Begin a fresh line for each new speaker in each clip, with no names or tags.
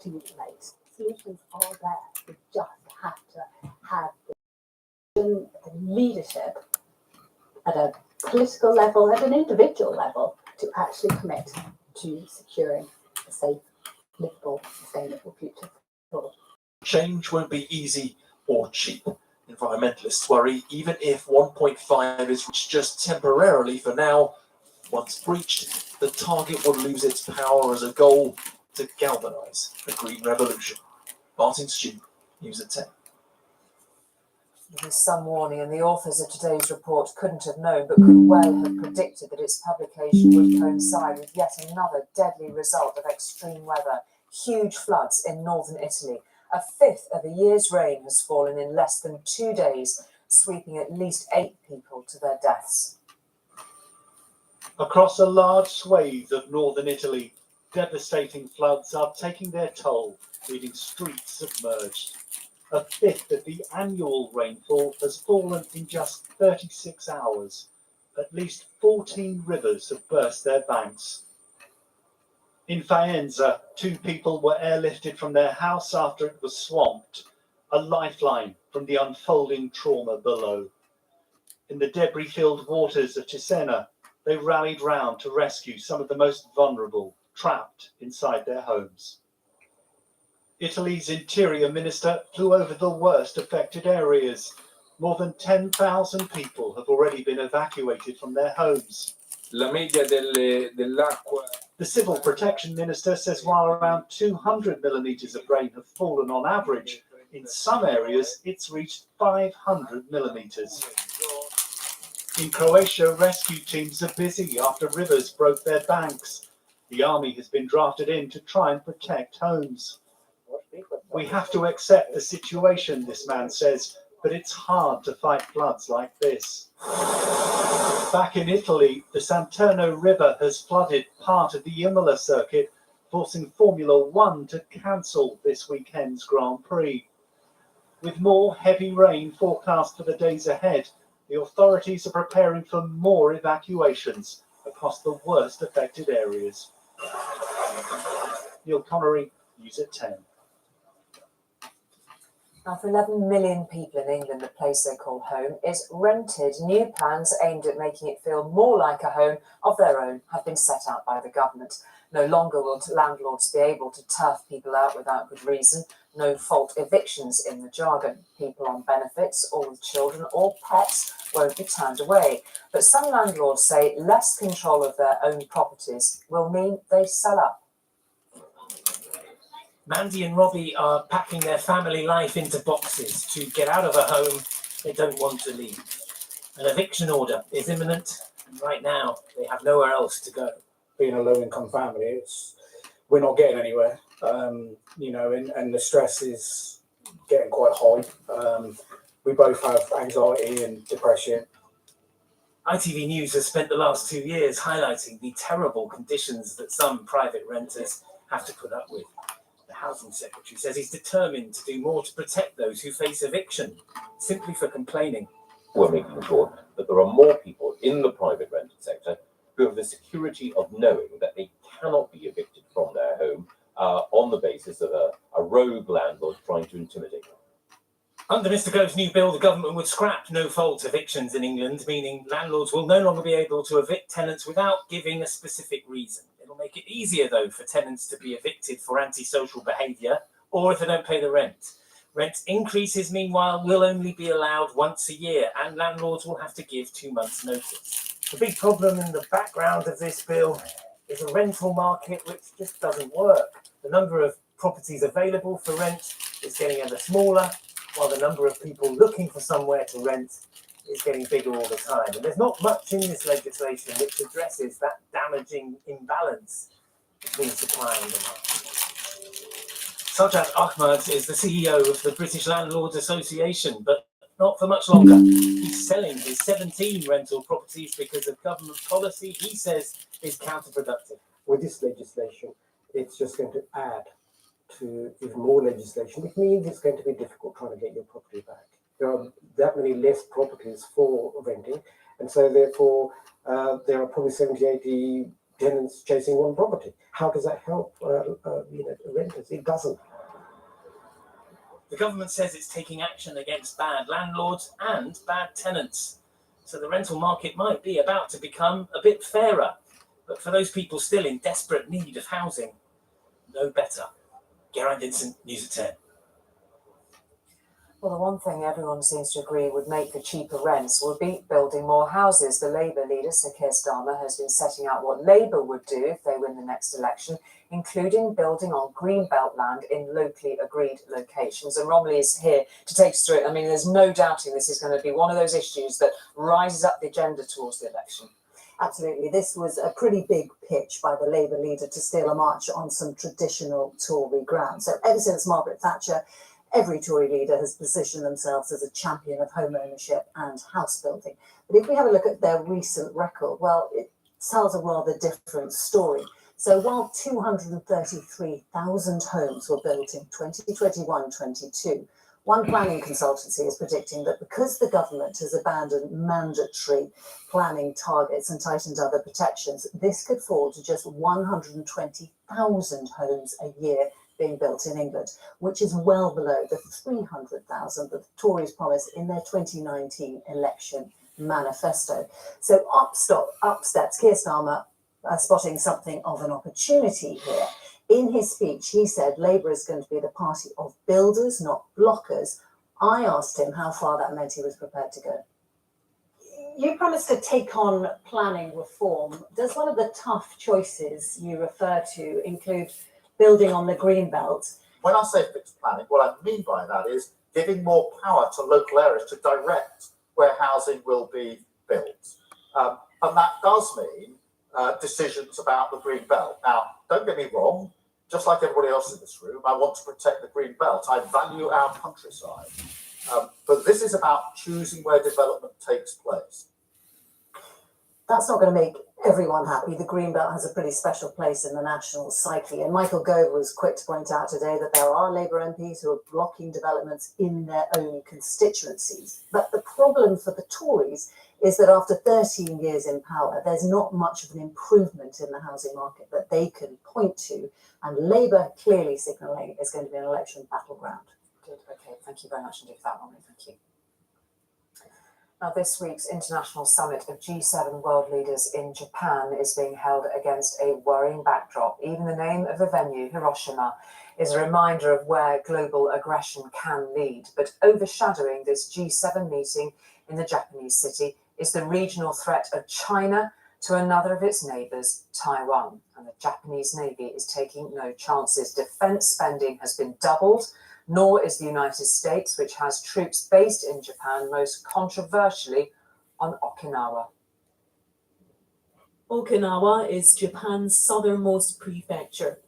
too late. Solutions are there. We just have to have the leadership at a political level, at an individual level, to actually commit to securing a safe, livable, sustainable future for all.
Change won't be easy or cheap. Environmentalists worry even if 1.5 is reached just temporarily for now, once breached, the target would lose its power as a goal to galvanise the green revolution. Martin Stew, News at 10.
There is some warning, and the authors of today's report couldn't have known, but could well have predicted that its publication would coincide with yet another deadly result of extreme weather. Huge floods in northern Italy. A fifth of a year's rain has fallen in less than 2 days, sweeping at least 8 people to their deaths.
Across a large swathe of northern Italy, devastating floods are taking their toll, leaving streets submerged. A fifth of the annual rainfall has fallen in just 36 hours. At least 14 rivers have burst their banks. In Faenza, 2 people were airlifted from their house after it was swamped, a lifeline from the unfolding trauma below. In the debris-filled waters of Cesena, they rallied round to rescue some of the most vulnerable, trapped inside their homes. Italy's interior minister flew over the worst affected areas. More than 10,000 people have already been evacuated from their homes.
La media dell'acqua.
The Civil Protection Minister says while around 200 millimetres of rain have fallen on average, in some areas it's reached 500 millimetres. In Croatia, rescue teams are busy after rivers broke their banks. The army has been drafted in to try and protect homes. We have to accept the situation, this man says, but it's hard to fight floods like this. Back in Italy, the Santerno River has flooded part of the Imola circuit, forcing Formula One to cancel this weekend's Grand Prix. With more heavy rain forecast for the days ahead, the authorities are preparing for more evacuations across the worst affected areas. Neil Connery, News at 10.
Now, for 11 million people in England, the place they call home is rented. New plans aimed at making it feel more like a home of their own have been set out by the government. No longer will landlords be able to turf people out without good reason. No fault evictions in the jargon. People on benefits or with children or pets won't be turned away. But some landlords say less control of their own properties will mean they sell up.
Mandy and Robbie are packing their family life into boxes to get out of a home they don't want to leave. An eviction order is imminent, and right now they have nowhere else to go.
Being a low-income family, we're not getting anywhere, and the stress is getting quite high. We both have anxiety and depression.
ITV News has spent the last 2 years highlighting the terrible conditions that some private renters have to put up with. The Housing Secretary says he's determined to do more to protect those who face eviction, simply for complaining.
We're making sure that there are more people in the private rented sector who have the security of knowing that they cannot be evicted from their home on the basis of a rogue landlord trying to intimidate them.
Under Mr Gove's new bill, the government would scrap no-fault evictions in England, meaning landlords will no longer be able to evict tenants without giving a specific reason. It'll make it easier, though, for tenants to be evicted for antisocial behaviour or if they don't pay the rent. Rent increases, meanwhile, will only be allowed once a year, and landlords will have to give 2 months' notice. The big problem in the background of this bill is a rental market which just doesn't work. The number of properties available for rent is getting ever smaller, while the number of people looking for somewhere to rent is getting bigger all the time. And there's not much in this legislation which addresses that damaging imbalance between supply and demand. Sajjad Ahmad is the CEO of the British Landlords Association, but not for much longer. He's selling his 17 rental properties because of government policy he says is counterproductive.
With this legislation, it's just going to add to even more legislation, which means it's going to be difficult trying to get your property back. There are that many less properties for renting, and so therefore there are probably 70, 80
tenants chasing one property. How does that help renters? It doesn't.
The government says it's taking action against bad landlords and bad tenants. So the rental market might be about to become a bit fairer. But for those people still in desperate need of housing, no better. Geraint Vincent, News at 10.
Well, the one thing everyone seems to agree would make for cheaper rents would be building more houses. The Labour leader, Sir Keir Starmer, has been setting out what Labour would do if they win the next election, including building on greenbelt land in locally agreed locations. And Romilly is here to take us through it. I mean, there's no doubting this is going to be one of those issues that rises up the agenda towards the election.
Absolutely. This was a pretty big pitch by the Labour leader to steal a march on some traditional Tory ground. So ever since Margaret Thatcher, every Tory leader has positioned themselves as a champion of home ownership and house building. But if we have a look at their recent record, well, it tells a rather different story. So while 233,000 homes were built in 2021-22, one planning consultancy is predicting that because the government has abandoned mandatory planning targets and tightened other protections, this could fall to just 120,000 homes a year being built in England, which is well below the 300,000 that the Tories promised in their 2019 election manifesto. So up steps Keir Starmer, spotting something of an opportunity here. In his speech, he said Labour is going to be the party of builders, not blockers. I asked him how far that meant he was prepared to go.
You promised to take on planning reform. Does one of the tough choices you refer to include building on the green belt?
When I say fixed planning, what I mean by that is giving more power to local areas to direct where housing will be built. And that does mean decisions about the green belt. Now, don't get me wrong, just like everybody else in this room, I want to protect the green belt. I value our countryside. But this is about choosing where development takes place.
That's not going to make everyone happy. The Greenbelt has a pretty special place in the national psyche. And Michael Gove was quick to point out today that there are Labour MPs who are blocking developments in their own constituencies. But the problem for the Tories is that after 13 years in power, there's not much of an improvement in the housing market that they can point to. And Labour clearly signalling it's going to be an election battleground.
Good. Okay. Thank you very much indeed for that, Romilly. Thank you. Now, this week's international summit of G7 world leaders in Japan is being held against a worrying backdrop. Even the name of the venue, Hiroshima, is a reminder of where global aggression can lead. But overshadowing this G7 meeting in the Japanese city is the regional threat of China to another of its neighbours, Taiwan. And the Japanese Navy is taking no chances. Defence spending has been doubled, nor is the United States, which has troops based in Japan, most controversially on Okinawa.
Okinawa is Japan's southernmost prefecture.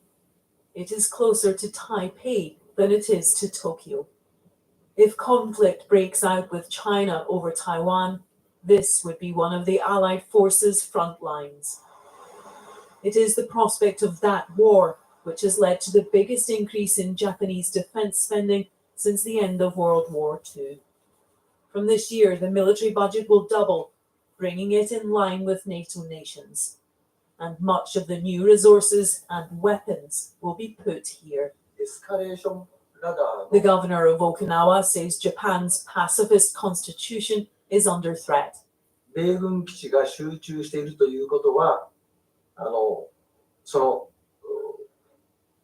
It is closer to Taipei than it is to Tokyo. If conflict breaks out with China over Taiwan, this would be one of the Allied forces' front lines. It is the prospect of that war which has led to the biggest increase in Japanese defense spending since the end of World War II. From this year, the military budget will double, bringing it in line with NATO nations. And much of the new resources and weapons will be put here. The governor of Okinawa says Japan's pacifist constitution is under threat.
米軍基地が集中しているということは、その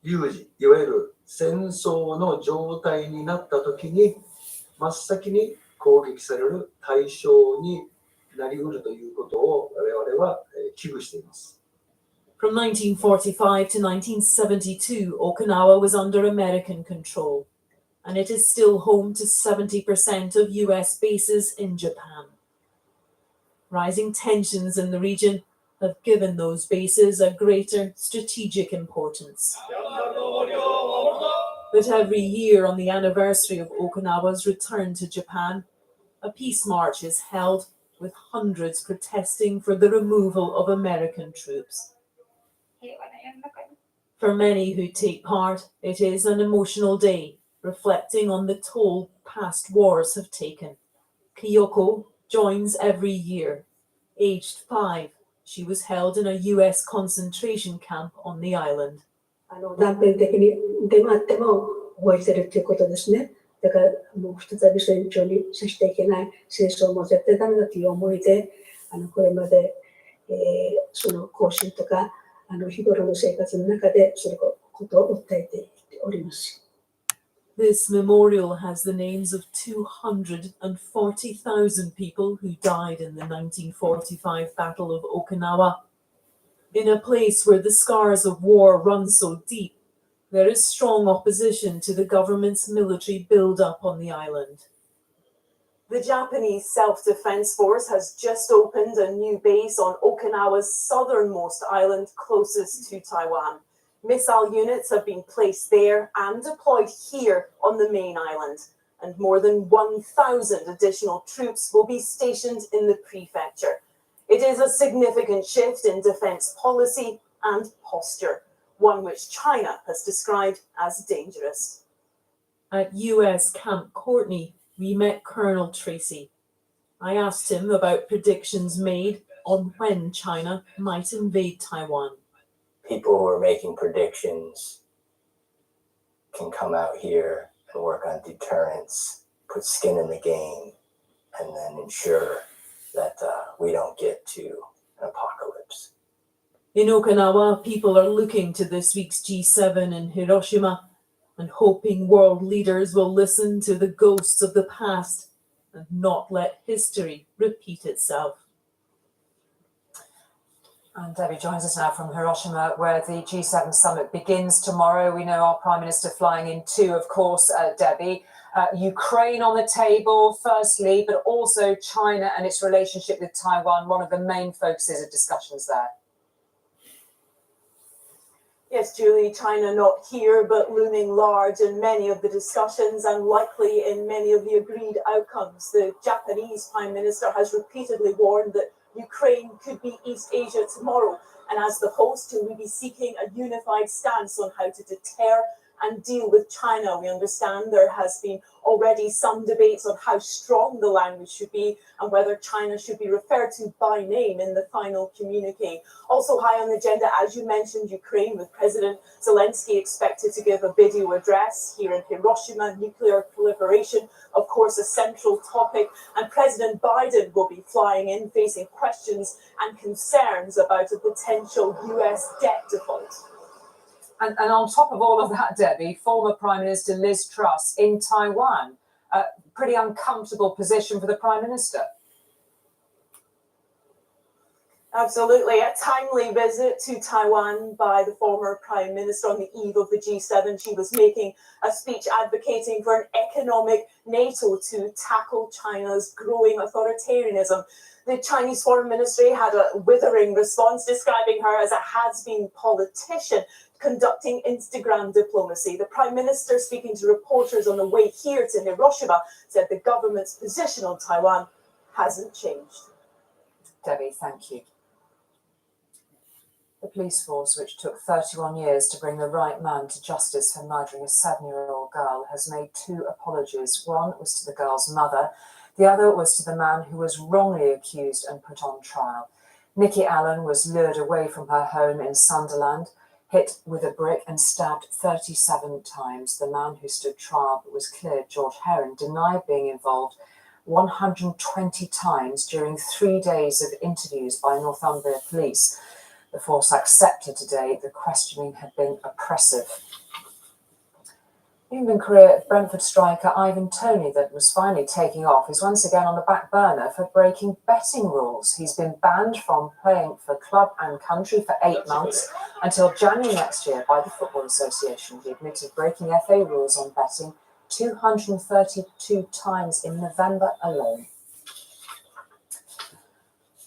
有事、いわゆる戦争の状態になったときに、真っ先に攻撃される対象になり得るということを我々は危惧しています。
From 1945 to 1972, Okinawa was under American control, and it is still home to 70% of US bases in Japan. Rising tensions in the region have given those bases a greater strategic importance. But every year on the anniversary of Okinawa's return to Japan, a peace march is held with hundreds protesting for the removal of American troops. For many who take part, it is an emotional day, reflecting on the toll past wars have taken. Kyoko joins every year. Aged 5, She was held in a US concentration camp on the island.
断片的にでもあっても覚えてるということですね。だからもう再び戦場にさせていけない、戦争も絶対ダメだという思いで、これまで、その行進とか日頃の生活の中でそのことを訴えております。
This memorial has the names of 240,000 people who died in the 1945 Battle of Okinawa. In a place where the scars of war run so deep, there is strong opposition to the government's military build-up on the island.
The Japanese Self-Defense Force has just opened a new base on Okinawa's southernmost island closest to Taiwan. Missile units have been placed there and deployed here on the main island, and more than 1,000 additional troops will be stationed in the prefecture. It is a significant shift in defense policy and posture, one which China has described as dangerous.
At US Camp Courtney, we met Colonel Tracy. I asked him about predictions made on when China might invade Taiwan.
People who are making predictions can come out here and work on deterrence, put skin in the game, and then ensure that we don't get to an apocalypse.
In Okinawa, people are looking to this week's G7 in Hiroshima and hoping world leaders will listen to the ghosts of the past and not let history repeat itself.
And Debbie joins us now from Hiroshima, where the G7 summit begins tomorrow. We know our Prime Minister flying in too, of course, Debbie. Ukraine on the table, firstly, but also China and its relationship with Taiwan, one of the main focuses of discussions there.
Yes, Julie, China not here, but looming large in many of the discussions and likely in many of the agreed outcomes. The Japanese Prime Minister has repeatedly warned that Ukraine could be East Asia tomorrow, and as the host, he will be seeking a unified stance on how to deter and deal with China. We understand there has been already some debates on how strong the language should be and whether China should be referred to by name in the final communique. Also high on the agenda, as you mentioned, Ukraine, with President Zelensky expected to give a video address here in Hiroshima. Nuclear proliferation, of course, a central topic, and President Biden will be flying in, facing questions and concerns about a potential US debt default.
And on top of all of that, Debbie, former Prime Minister Liz Truss in Taiwan, pretty uncomfortable position for the Prime Minister.
Absolutely. A timely visit to Taiwan by the former Prime Minister on the eve of the G7. She was making a speech advocating for an economic NATO to tackle China's growing authoritarianism. The Chinese Foreign Ministry had a withering response, describing her as a has-been politician conducting Instagram diplomacy. The Prime Minister, speaking to reporters on the way here to Hiroshima, said the government's position on Taiwan hasn't changed.
Debbie, thank you. The police force, which took 31 years to bring the right man to justice for murdering a 7-year-old girl, has made 2 apologies. One was to the girl's mother. The other was to the man who was wrongly accused and put on trial. Nikki Allen was lured away from her home in Sunderland, hit with a brick and stabbed 37 times. The man who stood trial but was cleared, George Heron, denied being involved 120 times during 3 days of interviews by Northumbria police. The force accepted today the questioning had been oppressive. England career Brentford striker Ivan Toney, that was finally taking off, is once again on the back burner for breaking betting rules. He's been banned from playing for club and country for 8 months until January next year by the Football Association. He admitted breaking FA rules on betting 232 times in November alone.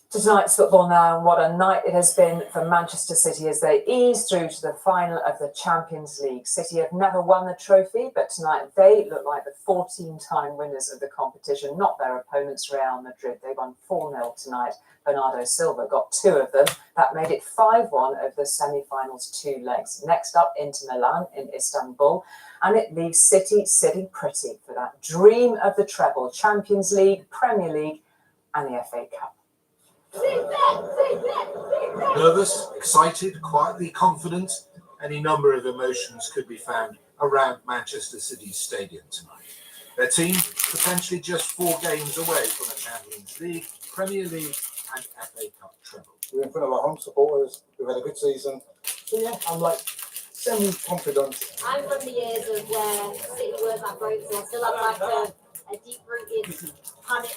To tonight's football now, and what a night it has been for Manchester City as they ease through to the final of the Champions League. City have never won the trophy, but tonight they look like the 14-time winners of the competition, not their opponents Real Madrid. They won 4-0 tonight. Bernardo Silva got 2 of them. That made it 5-1 over the semi-finals 2 legs. Next up, Inter Milan in Istanbul, and it leaves City sitting pretty for that dream of the treble: Champions League, Premier League and the FA Cup.
Nervous, excited, quietly confident, any number of emotions could be found around Manchester City's stadium tonight. Their team potentially just 4 games away from a Champions League, Premier League and FA Cup treble.
We're in front of our home supporters. We've had a good season. So yeah, I'm like semi-confident.
I'm from the years of where City weren't that great, so I still have like a deep-rooted panic.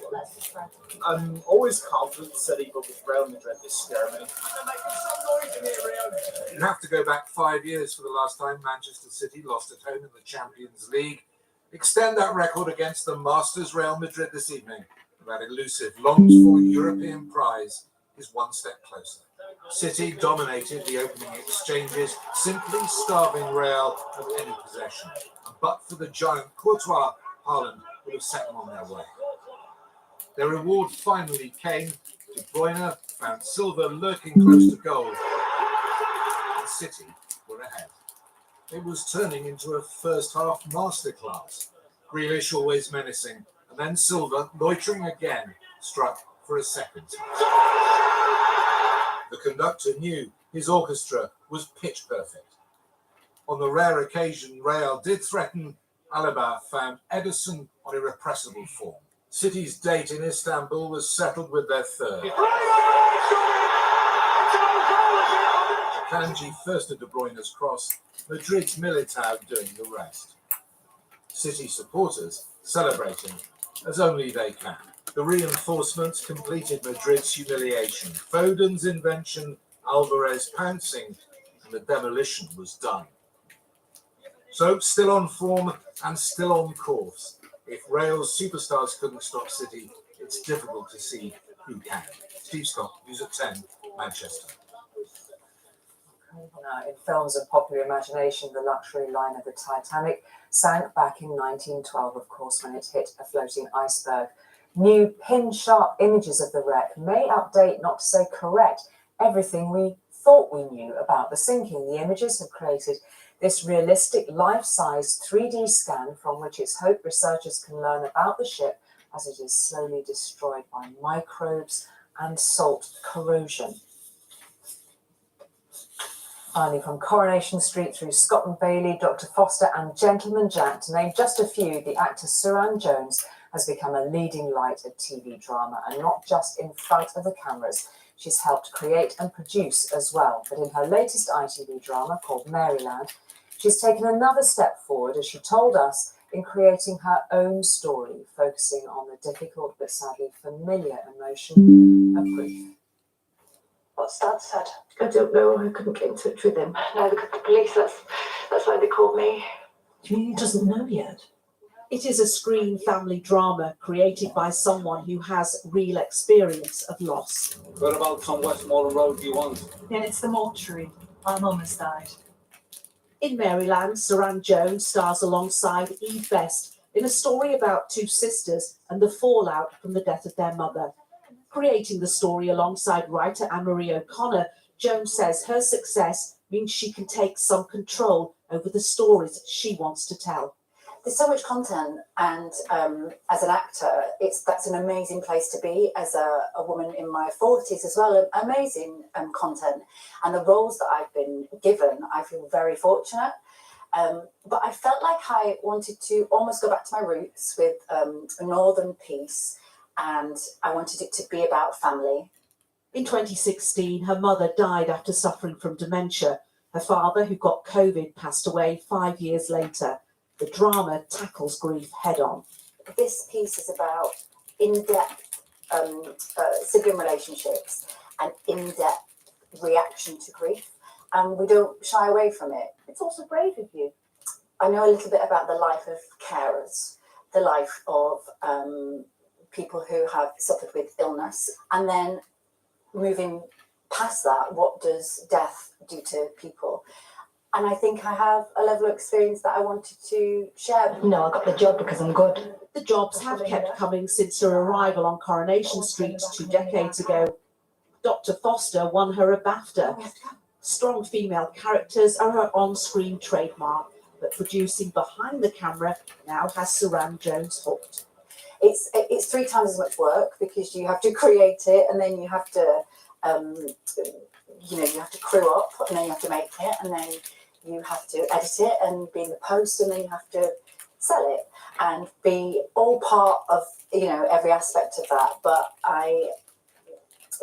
Let's just try.
I'm always confident City, but with Real Madrid, they scare me.
You have to go back 5 years for the last time Manchester City lost at home in the Champions League. Extend that record against the Masters Real Madrid this evening. That elusive, longed-for European prize is one step closer. City dominated the opening exchanges, simply starving Real of any possession. But for the giant Courtois, Haaland would have set them on their way. Their reward finally came. De Bruyne found Silva lurking close to goal. The City were ahead. It was turning into a first-half masterclass. Grealish always menacing, and then Silva, loitering again, struck for a second time. The conductor knew his orchestra was pitch perfect. On the rare occasion Real did threaten, Alaba found Ederson on irrepressible form. City's date in Istanbul was settled with their third. Kanji first to De Bruyne's cross, Madrid's Militao doing the rest. City supporters celebrating as only they can. The reinforcements completed Madrid's humiliation. Foden's invention, Alvarez pouncing, and the demolition was done. So, still on form and still on course. If Real's superstars couldn't stop City, it's difficult to see who can. Steve Scott, News at 10, Manchester.
In films of popular imagination, the luxury liner the Titanic sank back in 1912, of course, when it hit a floating iceberg. New pin-sharp images of the wreck may update, not to say correct, everything we thought we knew about the sinking. The images have created this realistic, life-size 3D scan from which it's hoped researchers can learn about the ship as it is slowly destroyed by microbes and salt corrosion. Finally, from Coronation Street through Scott and Bailey, Dr. Foster and Gentleman Jack, to name just a few, the actor Suran Jones has become a leading light of TV drama, and not just in front of the cameras. She's helped create and produce as well. But in her latest ITV drama called Maryland, she's taken another step forward, as she told us, in creating her own story, focusing on the difficult but sadly familiar emotion of grief.
What's Dad said? I don't know. I couldn't get in touch with him. Neither could the police. That's why they called me.
He doesn't know yet. It is a screen family drama created by someone who has real experience of loss.
Whereabouts on Westmoreland Road do you want?
Yeah, it's the mortuary. My mum has died.
In Maryland, Suran Jones stars alongside Eve Best in a story about two sisters and the fallout from the death of their mother. Creating the story alongside writer Anne-Marie O'Connor, Jones says her success means she can take some control over the stories she wants to tell.
There's so much content, and as an actor, that's an amazing place to be. As a woman in my 40s as well, amazing content. And the roles that I've been given, I feel very fortunate. But I felt like I wanted to almost go back to my roots with a Northern piece, and I wanted it to be about family.
In 2016, her mother died after suffering from dementia. Her father, who got COVID, passed away 5 years later. The drama tackles grief head-on.
This piece is about in-depth sibling relationships and in-depth reaction to grief, and we don't shy away from it. It's also brave of you. I know a little bit about the life of carers, the life of people who have suffered with illness, and then moving past that, what does death do to people? And I think I have a level of experience that I wanted to share.
No, I got the job because I'm good.
The jobs have kept coming since her arrival on Coronation Street 2 decades ago. Dr. Foster won her a BAFTA. Strong female characters are her on-screen trademark, but producing behind the camera now has Suran Jones hooked.
it's 3 times as much work because you have to create it and then you have to you have to crew up and then you have to make it and then you have to edit it and be in the post and then you have to sell it and be all part of every aspect of that. But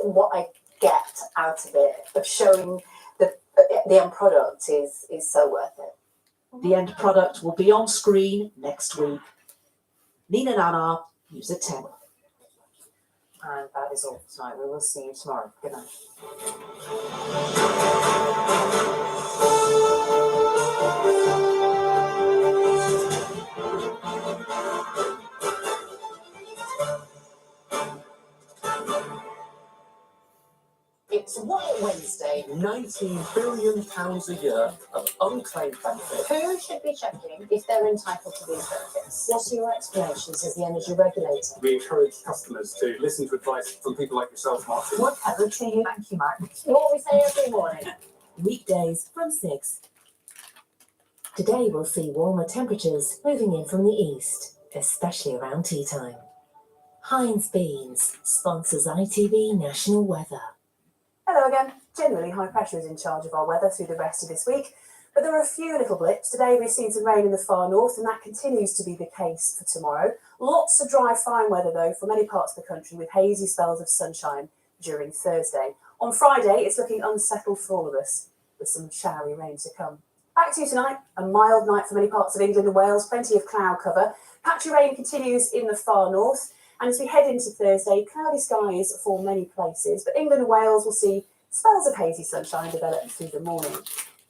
what I get out of it, of showing the end product, is so worth it.
The end product will be on screen next week. Nina Nana, News at 10.
And that is all for tonight. We will see you tomorrow. Good night.
It's Royal Wednesday, £19 billion a year of unclaimed benefits.
Who should be checking if they're entitled to these benefits? What are your explanations as the energy regulator?
We encourage customers to listen to advice from people like yourself, Martin.
Whatever to you. Thank you, Mark.
What we say every morning.
Weekdays from 6. Today we'll see warmer temperatures moving in from the east, especially around tea time. Heinz Beans sponsors ITV National Weather.
Hello again. Generally, high pressure is in charge of our weather through the rest of this week, but there are a few little blips. Today we've seen some rain in the far north, and that continues to be the case for tomorrow. Lots of dry, fine weather, though, for many parts of the country, with hazy spells of sunshine during Thursday. On Friday, it's looking unsettled for all of us, with some showery rain to come. Back to you tonight. A mild night for many parts of England and Wales, plenty of cloud cover. Patchy rain continues in the far north. And as we head into Thursday, cloudy skies for many places, but England and Wales will see spells of hazy sunshine develop through the morning.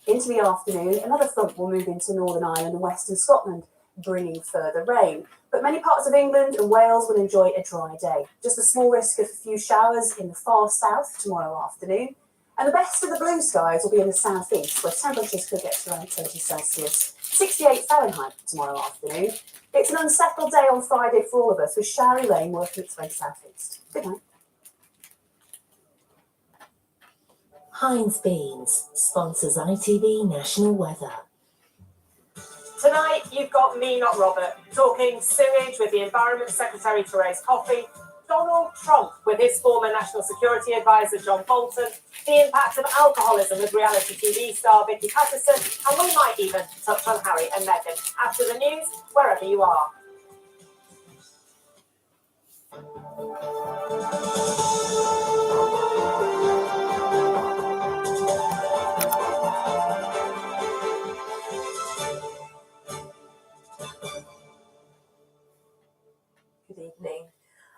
Into the afternoon, another front will move into Northern Ireland and Western Scotland, bringing further rain. But many parts of England and Wales will enjoy a dry day. Just a small risk of a few showers in the far south tomorrow afternoon. And the best of the blue skies will be in the southeast, where temperatures could get to around 30 Celsius, 68 Fahrenheit tomorrow afternoon. It's an unsettled day on Friday for all of us, with showery rain working its way southeast. Good night.
Heinz Beans sponsors ITV National Weather.
Tonight, you've got Me Not Robert, talking sewage with the Environment Secretary Therese Coffey, Donald Trump with his former National Security Advisor John Bolton, the impact of alcoholism with reality TV star Vicky Patterson, and we might even touch on Harry and Meghan. After the news, wherever you are.
Good evening.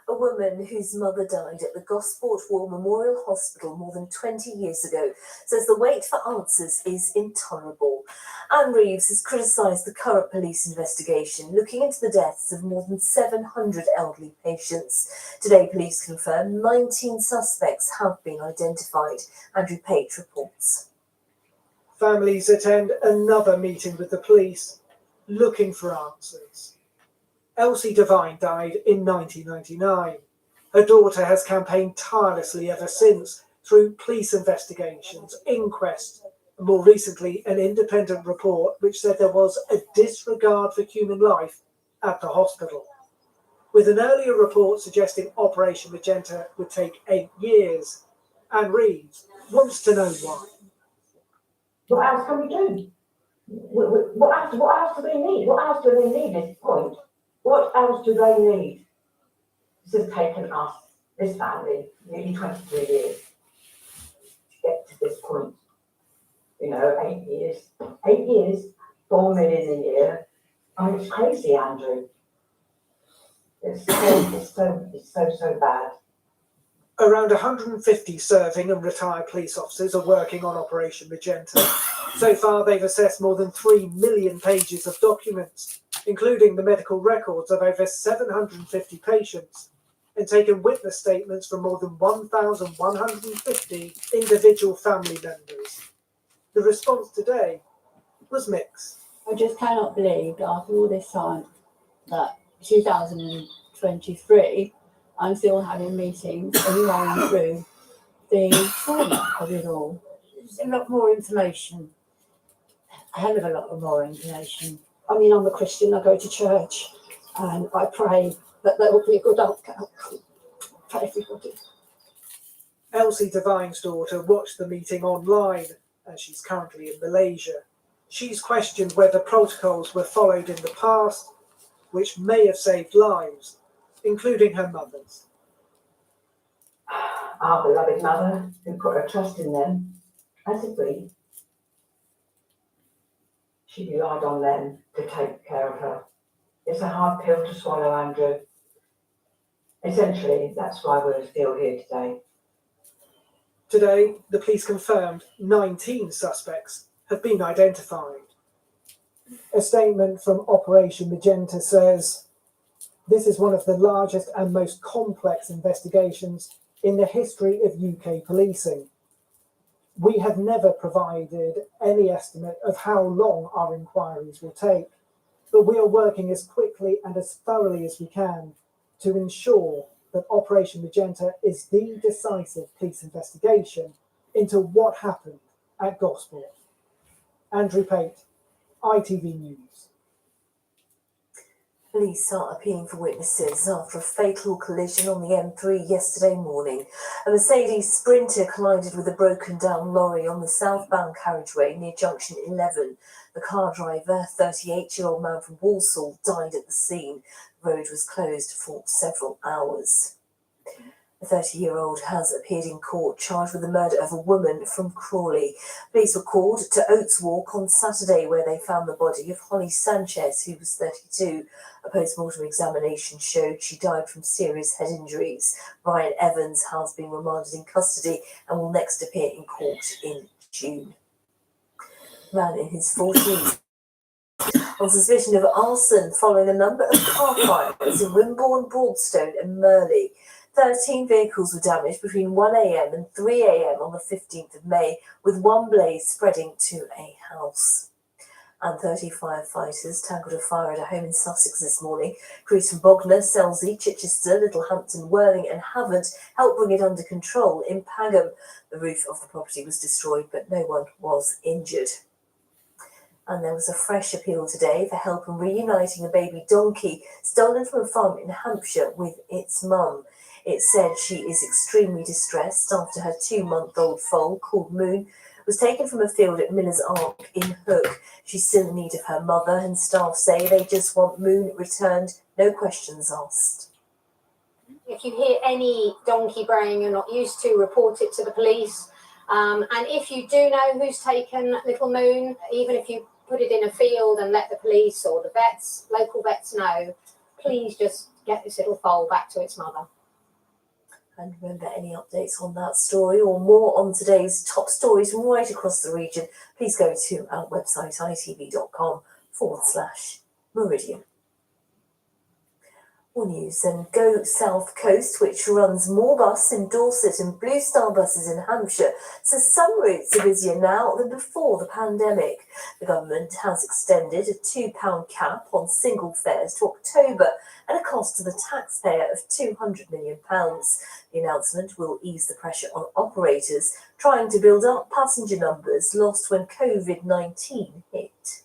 A woman whose mother died at the Gosport War Memorial Hospital more than 20 years ago says the wait for answers is intolerable. Anne Reeves has criticised the current police investigation, looking into the deaths of more than 700 elderly patients. Today, police confirm 19 suspects have been identified. Andrew Pate reports.
Families attend another meeting with the police, looking for answers. Elsie Devine died in 1999. Her daughter has campaigned tirelessly ever since through police investigations, inquests, and more recently an independent report which said there was a disregard for human life at the hospital. With an earlier report suggesting Operation Magenta would take 8 years, Anne Reeves wants to know why.
What else can we do? What else do they need? What else do they need at this point? What else do they need? This has taken us, this family, nearly 23 years to get to this point. 8 years. 8 years, 4 million a year. I mean, it's crazy, Andrew. It's so bad.
Around 150 serving and retired police officers are working on Operation Magenta. So far, they've assessed more than 3 million pages of documents, including the medical records of over 750 patients, and taken witness statements from more than 1,150 individual family members. The response today was mixed.
I just cannot believe that after all this time, that 2023, I'm still having meetings and going through the trauma of it all. There's a lot more information, a hell of a lot more information. I mean, I'm a Christian, I go to church and I pray but there will be a good outcome for everybody.
Elsie Devine's daughter watched the meeting online as she's currently in Malaysia. She's questioned whether protocols were followed in the past, which may have saved lives, including her mother's.
Our beloved mother, who put her trust in them, as did we. She relied on them to take care of her. It's a hard pill to swallow, Andrew. Essentially, that's why we're still here today.
Today, the police confirmed 19 suspects have been identified. A statement from Operation Magenta says, "This is one of the largest and most complex investigations in the history of UK policing. We have never provided any estimate of how long our inquiries will take, but we are working as quickly and as thoroughly as we can to ensure that Operation Magenta is the decisive police investigation into what happened at Gosport." Andrew Pate, ITV News.
Police are appealing for witnesses after a fatal collision on the M3 yesterday morning. A Mercedes Sprinter collided with a broken down lorry on the southbound carriageway near junction 11. The car driver, 38-year-old man from Walsall, died at the scene. The road was closed for several hours. The 30-year-old has appeared in court charged with the murder of a woman from Crawley. Police were called to Oates Walk on Saturday, where they found the body of Holly Sanchez, who was 32. A post-mortem examination showed she died from serious head injuries. Ryan Evans has been remanded in custody and will next appear in court in June. A man in his 40s on suspicion of arson following a number of car fires in Wimborne, Broadstone and Merley. 13 vehicles were damaged between 1 a.m. and 3 a.m. on the 15th of May, with one blaze spreading to a house. And 30 firefighters tackled a fire at a home in Sussex this morning. Crews from Bognor, Selsey, Chichester, Littlehampton, Worthing and Havant helped bring it under control in Pagham. The roof of the property was destroyed, but no one was injured. And there was a fresh appeal today for help in reuniting a baby donkey stolen from a farm in Hampshire with its mum. It said she is extremely distressed after her 2-month-old foal, called Moon, was taken from a field at Miller's Ark in Hook. She's still in need of her mother, and staff say they just want Moon returned, no questions asked.
If you hear any donkey braying you're not used to, report it to the police. And if you do know who's taken little Moon, even if you put it in a field and let the police or the vets, local vets know, please just get this little foal back to its mother.
And remember, any updates on that story or more on today's top stories from right across the region, please go to our website, itv.com/Meridian. More news, and Go South Coast, which runs more bus in Dorset and Blue Star buses in Hampshire, says some routes are busier now than before the pandemic. The government has extended a £2 cap on single fares to October and a cost to the taxpayer of £200 million. The announcement will ease the pressure on operators trying to build up passenger numbers lost when COVID-19 hit.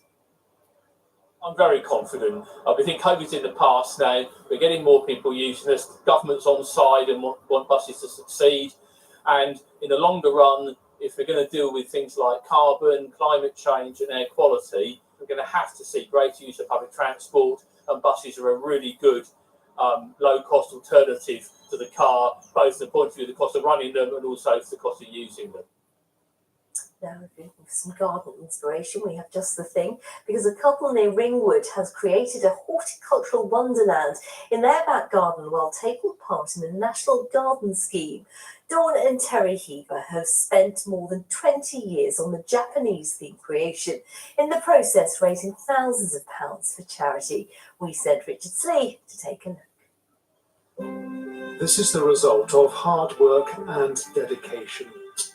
I'm very confident. We think COVID's in the past now. We're getting more people using this. The government's on side and want buses to succeed. And in the longer run, if we're going to deal with things like carbon, climate change and air quality, we're going to have to see greater use of public transport, and buses are a really good low-cost alternative to the car, both from the point of view of the cost of running them and also for the cost of using them.
Now, if you're looking for some garden inspiration, we have just the thing, because a couple near Ringwood has created a horticultural wonderland in their back garden while taking part in the National Garden Scheme. Dawn and Terry Heaver have spent more than 20 years on the Japanese theme creation, in the process raising thousands of pounds for charity. We sent Richard Slee to take a look.
This is the result of hard work and dedication.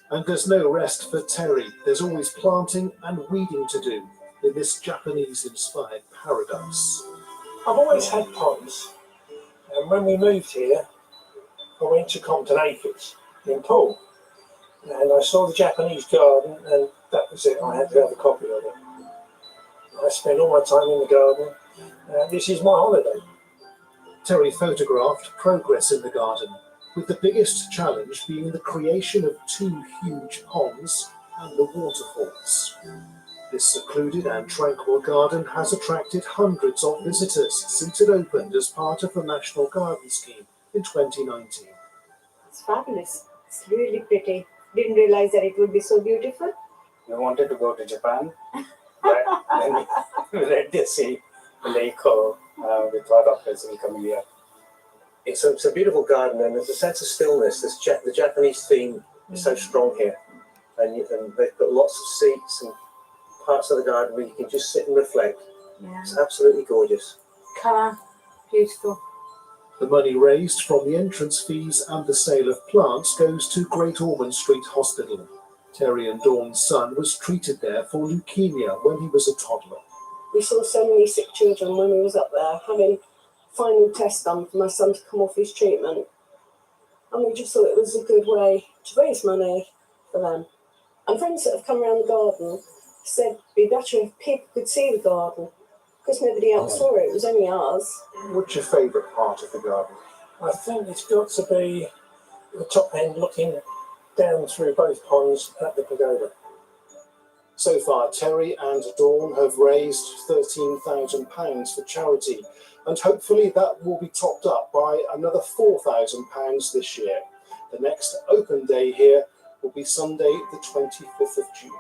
And there's no rest for Terry. There's always planting and weeding to do in this Japanese-inspired paradise.
I've always had ponds, and when we moved here, I went to Compton Acres in Poole, and I saw the Japanese garden, and that was it. I had to have a copy of it. I spend all my time in the garden. This is my holiday.
Terry photographed progress in the garden, with the biggest challenge being the creation of 2 huge ponds and the waterfalls. This secluded and tranquil garden has attracted hundreds of visitors since it opened as part of the National Garden Scheme in 2019.
It's fabulous. It's really pretty. Didn't realize that it would be so beautiful.
We wanted to go to Japan, but then we read the sea and the eco. We thought of basically coming here.
It's a beautiful garden, and there's a sense of stillness. The Japanese theme is so strong here, and they've got lots of seats and parts of the garden where you can just sit and reflect.
Yeah.
It's absolutely gorgeous.
Colour, beautiful.
The money raised from the entrance fees and the sale of plants goes to Great Ormond Street Hospital. Terry and Dawn's son was treated there for leukemia when he was a toddler.
We saw so many sick children when we was up there having final tests done for my son to come off his treatment. And we just thought it was a good way to raise money for them. And friends that have come around the garden said it'd be better if people could see the garden, because nobody else saw it. It was only ours.
What's your favourite part of the garden?
I think it's got to be the top end looking down through both ponds at the pagoda.
So far, Terry and Dawn have raised £13,000 for charity, and hopefully that will be topped up by another £4,000 this year. The next open day here will be Sunday, the 25th of June.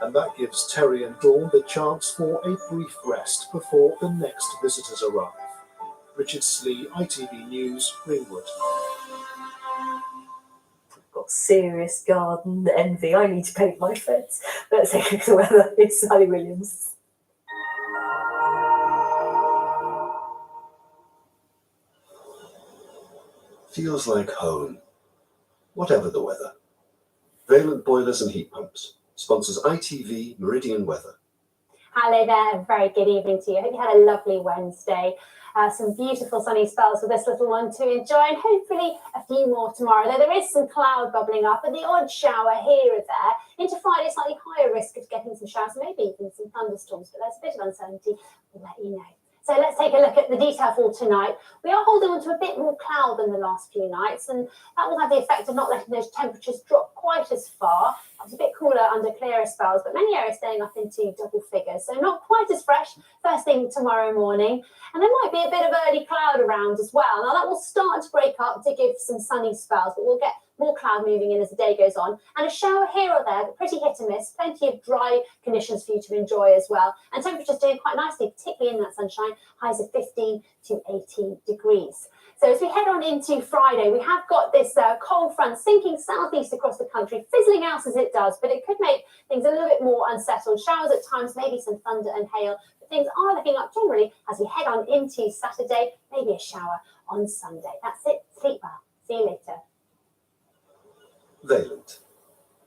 And that gives Terry and Dawn the chance for a brief rest before the next visitors arrive. Richard Slee, ITV News, Ringwood.
Got serious garden envy. I need to paint my fence. Let's take a look at the weather. It's Sally Williams.
Feels like home, whatever the weather. Valent Boilers and Heat Pumps sponsors ITV Meridian Weather.
Hello there, a very good evening to you. I hope you had a lovely Wednesday. Some beautiful sunny spells for this little one to enjoy, and hopefully a few more tomorrow. Though there is some cloud bubbling up and the odd shower here or there. Into Friday, slightly higher risk of getting some showers, maybe even some thunderstorms, but there's a bit of uncertainty. We'll let you know. So let's take a look at the detail for tonight. We are holding on to a bit more cloud than the last few nights, and that will have the effect of not letting those temperatures drop quite as far. It's a bit cooler under clearer spells, but many areas staying up into double figures, so not quite as fresh first thing tomorrow morning. And there might be a bit of early cloud around as well. Now that will start to break up to give some sunny spells, but we'll get more cloud moving in as the day goes on, and a shower here or there, but pretty hit and miss. Plenty of dry conditions for you to enjoy as well, and temperatures doing quite nicely, particularly in that sunshine, highs of 15 to 18 degrees. So as we head on into Friday, we have got this cold front sinking southeast across the country, fizzling out as it does, but it could make things a little bit more unsettled. Showers at times, maybe some thunder and hail, but things are looking up generally as we head on into Saturday, maybe a shower on Sunday. That's it. Sleep well. See you later.
Valent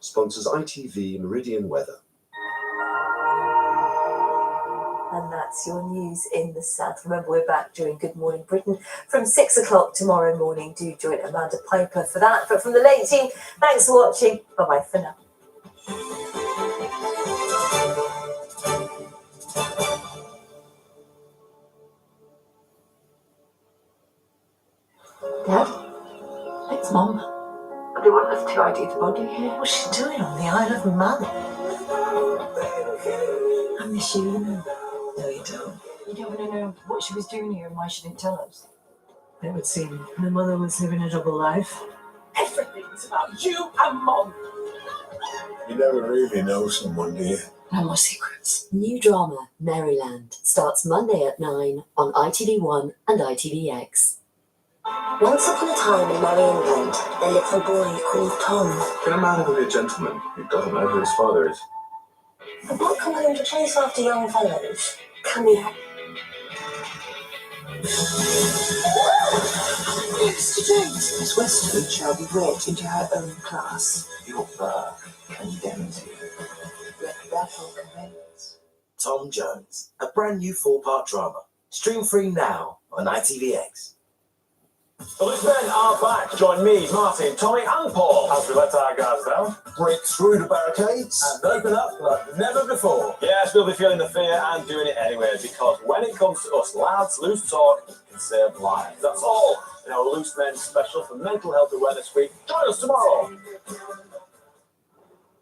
sponsors ITV Meridian Weather.
And that's your news in the south. Remember, we're back during Good Morning Britain from 6 o'clock tomorrow morning. Do join Amanda Piper for that. But from the late team, thanks for watching. Bye-bye for now.
Dad? It's Mum. They want us to ID the body here. What's she doing on the Isle of Man? I miss you, you know. No, you don't. You don't want to know what she was doing here and why she didn't tell us. It would seem the mother was living a double life. Everything's about you and Mum.
You never really know someone, do you?
No more secrets.
New drama, Maryland, starts Monday at 9 on ITV1 and ITVX.
Once upon a time in Merry England, there lived a boy called Tom.
Can a man ever be a gentleman who doesn't know who his father is?
A book come home to chase after young fellows. Come here.
Mr. James, Miss Westwood shall be brought into her own class.
Your birth condemns you.
Let battle commence.
Tom Jones, a brand new 4-part drama. Stream free now on ITVX.
The Loose Men are back. Join me, Martin, Tommy and Paul as we let our guards down,
Break through the barricades.
and open up like never before. Yes, we'll be feeling the fear and doing it anyway, because when it comes to us lads, loose talk can save lives. That's all in our Loose Men special for Mental Health Awareness Week. Join us tomorrow.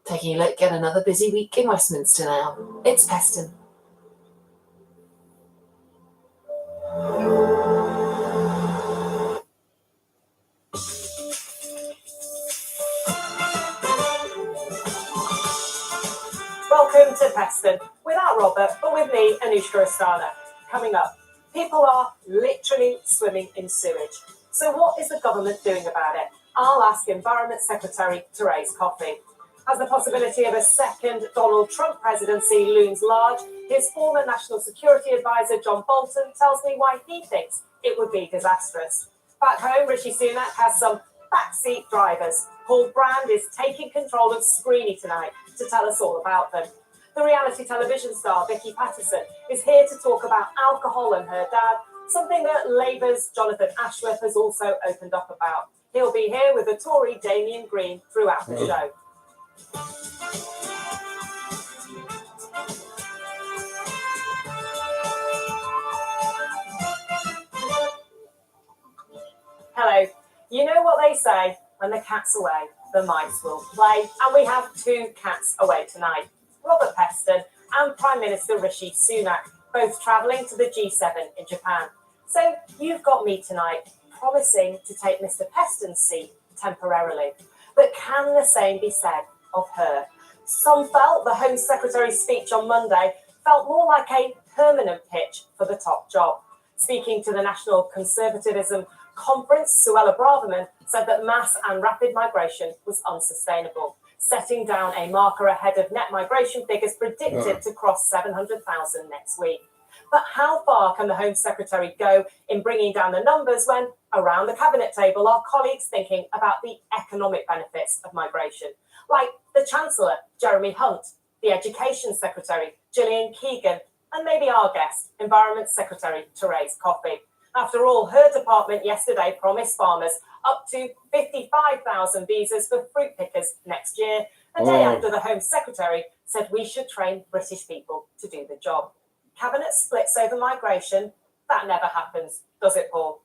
Taking a look at another busy week in Westminster now. It's Peston.
Welcome to Peston. Without Robert, but with me, Anushka Astana. Coming up, people are literally swimming in sewage. So what is the government doing about it? I'll ask Environment Secretary Therese Coffey. As the possibility of a second Donald Trump presidency looms large, his former National Security Advisor John Bolton tells me why he thinks it would be disastrous. Back home, Rishi Sunak has some backseat drivers. Paul Brand is taking control of Screeny tonight to tell us all about them. The reality television star Vicky Pattison is here to talk about alcohol and her dad, something that Labour's Jonathan Ashworth has also opened up about. He'll be here with the Tory Damien Green throughout the show. Hello. You know what they say, when the cat's away, the mice will play. And we have two cats away tonight. Robert Peston and Prime Minister Rishi Sunak, both travelling to the G7 in Japan. So you've got me tonight, promising to take Mr. Peston's seat temporarily. But can the same be said of her? Some felt the Home Secretary's speech on Monday felt more like a permanent pitch for the top job. Speaking to the National Conservatism Conference, Suella Braverman said that mass and rapid migration was unsustainable, setting down a marker ahead of net migration figures predicted to cross 700,000 next week. But how far can the Home Secretary go in bringing down the numbers when, around the cabinet table, are colleagues thinking about the economic benefits of migration? Like the Chancellor, Jeremy Hunt, the Education Secretary, Gillian Keegan, and maybe our guest, Environment Secretary Therese Coffey. After all, her department yesterday promised farmers up to 55,000 visas for fruit pickers next year, a day after the Home Secretary said we should train British people to do the job. Cabinet splits over migration. That never happens, does it, Paul?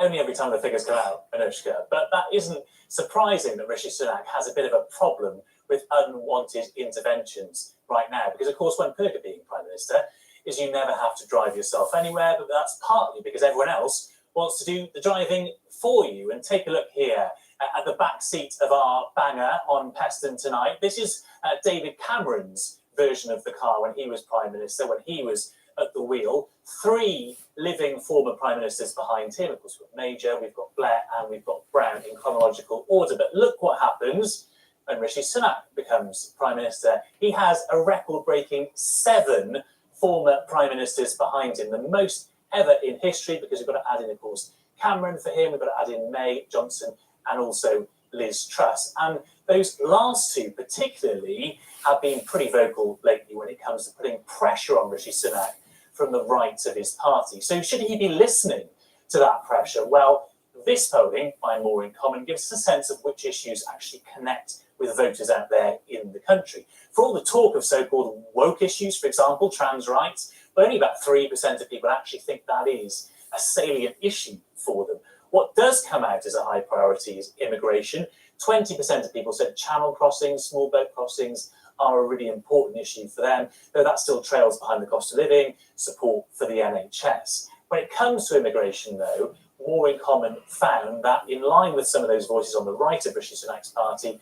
Only every time the figures come out, Anushka. But that isn't surprising that Rishi Sunak has a bit of a problem with unwanted interventions right now. Because, of course, when Perker being Prime Minister, is you never have to drive yourself anywhere, but that's partly because everyone else wants to do the driving for you. And take a look here at the back seat of our banger on Peston tonight. This is David Cameron's version of the car when he was Prime Minister, when he was at the wheel. Three living former Prime Ministers behind him. Of course, we've got Major, we've got Blair, and we've got Brown in chronological order. But look what happens when Rishi Sunak becomes Prime Minister. He has a record-breaking 7 former Prime Ministers behind him, the most ever in history, because we've got to add in, of course, Cameron for him, we've got to add in May, Johnson, and also Liz Truss. And those last two particularly have been pretty vocal lately when it comes to putting pressure on Rishi Sunak from the right of his party. So should he be listening to that pressure? Well, this polling by More in Common gives us a sense of which issues actually connect with voters out there in the country. For all the talk of so-called woke issues, for example, trans rights, but only about 3% of people actually think that is a salient issue for them. What does come out as a high priority is immigration. 20% of people said channel crossings, small boat crossings are a really important issue for them, though that still trails behind the cost of living, support for the NHS. When it comes to immigration, though, More in Common found that, in line with some of those voices on the right of Rishi Sunak's party,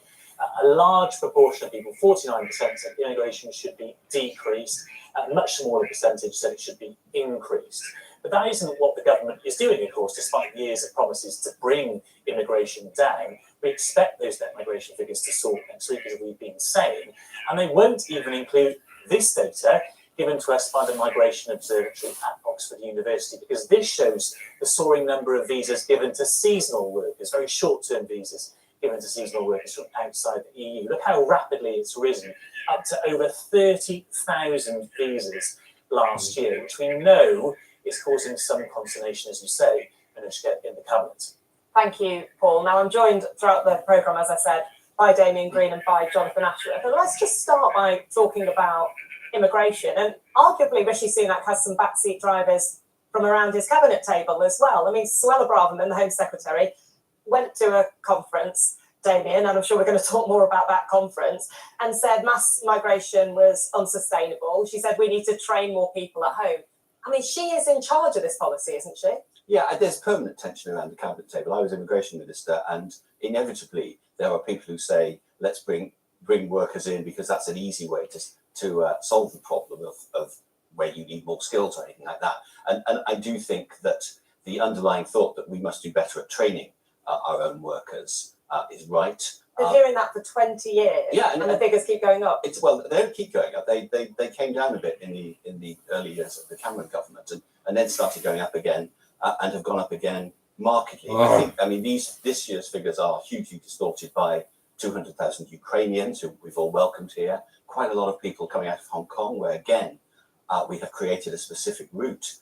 a large proportion of people, 49%, said immigration should be decreased. A much smaller percentage said it should be increased. But that isn't what the government is doing, of course, despite years of promises to bring immigration down. We expect those net migration figures to soar next week, as we've been saying. And they won't even include this data given to us by the Migration Observatory at Oxford University, because this shows the soaring number of visas given to seasonal workers, very short-term visas given to seasonal workers from outside the EU. Look how rapidly it's risen, up to over 30,000 visas last year, which we know is causing some consternation, as you say, Anushka, in the cabinet.
Thank you, Paul. Now, I'm joined throughout the programme, as I said, by Damien Green and by Jonathan Ashworth. And let's just start by talking about immigration. And arguably, Rishi Sunak has some backseat drivers from around his cabinet table as well. I mean, Suella Braverman, the Home Secretary, went to a conference, Damien, and I'm sure we're going to talk more about that conference, and said mass migration was unsustainable. She said we need to train more people at home. I mean, she is in charge of this policy, isn't she?
Yeah, there's permanent tension around the cabinet table. I was immigration minister, and inevitably there are people who say, let's bring workers in because that's an easy way to solve the problem of where you need more skills or anything like that. And I do think that the underlying thought that we must do better at training our own workers is right.
Been hearing that for 20 years,
yeah,
and the figures keep going up.
Well, they don't keep going up. They came down a bit in the early years of the Cameron government, and then started going up again, and have gone up again markedly. I mean, this year's figures are hugely distorted by 200,000 Ukrainians who we've all welcomed here. Quite a lot of people coming out of Hong Kong, where again we have created a specific route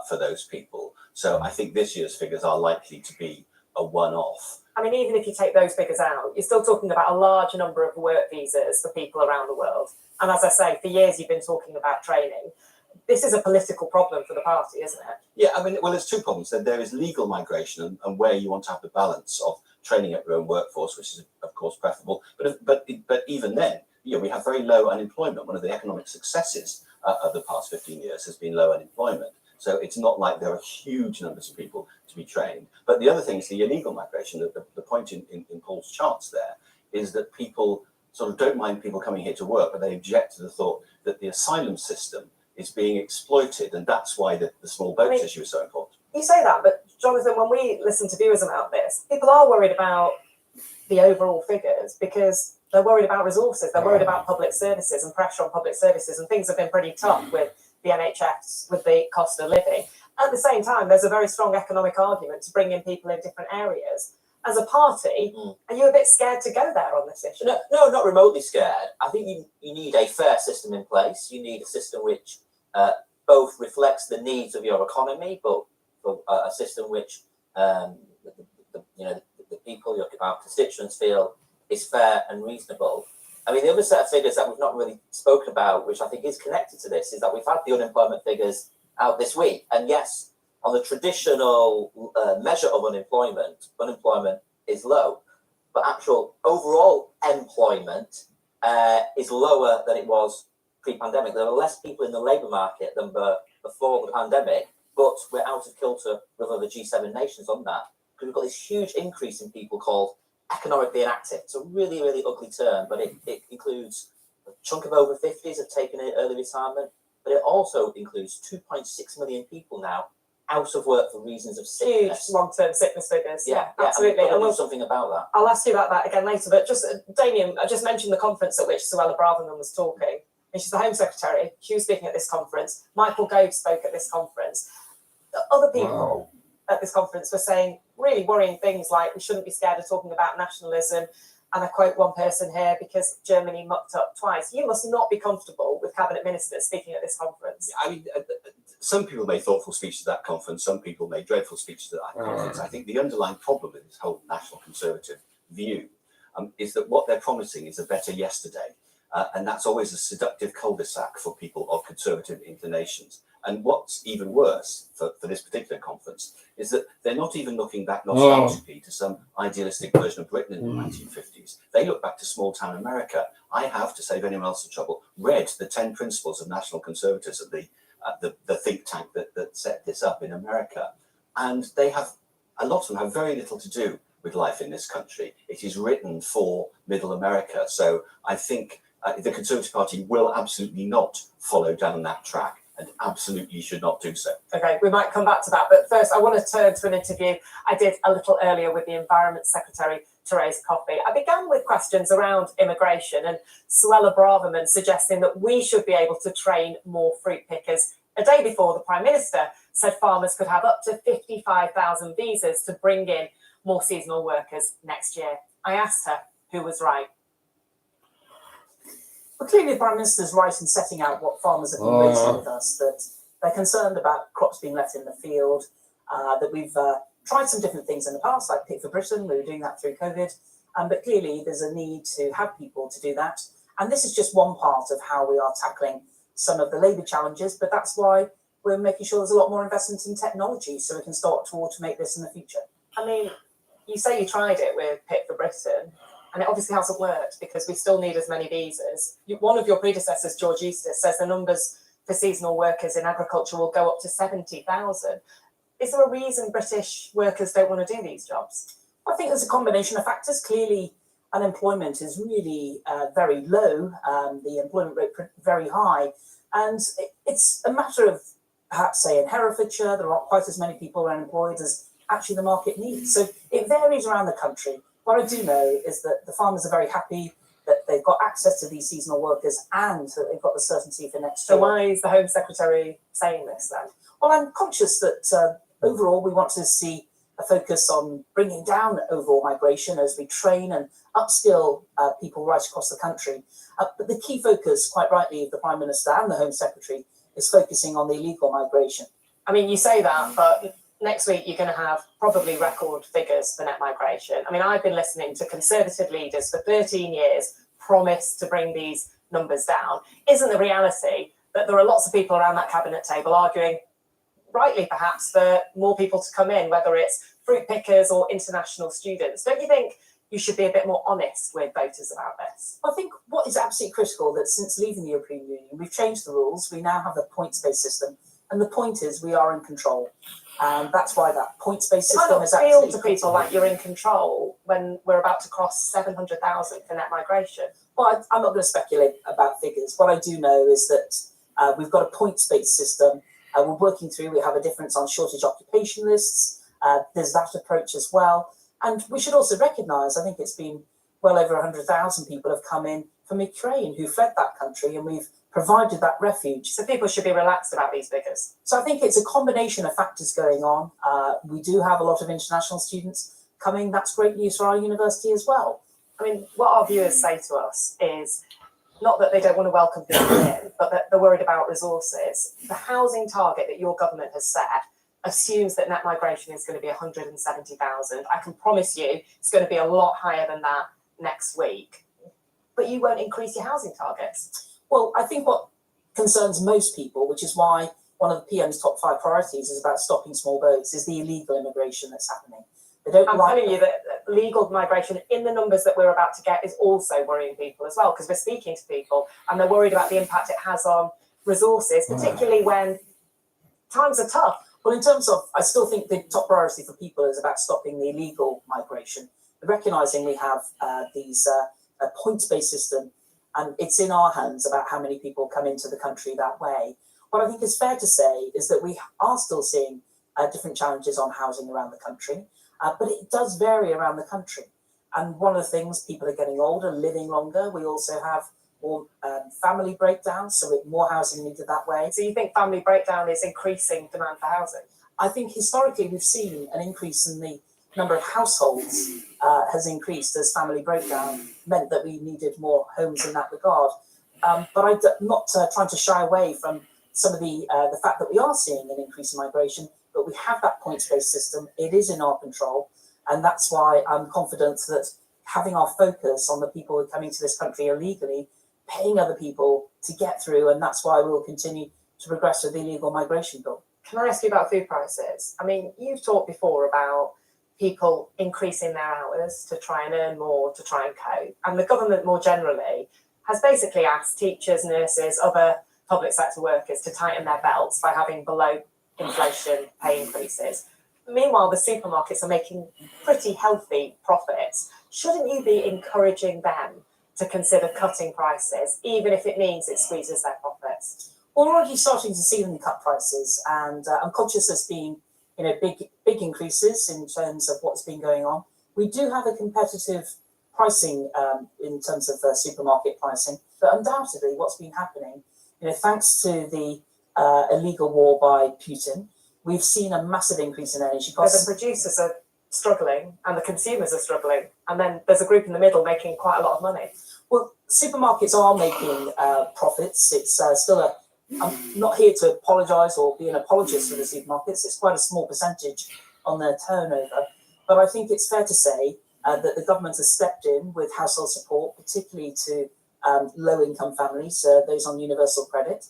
for those people. So I think this year's figures are likely to be a one-off.
I mean, even if you take those figures out, you're still talking about a large number of work visas for people around the world. And as I say, for years you've been talking about training. This is a political problem for the party, isn't it?
Yeah, I mean, well, there's two problems. There is legal migration and where you want to have the balance of training up your own workforce, which is, of course, preferable. But even then, we have very low unemployment. One of the economic successes of the past 15 years has been low unemployment. So it's not like there are huge numbers of people to be trained. But the other thing is the illegal migration. The point in Paul's charts there is that people sort of don't mind people coming here to work, but they object to the thought that the asylum system is being exploited. And that's why the small boats issue is so important.
You say that, but Jonathan, when we listen to viewers about this, people are worried about the overall figures because they're worried about resources. They're worried about public services and pressure on public services. And things have been pretty tough with the NHS, with the cost of living. At the same time, there's a very strong economic argument to bring in people in different areas. As a party, are you a bit scared to go there on this issue?
No, not remotely scared. I think you need a fair system in place. You need a system which both reflects the needs of your economy, but a system which the people, our constituents feel is fair and reasonable. I mean, the other set of figures that we've not really spoken about, which I think is connected to this, is that we've had the unemployment figures out this week. And yes, on the traditional measure of unemployment is low, but actual overall employment is lower than it was pre-pandemic. There are less people in the labour market than before the pandemic, but we're out of kilter with other G7 nations on that, because we've got this huge increase in people called economically inactive. It's a really, really ugly term, but it includes a chunk of over 50s have taken early retirement, but it also includes 2.6 million people now out of work for reasons of sickness.
Huge long-term sickness figures.
Yeah,
absolutely.
And we'll do something about that.
I'll ask you about that again later, but just, Damien, I just mentioned the conference at which Suella Braverman was talking, and she's the Home Secretary. She was speaking at this conference. Michael Gove spoke at this conference. Other people at this conference were saying really worrying things like we shouldn't be scared of talking about nationalism. And I quote one person here, because Germany mucked up twice. You must not be comfortable with cabinet ministers speaking at this conference.
I mean, some people made thoughtful speeches at that conference. Some people made dreadful speeches at that conference. I think the underlying problem with this whole national conservative view is that what they're promising is a better yesterday. And that's always a seductive cul-de-sac for people of conservative inclinations. And what's even worse for this particular conference is that they're not even looking back nostalgically to some idealistic version of Britain in the 1950s. They look back to small-town America. I have, to save anyone else the trouble, read the 10 principles of national conservatism, the think tank that set this up in America. And they have, a lot of them have very little to do with life in this country. It is written for middle America. So I think the Conservative Party will absolutely not follow down that track, and absolutely should not do so.
Okay, we might come back to that. But first, I want to turn to an interview I did a little earlier with the Environment Secretary, Therese Coffey. I began with questions around immigration and Suella Braverman suggesting that we should be able to train more fruit pickers a day before the Prime Minister said farmers could have up to 55,000 visas to bring in more seasonal workers next year. I asked her who was right.
Well, clearly the Prime Minister's right in setting out what farmers have been raising with us, that they're concerned about crops being left in the field, that we've tried some different things in the past, like Pick for Britain. We were doing that through COVID. But clearly there's a need to have people to do that. And this is just one part of how we are tackling some of the labour challenges, but that's why we're making sure there's a lot more investment in technology so we can start to automate this in the future.
I mean, you say you tried it with Pick for Britain, and it obviously hasn't worked because we still need as many visas. One of your predecessors, George Eustace, says the numbers for seasonal workers in agriculture will go up to 70,000. Is there a reason British workers don't want to do these jobs?
I think there's a combination of factors. Clearly, unemployment is really very low, the employment rate very high, and it's a matter of perhaps, say, in Herefordshire, there aren't quite as many people unemployed as actually the market needs. So it varies around the country. What I do know is that the farmers are very happy that they've got access to these seasonal workers and that they've got the certainty for next year.
So why is the Home Secretary saying this then?
Well, I'm conscious that overall we want to see a focus on bringing down overall migration as we train and upskill people right across the country. But the key focus, quite rightly, of the Prime Minister and the Home Secretary is focusing on the illegal migration.
I mean, you say that, but next week you're going to have probably record figures for net migration. I mean, I've been listening to Conservative leaders for 13 years promise to bring these numbers down. Isn't the reality that there are lots of people around that cabinet table arguing, rightly perhaps, for more people to come in, whether it's fruit pickers or international students? Don't you think you should be a bit more honest with voters about this?
I think what is absolutely critical that since leaving the European Union, we've changed the rules. We now have the points-based system, and the point is we are in control. And that's why that points-based system is absolutely
feel to people like you're in control when we're about to cross 700,000 for net migration.
Well, I'm not going to speculate about figures. What I do know is that we've got a points-based system. We're working through, we have a difference on shortage occupation lists. There's that approach as well. And we should also recognise, I think it's been well over 100,000 people have come in from Ukraine who fled that country, and we've provided that refuge.
So people should be relaxed about these figures.
So I think it's a combination of factors going on. We do have a lot of international students coming. That's great news for our university as well.
I mean, what our viewers say to us is not that they don't want to welcome people in, but that they're worried about resources. The housing target that your government has set assumes that net migration is going to be 170,000. I can promise you it's going to be a lot higher than that next week. But you won't increase your housing targets.
Well, I think what concerns most people, which is why one of the PM's top 5 priorities is about stopping small boats, is the illegal immigration that's happening. I'm
telling you that legal migration in the numbers that we're about to get is also worrying people as well, because we're speaking to people and they're worried about the impact it has on resources, particularly when times are tough.
Well, in terms of, I still think the top priority for people is about stopping the illegal migration, recognising we have these a points-based system, and it's in our hands about how many people come into the country that way. What I think is fair to say is that we are still seeing different challenges on housing around the country. But it does vary around the country. And one of the things, people are getting older, living longer. We also have more family breakdowns, so more housing needed that way.
So you think family breakdown is increasing demand for housing?
I think historically we've seen an increase in the number of households has increased as family breakdown meant that we needed more homes in that regard. But I'm not trying to shy away from some of the fact that we are seeing an increase in migration. But we have that points-based system. It is in our control. And that's why I'm confident that having our focus on the people who are coming to this country illegally, paying other people to get through, and that's why we'll continue to progress with the illegal migration bill.
Can I ask you about food prices? I mean, you've talked before about people increasing their hours to try and earn more, to try and cope. And the government more generally has basically asked teachers, nurses, other public sector workers to tighten their belts by having below inflation pay increases. Meanwhile, the supermarkets are making pretty healthy profits. Shouldn't you be encouraging them to consider cutting prices, even if it means it squeezes their profits?
We're already starting to see them cut prices, and I'm conscious there's been big increases in terms of what's been going on. We do have a competitive pricing in terms of supermarket pricing, but undoubtedly what's been happening, thanks to the illegal war by Putin, we've seen a massive increase in energy costs.
So the producers are struggling and the consumers are struggling, and then there's a group in the middle making quite a lot of money.
Well, supermarkets are making profits. It's I'm not here to apologise or be an apologist for the supermarkets. It's quite a small percentage on their turnover. But I think it's fair to say that the government has stepped in with household support, particularly to low-income families, those on universal credit,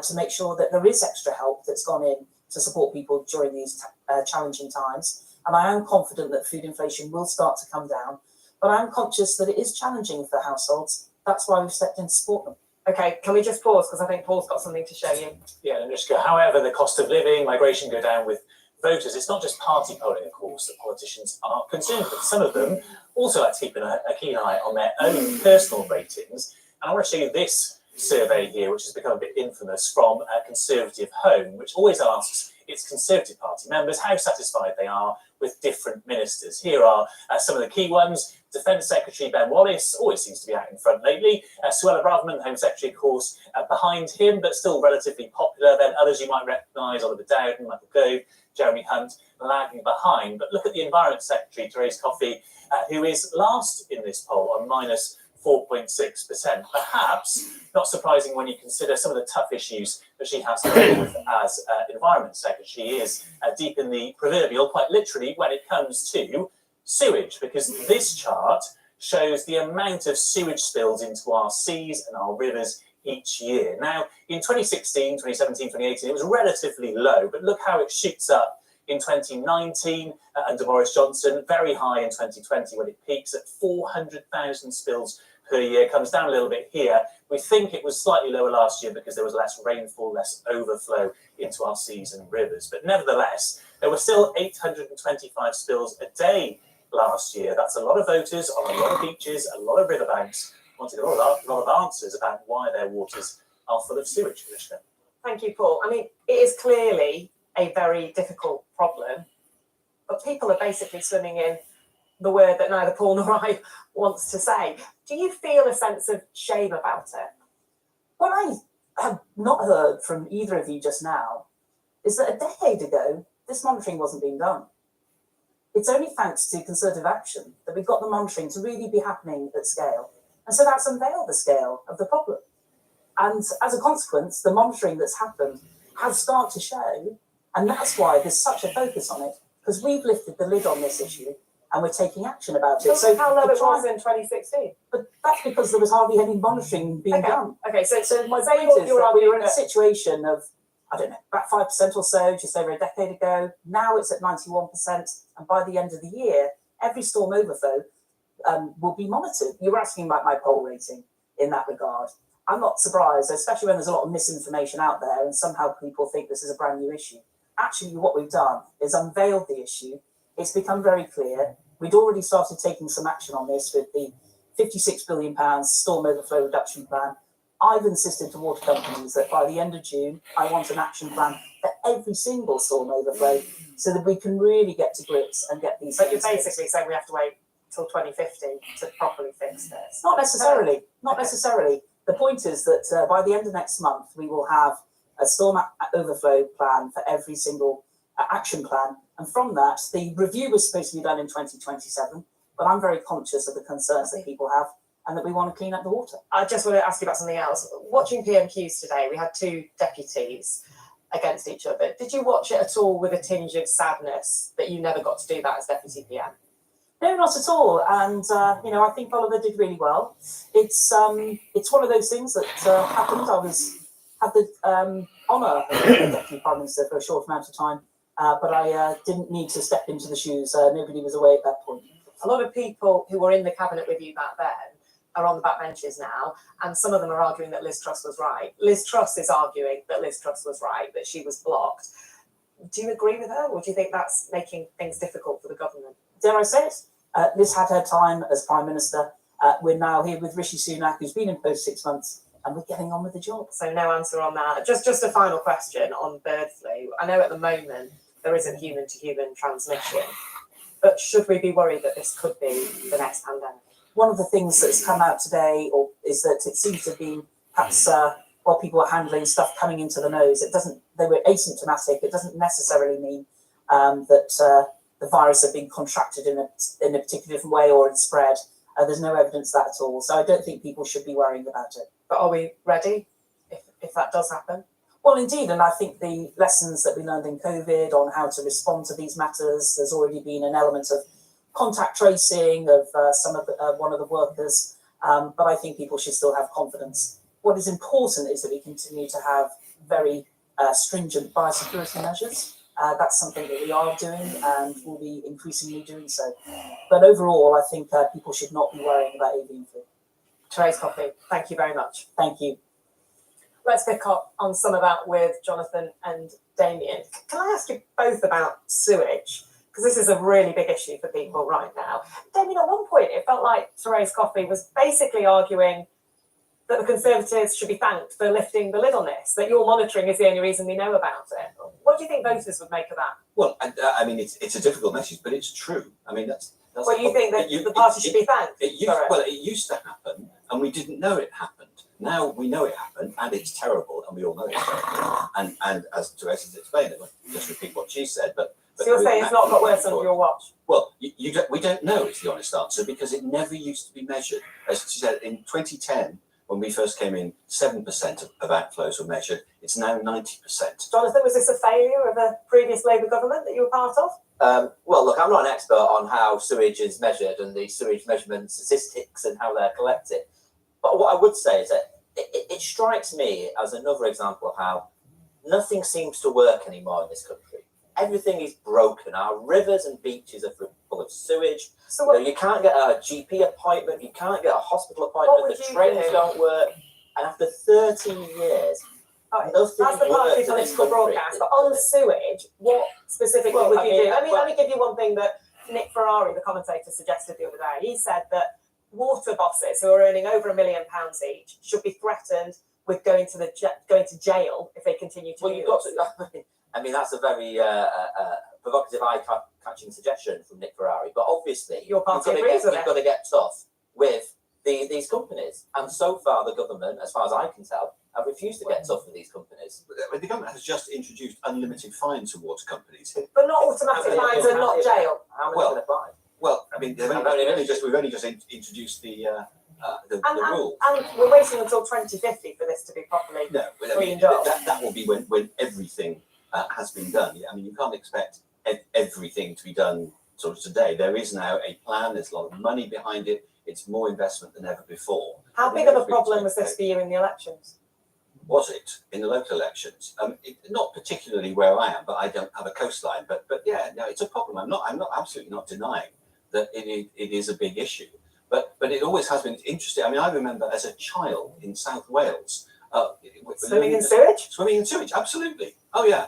to make sure that there is extra help that's gone in to support people during these challenging times. And I am confident that food inflation will start to come down, but I'm conscious that it is challenging for households. That's why we've stepped in to support them.
Okay, can we just pause, because I think Paul's got something to show you.
Yeah, and just go, however, the cost of living, migration go down with voters. It's not just party polling, of course, that politicians are concerned with. Some of them also like to keep a keen eye on their own personal ratings. And I want to show you this survey here, which has become a bit infamous, from Conservative Home, which always asks its Conservative Party members how satisfied they are with different ministers. Here are some of the key ones. Defence Secretary Ben Wallace always seems to be out in front lately. Suella Braverman, Home Secretary, of course, behind him, but still relatively popular. Then others you might recognise: Oliver Dowden, Michael Gove, Jeremy Hunt, lagging behind. But look at the Environment Secretary, Therese Coffey, who is last in this poll on minus 4.6%. Perhaps not surprising when you consider some of the tough issues that she has to deal with as Environment Secretary. She is deep in the proverbial, quite literally, when it comes to sewage, because this chart shows the amount of sewage spills into our seas and our rivers each year. Now, in 2016, 2017, 2018, it was relatively low, but look how it shoots up in 2019 under Boris Johnson, very high in 2020 when it peaks at 400,000 spills per year, comes down a little bit here. We think it was slightly lower last year because there was less rainfall, less overflow into our seas and rivers. But nevertheless, there were still 825 spills a day last year. That's a lot of voters on a lot of beaches, a lot of riverbanks, wanting a lot of answers about why their waters are full of sewage, Commissioner.
Thank you, Paul. I mean, it is clearly a very difficult problem, but people are basically swimming in the word that neither Paul nor I wants to say. Do you feel a sense of shame about it?
What I have not heard from either of you just now is that a decade ago, this monitoring wasn't being done. It's only thanks to Conservative action that we've got the monitoring to really be happening at scale. And so that's unveiled the scale of the problem. And as a consequence, the monitoring that's happened has started to show, and that's why there's such a focus on it, because we've lifted the lid on this issue and we're taking action about it.
So how low it was in 2016?
But that's because there was hardly any monitoring being done.
Okay, so
my
say
point is
you're
that we were in a
arguing
situation of, I don't know, about 5% or so, just over a decade ago. Now it's at 91%. And by the end of the year, every storm overflow will be monitored. You were asking about my poll rating in that regard. I'm not surprised, especially when there's a lot of misinformation out there and somehow people think this is a brand new issue. Actually, what we've done is unveiled the issue. It's become very clear. We'd already started taking some action on this with the £56 billion storm overflow reduction plan. I've insisted to water companies that by the end of June, I want an action plan for every single storm overflow so that we can really get to grips and get these.
But you're basically saying we have to wait till 2050 to properly fix this?
Not necessarily. Not necessarily. The point is that by the end of next month, we will have a storm overflow plan for every single action plan. And from that, the review was supposed to be done in 2027, but I'm very conscious of the concerns that people have and that we want to clean up the water.
I just want to ask you about something else. Watching PMQs today, we had two deputies against each other. Did you watch it at all with a tinge of sadness that you never got to do that as Deputy PM?
No, not at all. And, I think Oliver did really well. It's one of those things that happened. I had the honour of being Deputy Prime Minister for a short amount of time, but I didn't need to step into the shoes. Nobody was away at that point.
A lot of people who were in the cabinet with you back then are on the backbenches now, and some of them are arguing that Liz Truss was right. Liz Truss is arguing that Liz Truss was right, that she was blocked. Do you agree with her, or do you think that's making things difficult for the government?
Dare I say it? Liz had her time as Prime Minister. We're now here with Rishi Sunak, who's been in post 6 months, and we're getting on with the job.
So no answer on that. Just a final question on bird flu. I know at the moment there isn't human-to-human transmission, but should we be worried that this could be the next pandemic?
One of the things that's come out today is that it seems to have been perhaps while people were handling stuff coming into the nose, they were asymptomatic. It doesn't necessarily mean that the virus had been contracted in a particular different way or it's spread. There's no evidence of that at all. So I don't think people should be worrying about it.
But are we ready if that does happen?
Well, indeed, and I think the lessons that we learned in COVID on how to respond to these matters, there's already been an element of contact tracing of some of one of the workers, but I think people should still have confidence. What is important is that we continue to have very stringent biosecurity measures. That's something that we are doing and will be increasingly doing so. But overall, I think people should not be worrying about avian flu.
Therese Coffey, thank you very much.
Thank you.
Let's pick up on some of that with Jonathan and Damien. Can I ask you both about sewage? Because this is a really big issue for people right now. Damien, at one point, it felt like Therese Coffey was basically arguing that the Conservatives should be thanked for lifting the lid on this, that your monitoring is the only reason we know about it. What do you think voters would make of that?
Well, I mean, it's a difficult message, but it's true. I mean, that's
well, you think that the party should be thanked?
Well, it used to happen, and we didn't know it happened. Now we know it happened, and it's terrible, and we all know it's terrible. And as Therese has explained, I won't just repeat what she said, but
so you're saying it's not got worse under your watch?
Well, we don't know is the honest answer, because it never used to be measured. As she said, in 2010, when we first came in, 7% of outflows were measured. It's now 90%.
Jonathan, was this a failure of a previous Labour government that you were part of?
Well, look, I'm not an expert on how sewage is measured and the sewage measurement statistics and how they're collected. But what I would say is that it strikes me as another example of how nothing seems to work anymore in this country. Everything is broken. Our rivers and beaches are full of sewage. So you can't get a GP appointment. You can't get a hospital appointment. The trains don't work. And after 13 years, nothing
that's the party
works in this
political
country.
broadcast. But on sewage, what specifically would you do? Let me give you one thing that Nick Ferrari, the commentator, suggested the other day. He said that water bosses who are earning over £1 million each should be threatened with going to jail if they continue to.
Well, you've got to. I mean, that's a very provocative, eye-catching suggestion from Nick Ferrari. But obviously,
your party
you've got to get tough with these companies. And so far, the government, as far as I can tell, have refused to get tough with these companies.
The government has just introduced unlimited fines to water companies.
But not automatic fines and not jail.
How much can they fine?
Well, I mean, we've only just introduced the rule.
And we're waiting until 2050 for this to be properly cleaned up.
That will be when everything has been done. I mean, you can't expect everything to be done sort of today. There is now a plan. There's a lot of money behind it. It's more investment than ever before.
How big of a problem was this for you in the elections?
Was it in the local elections? Not particularly where I am, but I don't have a coastline. But yeah, no, it's a problem. I'm not absolutely not denying that it is a big issue. But it always has been interesting. I mean, I remember as a child in South Wales.
Swimming in sewage?
Swimming in sewage, absolutely. Oh yeah,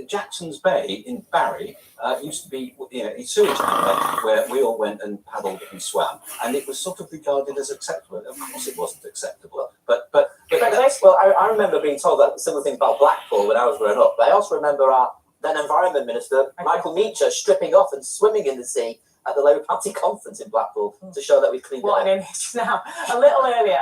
Jackson's Bay in Barry used to be a sewage outlet where we all went and paddled and swam, and it was sort of regarded as acceptable. Of course, it wasn't acceptable, but
well, I remember being told that similar thing about Blackpool when I was growing up. But I also remember our then Environment Minister Michael Meacher stripping off and swimming in the sea at the Labour Party conference in Blackpool to show that we cleaned it up.
What an image! Now, a little earlier,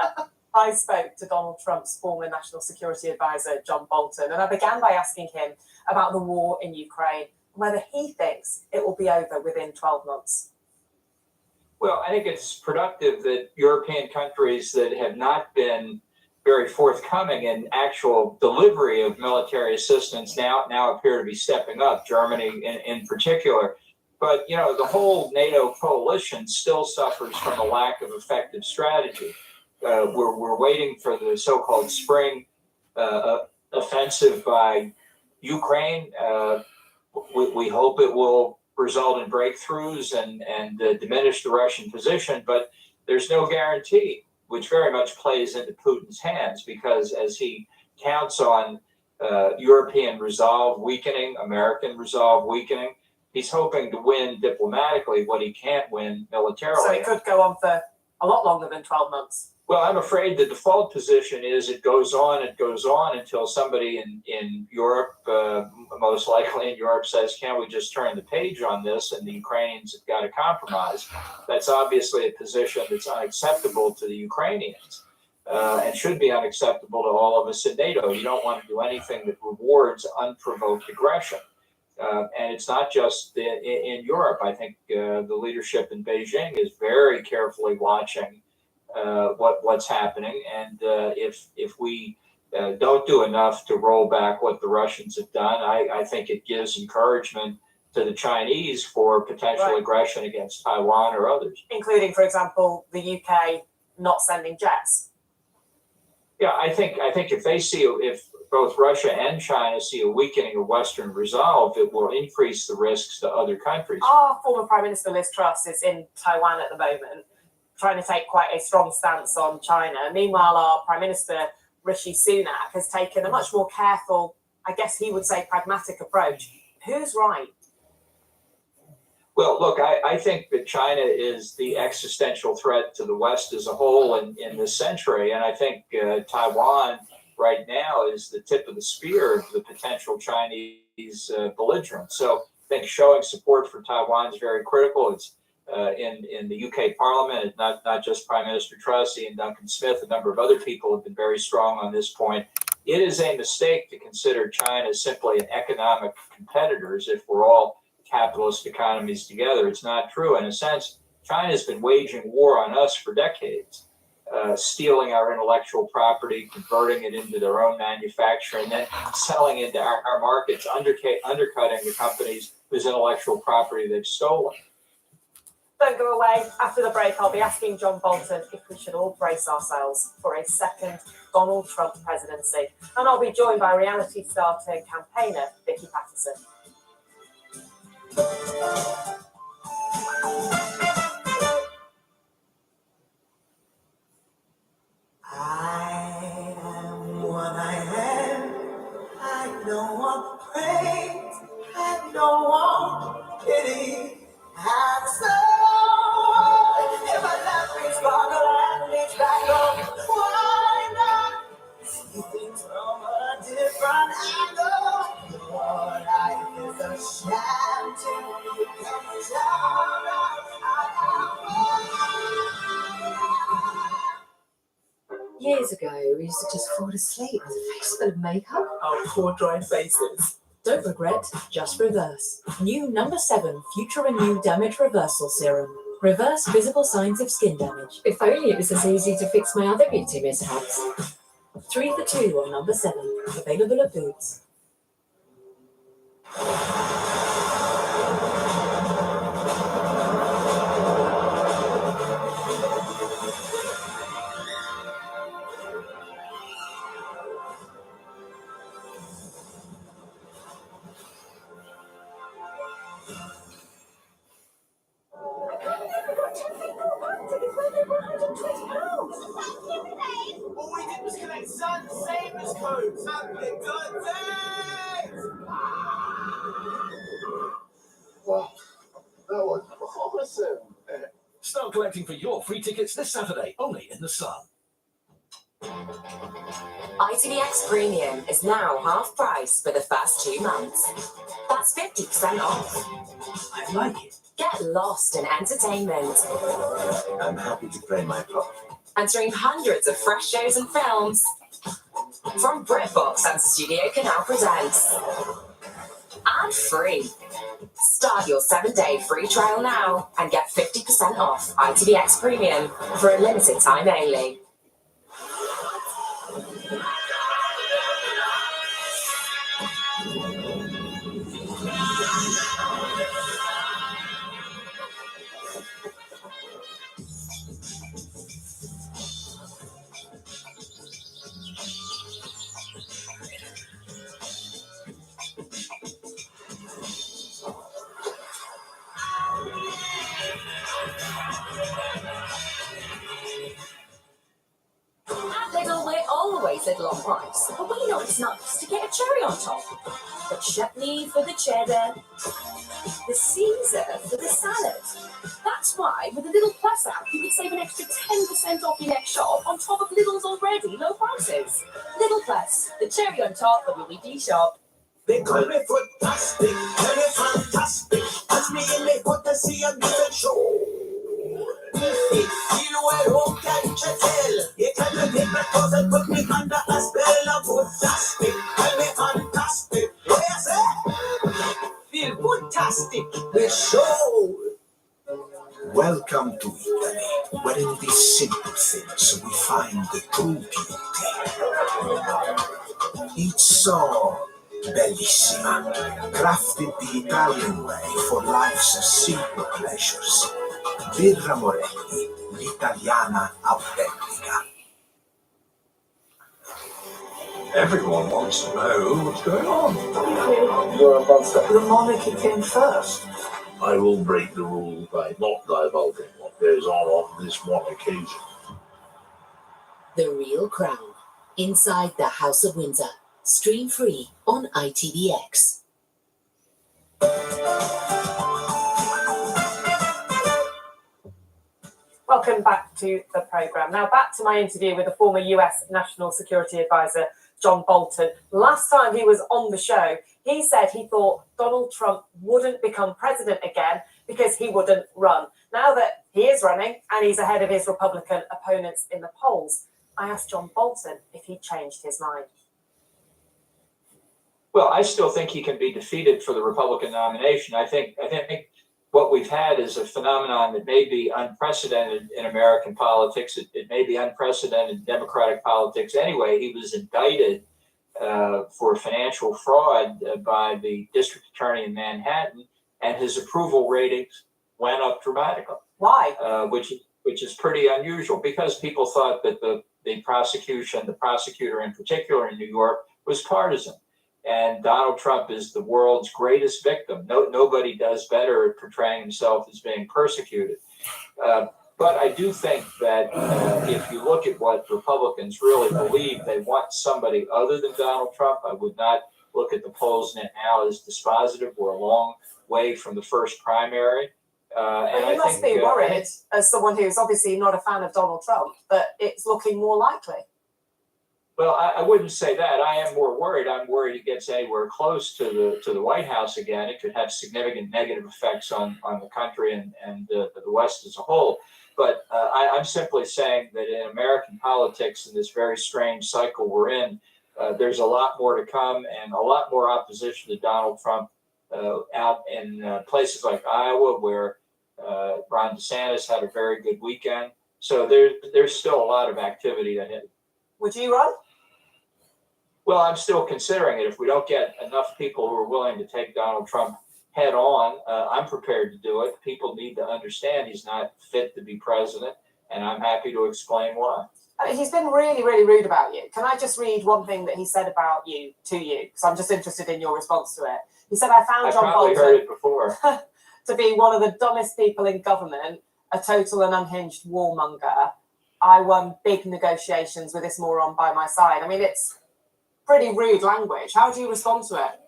I spoke to Donald Trump's former National Security Advisor, John Bolton, and I began by asking him about the war in Ukraine and whether he thinks it will be over within 12 months.
Well, I think it's productive that European countries that have not been very forthcoming in actual delivery of military assistance now appear to be stepping up, Germany in particular. But, the whole NATO coalition still suffers from a lack of effective strategy. We're waiting for the so-called spring offensive by Ukraine. We hope it will result in breakthroughs and diminish the Russian position, but there's no guarantee, which very much plays into Putin's hands, because as he counts on European resolve weakening, American resolve weakening, he's hoping to win diplomatically what he can't win militarily.
So it could go on for a lot longer than 12 months.
Well, I'm afraid the default position is it goes on until somebody in Europe, most likely in Europe, says, can we just turn the page on this? And the Ukrainians have got to compromise. That's obviously a position that's unacceptable to the Ukrainians and should be unacceptable to all of us in NATO. You don't want to do anything that rewards unprovoked aggression. And it's not just in Europe. I think the leadership in Beijing is very carefully watching what's happening, and if we don't do enough to roll back what the Russians have done. I think it gives encouragement to the Chinese for potential aggression against Taiwan or others.
Including, for example, the UK not sending jets.
Yeah, I think if both Russia and China see a weakening of Western resolve, it will increase the risks to other countries.
Our former Prime Minister Liz Truss is in Taiwan at the moment, trying to take quite a strong stance on China. Meanwhile, our Prime Minister Rishi Sunak has taken a much more careful, I guess he would say pragmatic approach. Who's right?
Well, look, I think that China is the existential threat to the West as a whole in this century. And I think Taiwan right now is the tip of the spear of the potential Chinese belligerent. So I think showing support for Taiwan is very critical. It's in the UK Parliament, it's not just Prime Minister Truss, Ian Duncan Smith, a number of other people have been very strong on this point. It is a mistake to consider China simply an economic competitor as if we're all capitalist economies together. It's not true. In a sense, China's been waging war on us for decades, stealing our intellectual property, converting it into their own manufacturing, and then selling into our markets, undercutting the companies whose intellectual property they've stolen.
Don't go away. After the break, I'll be asking John Bolton if we should all brace ourselves for a second Donald Trump presidency. And I'll be joined by reality star turned campaigner Vicky Patterson.
I am what I am. I don't want praise. I don't want pity. I'm so if I let me sparkle and it's back on. Why not? See things from a different angle. Your life is a sham till you come down.
Years ago, we used to just fall asleep with a face full of makeup.
Our poor dry faces.
Don't regret, just reverse. New number 7 Future Renew Damage Reversal Serum. Reverse visible signs of skin damage. If only it was as easy to fix my other beauty mishaps. 3 for 2 on number 7. Available at Boots.
All we did was collect Sun Savers codes and pick good things!
Wow, that was awesome.
Start collecting for your free tickets this Saturday, only in the Sun.
ITVX Premium is now half price for the first 2 months. That's 50% off.
I like it.
Get lost in entertainment.
I'm happy to play my part.
And stream hundreds of fresh shows and films from BritBox and Studio Canal Presents. And free. Start your 7-day free trial now and get 50% off ITVX Premium for a limited time only. Little on price, but we know it's nice to get a cherry on top. The chutney for the cheddar, the Caesar for the salad. That's why with the Lidl Plus app you can save an extra 10% off your next shop on top of Lidl's already low prices. Lidl Plus, the cherry on top of your weekly shop.
They call me fantastic, tell me fantastic. Touch me in the foot to see a different show. Feel where home can't you tell? You can take my clothes and put me under a spell of fantastic. Tell me fantastic. What you say? Feel fantastic. The show.
Welcome to Italy, where in these simple things we find the true beauty.
It's so bellissima, crafted the Italian way for life's simple pleasures. Birra Moretti, l'italiana autentica.
Everyone wants to know what's going on.
You're a monster.
The monarchy came first.
I will break the rule by not divulging what goes on this one occasion.
The Real Crown. Inside the House of Windsor. Stream free on ITVX.
Welcome back to the programme. Now back to my interview with the former US National Security Advisor, John Bolton. Last time he was on the show, he said he thought Donald Trump wouldn't become president again because he wouldn't run. Now that he is running and he's ahead of his Republican opponents in the polls, I asked John Bolton if he changed his mind.
Well, I still think he can be defeated for the Republican nomination. I think what we've had is a phenomenon that may be unprecedented in American politics. It may be unprecedented in Democratic politics anyway. He was indicted for financial fraud by the district attorney in Manhattan, and his approval ratings went up dramatically.
Why?
Which is pretty unusual, because people thought that the prosecutor in particular in New York, was partisan. And Donald Trump is the world's greatest victim. Nobody does better at portraying himself as being persecuted. But I do think that if you look at what Republicans really believe, they want somebody other than Donald Trump. I would not look at the polls now as dispositive. We're a long way from the first primary.
And you must be worried, as someone who's obviously not a fan of Donald Trump, that it's looking more likely.
Well, I wouldn't say that. I am more worried. I'm worried it gets anywhere close to the White House again. It could have significant negative effects on the country and the West as a whole. But I'm simply saying that in American politics, in this very strange cycle we're in, there's a lot more to come, and a lot more opposition to Donald Trump out in places like Iowa, where Ron DeSantis had a very good weekend. So there's still a lot of activity ahead.
Would you run?
Well, I'm still considering it. If we don't get enough people who are willing to take Donald Trump head on, I'm prepared to do it. People need to understand he's not fit to be president, and I'm happy to explain why.
He's been really, really rude about you. Can I just read one thing that he said about you to you? Because I'm just interested in your response to it. He said, I found John Bolton
heard it before.
to be one of the dumbest people in government, a total and unhinged warmonger. I won big negotiations with this moron by my side. I mean, it's pretty rude language. How do you respond to it?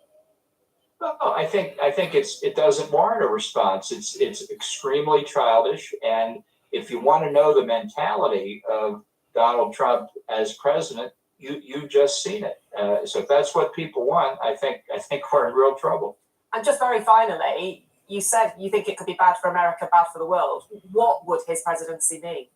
Well, I think it doesn't warrant a response. It's extremely childish, and if you want to know the mentality of Donald Trump as president, you've just seen it. So if that's what people want, I think we're in real trouble.
And just very finally, you said you think it could be bad for America, bad for the world. What would his presidency mean?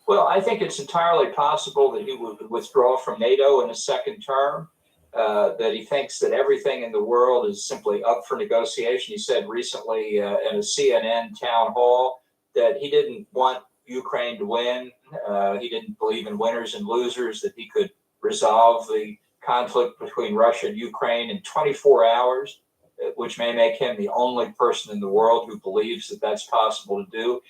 Well, I think it's entirely possible that he would withdraw from NATO in his second term, that he thinks that everything in the world is simply up for negotiation. He said recently in a CNN town hall that he didn't want Ukraine to win. He didn't believe in winners and losers, that he could resolve the conflict between Russia and Ukraine in 24 hours, which may make him the only person in the world who believes that that's possible to do.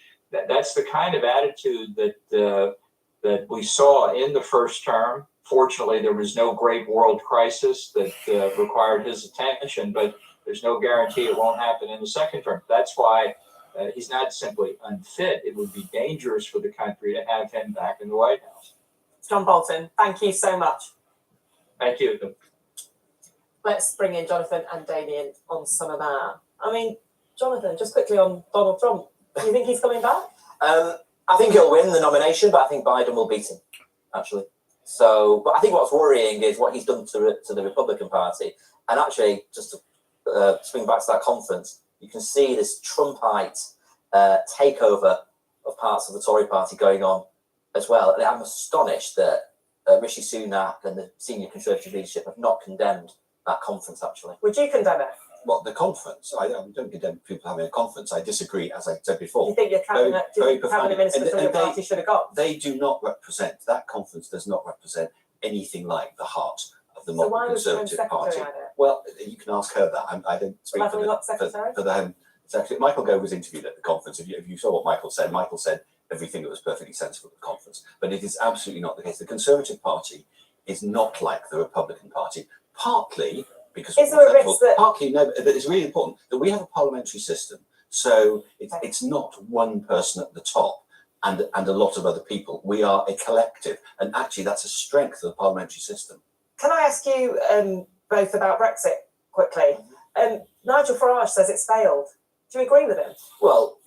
That's the kind of attitude that we saw in the first term. Fortunately, there was no great world crisis that required his attention, but there's no guarantee it won't happen in the second term. That's why he's not simply unfit. It would be dangerous for the country to have him back in the White House.
John Bolton, thank you so much.
Thank you.
Let's bring in Jonathan and Damien on some of that. I mean, Jonathan, just quickly on Donald Trump. Do you think he's coming back?
I think he'll win the nomination, but I think Biden will beat him, actually. So, but I think what's worrying is what he's done to the Republican Party. And actually, just to swing back to that conference, you can see this Trumpite takeover of parts of the Tory party going on as well. And I'm astonished that Rishi Sunak and the senior Conservative leadership have not condemned that conference, actually.
Would you condemn it?
Well, the conference, I don't condemn people having a conference. I disagree, as I said before.
Do you think your cabinet ministers from your party should have gone?
They do not represent, that conference does not represent anything like the heart of the
So
modern
why was the Home
Conservative
Secretary
Party.
at it?
Well, you can ask her that. I don't speak
Well,
for
haven't we got
the,
secretary?
for the Home Secretary. Michael Gove was interviewed at the conference. If you saw what Michael said everything that was perfectly sensible at the conference. But it is absolutely not the case. The Conservative Party is not like the Republican Party, partly because
Is there a risk that
partly no, but it's really important that we have a parliamentary system. So it's not one person at the top and a lot of other people. We are a collective, and actually that's a strength of the parliamentary system.
Can I ask you both about Brexit quickly? Nigel Farage says it's failed. Do you agree with him?
Well,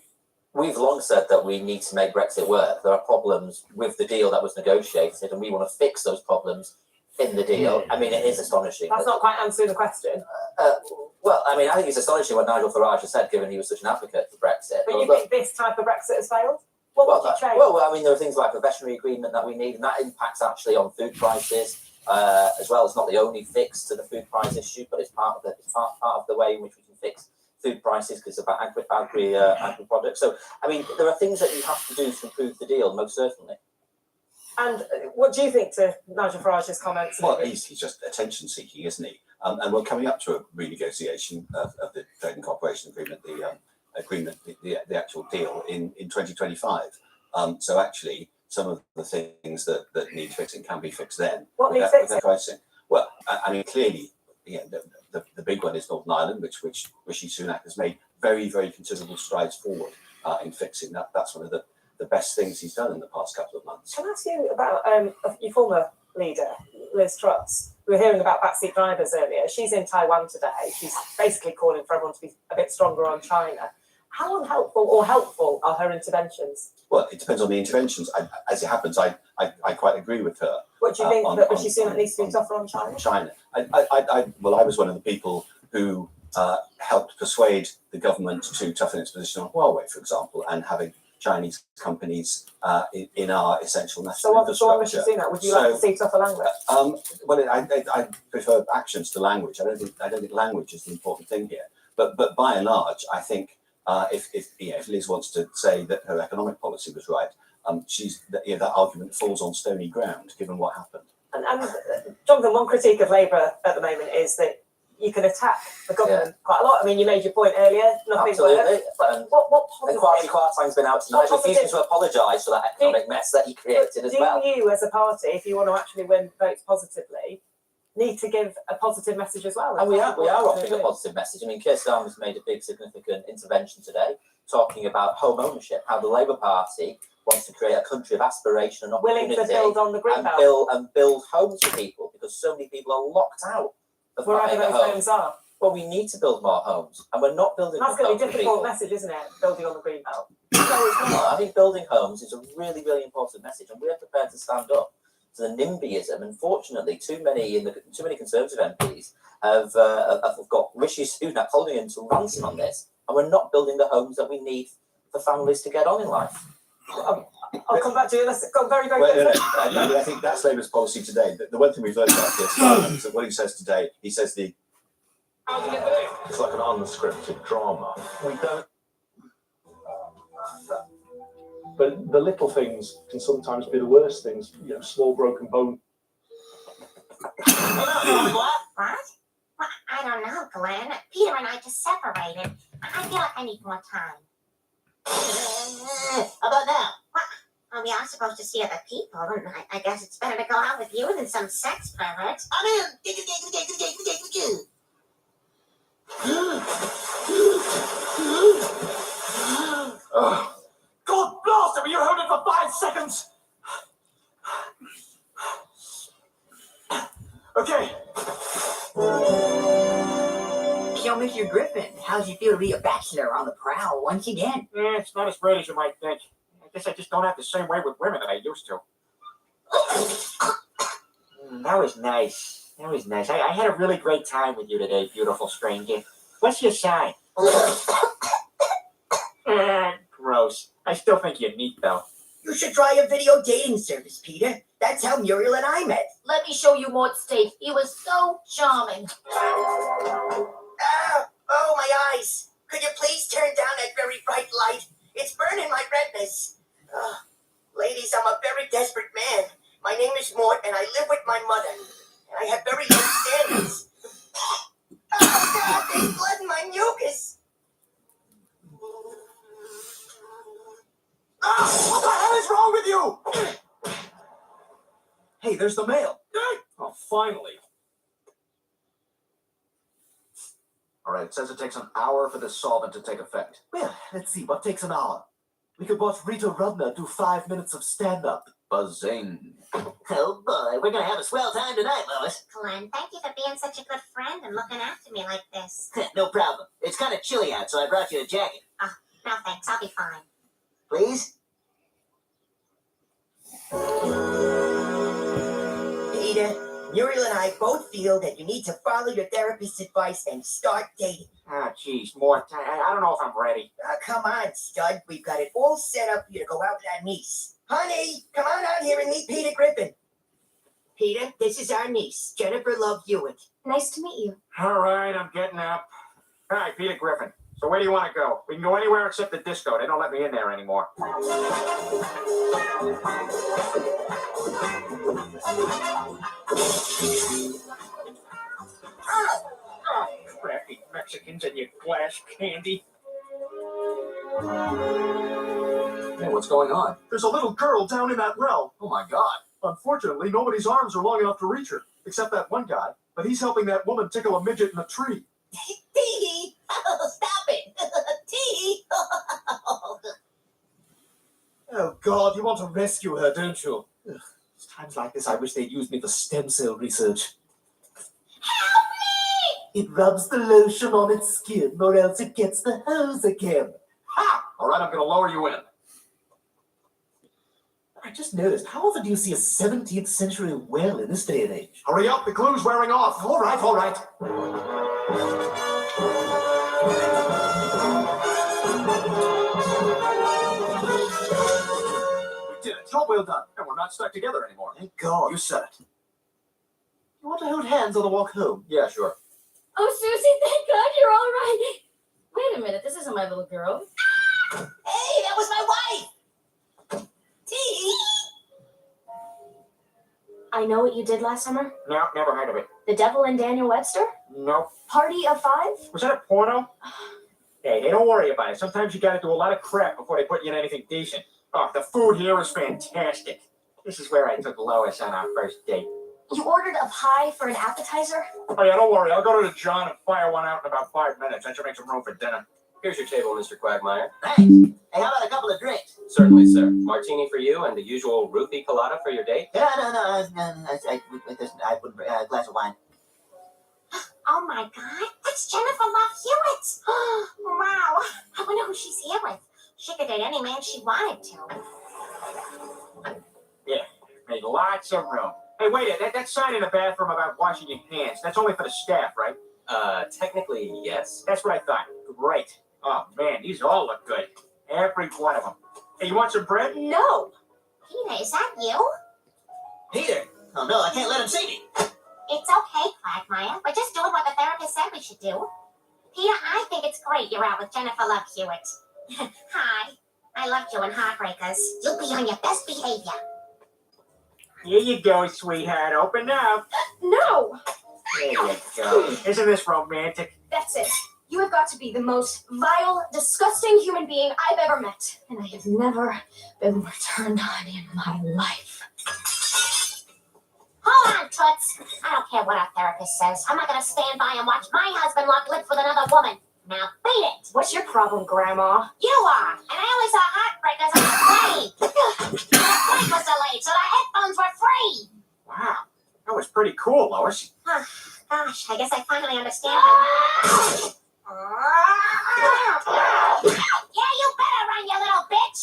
we've long said that we need to make Brexit work. There are problems with the deal that was negotiated, and we want to fix those problems in the deal. I mean, it is astonishing.
That's not quite answering the question.
Well, I mean, I think it's astonishing what Nigel Farage has said, given he was such an advocate for Brexit.
But you think this type of Brexit has failed? What would you change?
Well, I mean, there are things like a veterinary agreement that we need, and that impacts actually on food prices as well. It's not the only fix to the food price issue, but it's part of the way in which we can fix food prices, because it's about agri products. So, I mean, there are things that you have to do to improve the deal, most certainly.
And what do you think to Nigel Farage's comments?
Well, he's just attention seeking, isn't he? And we're coming up to a renegotiation of the Trade and Cooperation Agreement, the actual deal in 2025. So actually, some of the things that need fixing can be fixed then.
What needs
without
fixing?
pricing. Well, I mean, clearly, the big one is Northern Ireland, which Rishi Sunak has made very, very considerable strides forward in fixing. That's one of the best things he's done in the past couple of months.
Can I ask you about your former leader, Liz Truss? We were hearing about backseat drivers earlier. She's in Taiwan today. She's basically calling for everyone to be a bit stronger on China. How unhelpful or helpful are her interventions?
Well, it depends on the interventions. As it happens, I quite agree with her.
What do you think that Rishi Sunak needs to be tougher on China?
China. I was one of the people who helped persuade the government to toughen its position on Huawei, for example, and having Chinese companies in our essential national infrastructure.
So on Rishi Sunak, would you like to see tougher language?
Well, I prefer actions to language. I don't think language is the important thing here. But by and large, I think if Liz wants to say that her economic policy was right, that argument falls on stony ground, given what happened.
And Jonathan, one critique of Labour at the moment is that you can attack the government quite a lot. I mean, you made your point earlier. Nothing
Absolutely.
What positive?
And Kwasi Kwarteng's been out tonight refusing to apologise for that economic mess that he created as well.
Do you, as a party, if you want to actually win votes positively, need to give a positive message as well?
And we are offering a positive message. I mean, Keir Starmer's made a big, significant intervention today, talking about home ownership, how the Labour Party wants to create a country of aspiration and opportunity,
willing to build on the green belt,
and build homes for people, because so many people are locked out of
wherever
buying a
those
home.
homes are.
Well, we need to build more homes, and we're not building
That's
more
going to
homes
be a
for
difficult
people.
message, isn't it? Building on the green belt.
No, it's not. I think building homes is a really, really important message, and we're prepared to stand up to the NIMBYism. Unfortunately, too many Conservative MPs have got Rishi Sunak holding him to ransom on this, and we're not building the homes that we need for families to get on in life.
I'll come back to you. Let's go very, very
Well,
quickly.
I think that's Labour's policy today. The one thing we've learned about Keir Starmer is that what he says today, he says
It's like an unscripted drama. We don't. But the little things can sometimes be the worst things. Small broken bone.
What? Well, I don't know, Glenn. Peter and I just separated. I feel like I need more time. How about now? Well, we are supposed to see other people, and I guess it's better to go out with you than some sex pervert. I'm in.
God blast him! You hold it for 5 seconds. Okay.
So, Mr. Griffin, how's it feel to be a bachelor on the prowl once again?
It's not as great as you might think. I guess I just don't have the same way with women that I used to. That was nice. I had a really great time with you today, beautiful stranger. What's your sign? Gross. I still think you're neat, though.
You should try a video dating service, Peter. That's how Muriel and I met.
Let me show you Mort's tape. He was so charming.
Oh, my eyes. Could you please turn down that very bright light? It's burning my retinas. Ladies, I'm a very desperate man.
My name is Mort, and I live with my mother. And I have very low standards. Oh, God, there's blood in my mucus.
Ah, what the hell is wrong with you?
Hey, there's the mail.
Oh, finally.
All right, it says it takes an hour for this solvent to take effect. Well, let's see, what takes an hour? We could watch Rita Rudner do 5 minutes of stand-up. Buzzing.
Oh boy, we're gonna have a swell time tonight, Lois.
Glenn, thank you for being such a good friend and looking after me like this.
No problem. It's kind of chilly out, so I brought you a jacket.
No thanks, I'll be fine.
Please?
Peter, Muriel and I both feel that you need to follow your therapist's advice and start dating.
Ah, geez, Mort, I don't know if I'm ready.
Come on, stud. We've got it all set up for you to go out with our niece. Honey, come on out here and meet Peter Griffin. Peter, this is our niece, Jennifer Love Hewitt.
Nice to meet you.
All right, I'm getting up. All right, Peter Griffin. So where do you want to go? We can go anywhere except the disco. They don't let me in there anymore. Oh, crafty Mexicans and your glass candy.
Hey, what's going on?
There's a little girl down in that well.
Oh my God.
Unfortunately, nobody's arms are long enough to reach her, except that one guy. But he's helping that woman tickle a midget in a tree.
Tee! Oh, stop it! Tee!
Oh God, you want to rescue her, don't you?
Ugh, times like this, I wish they'd use me for stem cell research.
Help me!
It rubs the lotion on its skin, or else it gets the hose again.
Ha! All right, I'm going to lower you in.
I just noticed, how often do you see a 17th century well in this day and age?
Hurry up, the glue's wearing off.
All right, all right.
We did it. Job well done. And we're not stuck together anymore.
Thank God.
You said it.
You want to hold hands on the walk home?
Yeah, sure.
Oh, Susie, thank God you're all right. Wait a minute, this isn't my little girl.
Hey, that was my wife! Tee!
I know what you did last summer.
No, never heard of it.
The Devil and Daniel Webster?
Nope.
Party of Five?
Was that a porno? Hey, don't worry about it. Sometimes you gotta do a lot of crap before they put you in anything decent. Oh, the food here is fantastic. This is where I took Lois on our first date.
You ordered a pie for an appetizer?
Oh yeah, don't worry. I'll go to the John and fire one out in about 5 minutes. That should make some room for dinner.
Here's your table, Mr. Quagmire.
Thanks. Hey, how about a couple of drinks?
Certainly, sir. Martini for you and the usual roofie colada for your date?
No. I wouldn't. A glass of wine.
Oh my God, that's Jennifer Love Hewitt. Wow, I wonder who she's here with. She could date any man she wanted to.
Yeah, made lots of room. Hey, wait, that sign in the bathroom about washing your hands, that's only for the staff, right?
Technically, yes.
That's what I thought. Great. Oh, man, these all look good. Every one of them. Hey, you want some bread?
No.
Peter, is that you?
Peter. Oh, no, I can't let him see me.
It's okay, Quagmire. We're just doing what the therapist said we should do. Peter, I think it's great you're out with Jennifer Love Hewitt. Hi. I loved you in Heartbreakers. You'll be on your best behavior.
Here you go, sweetheart. Open up.
No.
There you go. Isn't this romantic?
That's it. You have got to be the most vile, disgusting human being I've ever met. And I have never been more turned on in my life.
Hold on, Toots. I don't care what our therapist says. I'm not going to stand by and watch my husband lock lips with another woman. Now beat it.
What's your problem, Grandma?
You are. And I only saw Heartbreakers on the plane. The flight was delayed, so the headphones were free.
Wow. That was pretty cool, Lois.
Gosh, I guess I finally understand how... Yeah, you better run, you little bitch.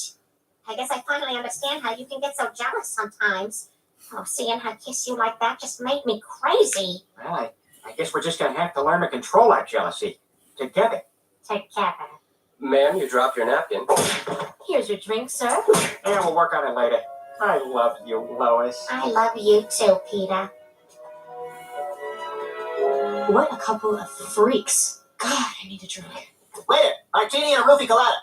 I guess I finally understand how you can get so jealous sometimes. Oh, seeing her kiss you like that just made me crazy.
Well, I guess we're just going to have to learn to control our jealousy. Together.
Together.
Ma'am, you dropped your napkin.
Here's your drink, sir.
Yeah, we'll work on it later. I love you, Lois.
I love you too, Peter.
What a couple of freaks. God, I need a drink.
Waiter, martini and a roofie colada.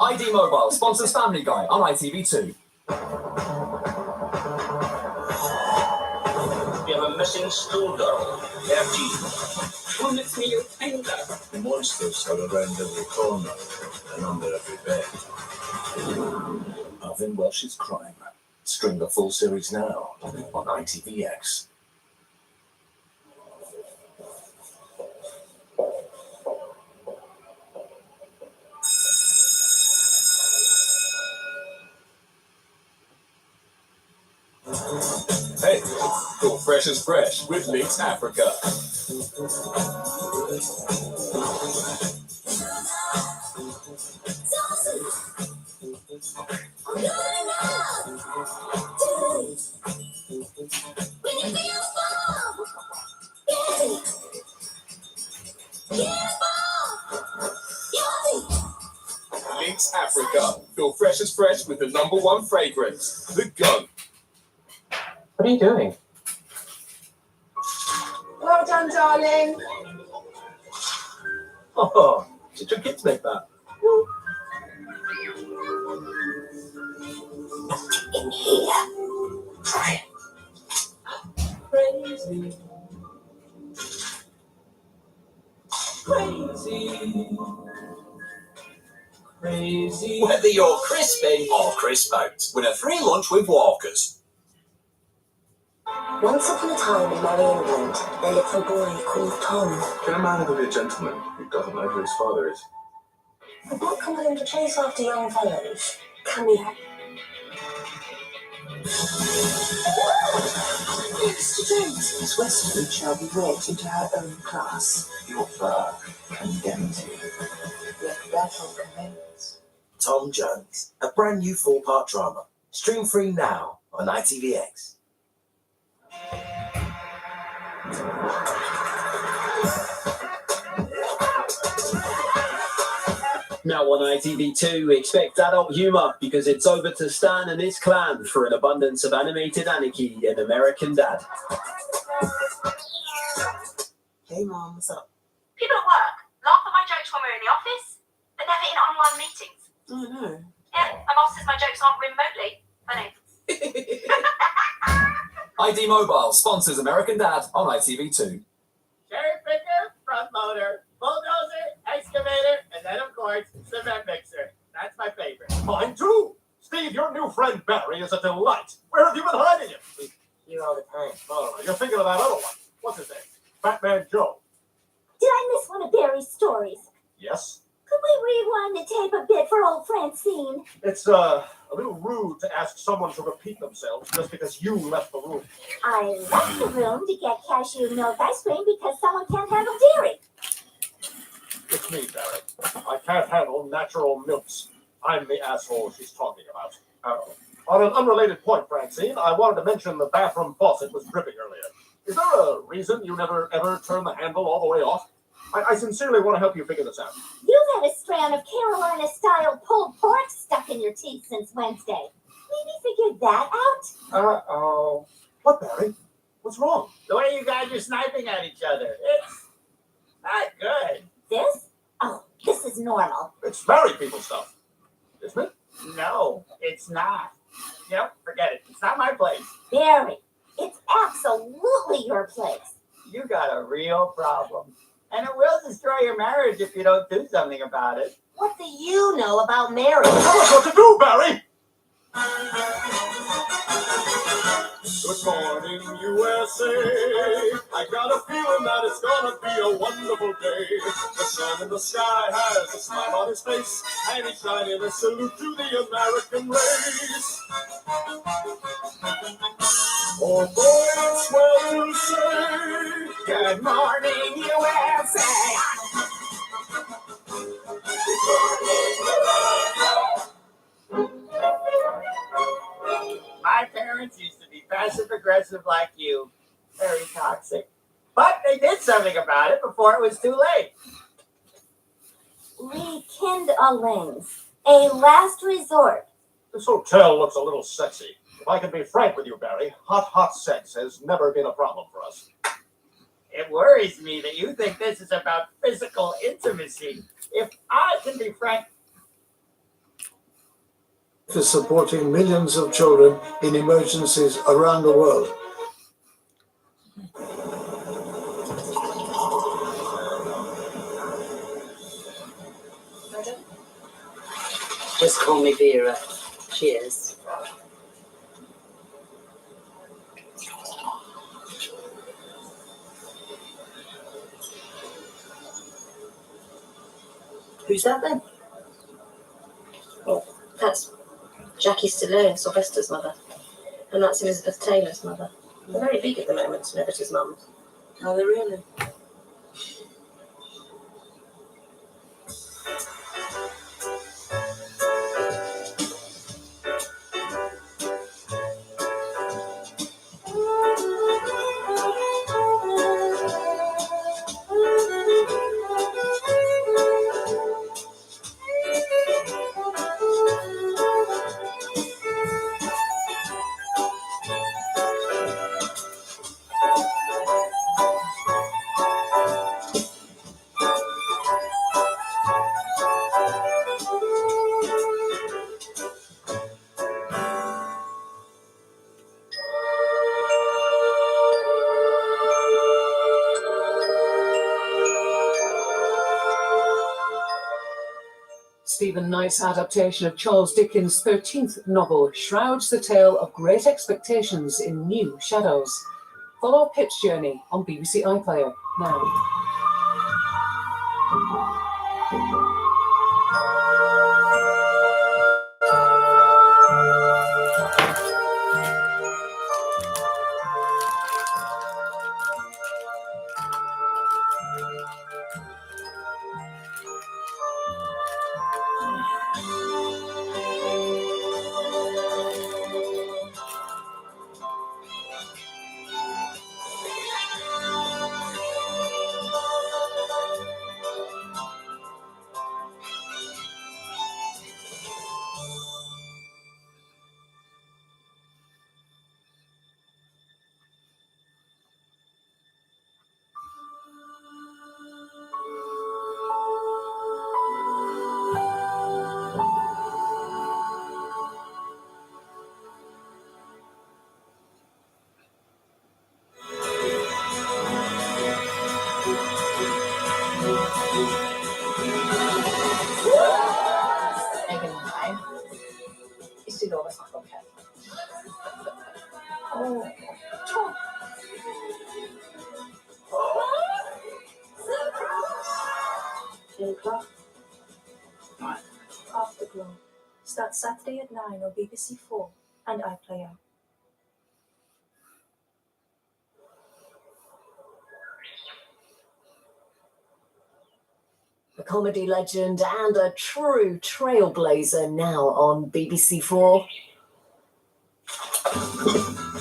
ID Mobile sponsors Family Guy on ITV2.
We have a missing schoolgirl. FG.
Who makes me your finger?
The monsters are around every corner and under every bed.
Alvin Welsh's Crime. Stream the full series now on ITVX.
Hey, go fresh is fresh with Lynx Africa. Lynx Africa. Go fresh is fresh with the #1 fragrance, The Gun.
What are you doing?
Well done, darling.
Oh, did your kids make that?
In here.
Crazy. Crazy. Crazy.
Whether you're crispy or crisp out, win a free lunch with Walkers.
Once upon a time in Merry England, there lived a boy called Tom.
Can a man ever be a gentleman who doesn't know who his father is?
But what compelled him to chase after young fellows? Come here.
Next date, Miss Westwood shall be read into her own class.
Your fur condemns you.
Let battle commence.
Tom Jones, a brand new 4-part drama. Stream free now on ITVX.
Now on ITV2, expect adult humour because it's over to Stan and his clan for an abundance of animated anarchy in American Dad.
Hey, Mom, what's up?
People at work laugh at my jokes when we're in the office, but never in online meetings.
Oh, no.
Yeah, my boss says my jokes aren't remotely funny.
ID Mobile sponsors American Dad on ITV2.
Cherry picker, front loader, bulldozer, excavator, and then of course, cement mixer. That's my favorite.
Mine too. Steve, your new friend Barry is a delight. Where have you been hiding him?
Here all the time.
Oh, you're thinking of that other one. What's his name? Batman Joe.
Did I miss one of Barry's stories?
Yes.
Could we rewind the tape a bit for old Francine?
It's a little rude to ask someone to repeat themselves just because you left the room.
I left the room to get cashew milk ice cream because someone can't handle dairy.
It's me, Barry. I can't handle natural milks. I'm the asshole she's talking about. On an unrelated point, Francine, I wanted to mention the bathroom faucet was dripping earlier. Is there a reason you never ever turn the handle all the way off? I sincerely want to help you figure this out.
You've had a strand of Carolina-style pulled pork stuck in your teeth since Wednesday. Maybe figured that out?
Uh-oh. What, Barry? What's wrong?
The way you guys are sniping at each other. It's not good.
This? Oh, this is normal.
It's married people stuff, isn't it?
No, it's not. Yep, forget it. It's not my place.
Barry, it's absolutely your place.
You got a real problem. And it will destroy your marriage if you don't do something about it.
What do you know about marriage?
Tell us what to do, Barry! Good morning, USA. I got a feeling that it's gonna be a wonderful day. The sun in the sky has a smile on his face, and he's shining a salute to the American race. Oh boy, it's well to say, good morning, USA.
My parents used to be passive aggressive like you. Very toxic. But they did something about it before it was too late.
Rekindlings. A last resort.
This hotel looks a little sexy. If I can be frank with you, Barry, hot sex has never been a problem for us.
It worries me that you think this is about physical intimacy. If I can be frank,
for supporting millions of children in emergencies around the world.
Just call me Vera. Cheers.
Who's that then? Well, that's Jackie Stillane, Sylvester's mother. And that's Elizabeth Taylor's mother. They're very big at the moment, celebrities' mums. Are they really?
Stephen Knight's adaptation of Charles Dickens' 13th novel shrouds the tale of great expectations in new shadows. Follow a pitch journey on BBC iPlayer now.
Afterglow. Starts Saturday at 9 on BBC 4 and iPlayer. A comedy legend and a true trailblazer now on BBC 4.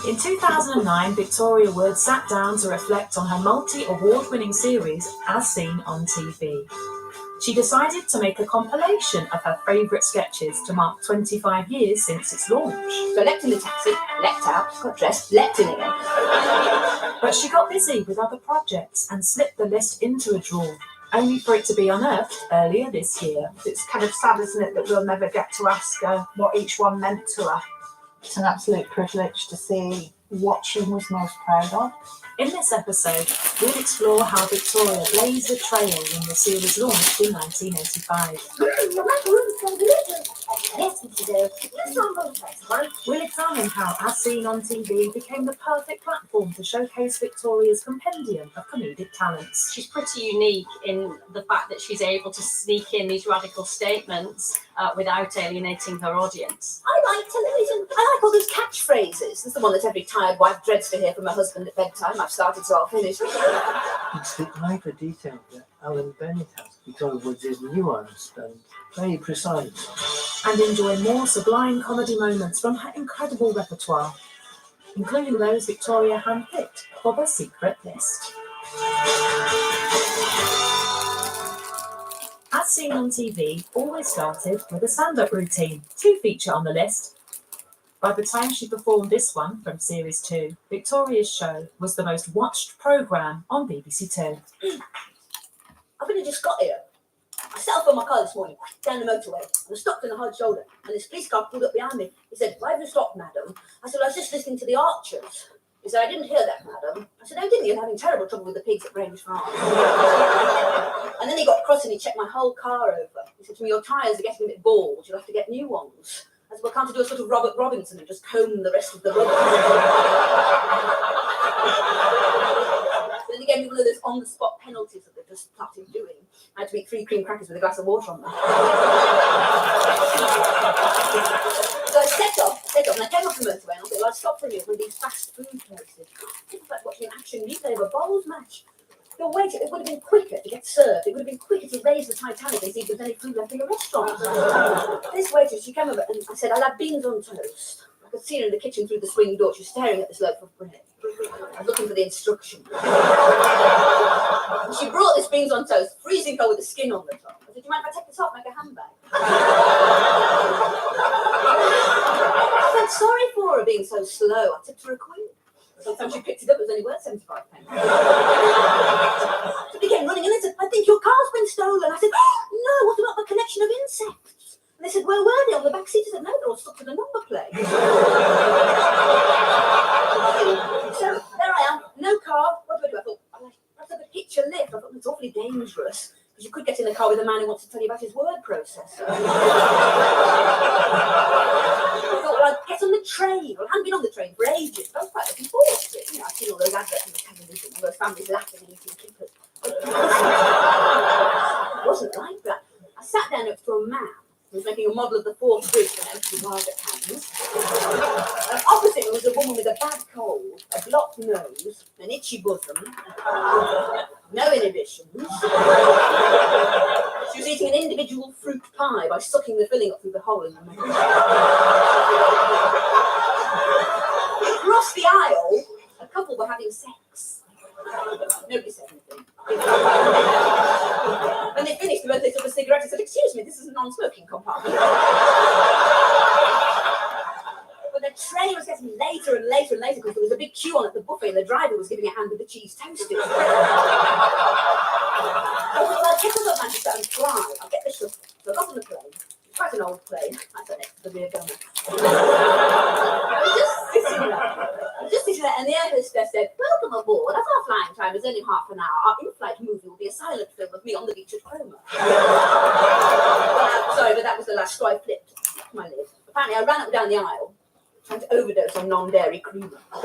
In 2009, Victoria Wood sat down to reflect on her multi-award-winning series, As Seen on TV. She decided to make a compilation of her favourite sketches to mark 25 years since its launch.
So I leapt in the taxi, leapt out, got dressed, leapt in again.
But she got busy with other projects and slipped the list into a drawer, only for it to be unearthed earlier this year.
It's kind of sad, isn't it, that we'll never get to ask her what each one meant to her. It's an absolute privilege to see what she was most proud of.
In this episode, we'll explore how Victoria blazed a trail when the series launched in 1985.
Yes, we do.
We'll examine how As Seen on TV became the perfect platform to showcase Victoria's compendium of comedic talents.
She's pretty unique in the fact that she's able to sneak in these radical statements without alienating her audience.
I like television. I like all those catchphrases. There's the one that every tired wife dreads to hear from her husband at bedtime. I've started, so I'll finish.
It's the eye for detail that Alan Bennett has. Victoria Woods is nuanced and very precise.
And enjoy more sublime comedy moments from her incredible repertoire. including those Victoria handpicked for the secret list. As Seen on TV always started with a stand-up routine to feature on the list. By the time she performed this one from Series 2, Victoria's show was the most watched programme on BBC Two.
I've only just got here. I set off on my car this morning, down the motorway, and I stopped on a hard shoulder, and this police car pulled up behind me. He said, "Why have you stopped, madam?" I said, "I was just listening to the Archers." He said, "I didn't hear that, madam." I said, "Oh, didn't you? You're having terrible trouble with the pigs at Grange Farm." And then he got cross and he checked my whole car over. He said to me, "Your tyres are getting a bit bald. You'll have to get new ones." I said, "Well, can't I do a sort of Robert Robinson and just comb the rest of the rubber?" Then he gave me one of those on-the-spot penalties that they've just started doing. I had to eat 3 cream crackers with a glass of water on them. So I set off, and I came off the motorway, and I thought, well, I'd stop for a minute with these fast food places. It's like watching an action replay of a bowls match. Your waiter, it would have been quicker to get served. It would have been quicker to raise the Titanic and see if there's any food left in your restaurant. This waitress, she came over and I said, "I'll have beans on toast." I could see her in the kitchen through the swing door. She was staring at this loaf of bread. I was looking for the instructions. And she brought this beans on toast, freezing cold with the skin on the top. I said, "Do you mind if I take this off, make a handbag?" I felt sorry for her being so slow. I tipped her a quid. Sometimes she picked it up, it was only worth 75 pence. So they came running and they said, "I think your car's been stolen." I said, "No, what about the collection of insects?" And they said, "Where were they? On the back seat?" I said, "No, they're all stuck to the number plate." So there I am, no car. What do I do? I thought, perhaps I could hitch a lift. I thought, it's awfully dangerous, because you could get in the car with a man who wants to tell you about his word processor. I thought, well, I'd get on the train. Well, I hadn't been on the train for ages, but I was quite looking forward to it. You know, I've seen all those adverts on the television, all those families laughing and eating kippers. It wasn't like that. I sat down next to a man who was making a model of the Forth Bridge with empty market hands. And opposite me was a woman with a bad cold, a blocked nose, an itchy bosom, no inhibitions. She was eating an individual fruit pie by sucking the filling up through the hole in the middle. Across the aisle, a couple were having sex. Nobody said anything. When they finished, they both took a cigarette and said, "Excuse me, this is a non-smoking compartment." But the train was getting later and later and later because there was a big queue on at the buffet and the driver was giving a hand with the cheese toasted. I thought, "Well, get us up, Manchester, and fly. I'll get the shuttle." So I got on the plane. It's quite an old plane. I sat next to the rear gunner. I was just sitting there, and the air hostess said, "Welcome aboard. As our flying time is only half an hour, our in-flight movie will be a silent film of me on the beach at Cromer." Sorry, but that was the last straw. I flipped my lid. Apparently, I ran up and down the aisle, trying to overdose on non-dairy creamer. I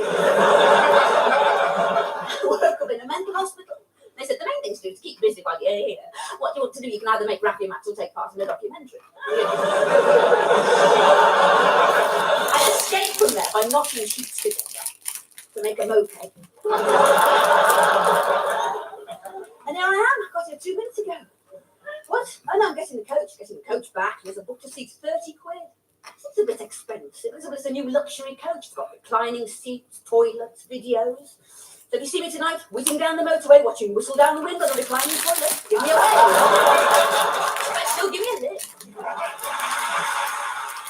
woke up in a mental hospital. They said, "The main thing to do is keep busy while you're here. What do you want to do? You can either make Raffi Max or take part in a documentary." I escaped from there by knocking sheets together to make a moped. And there I am. I got here 2 minutes ago. What? Oh no, I'm getting the coach back. There's a book to seats, 30 quid. It's a bit expensive. It's a new luxury coach. It's got reclining seats, toilets, videos. So if you see me tonight, whizzing down the motorway, watching Whistle Down the Wind on a reclining toilet, give me a wave. But still give me a lift.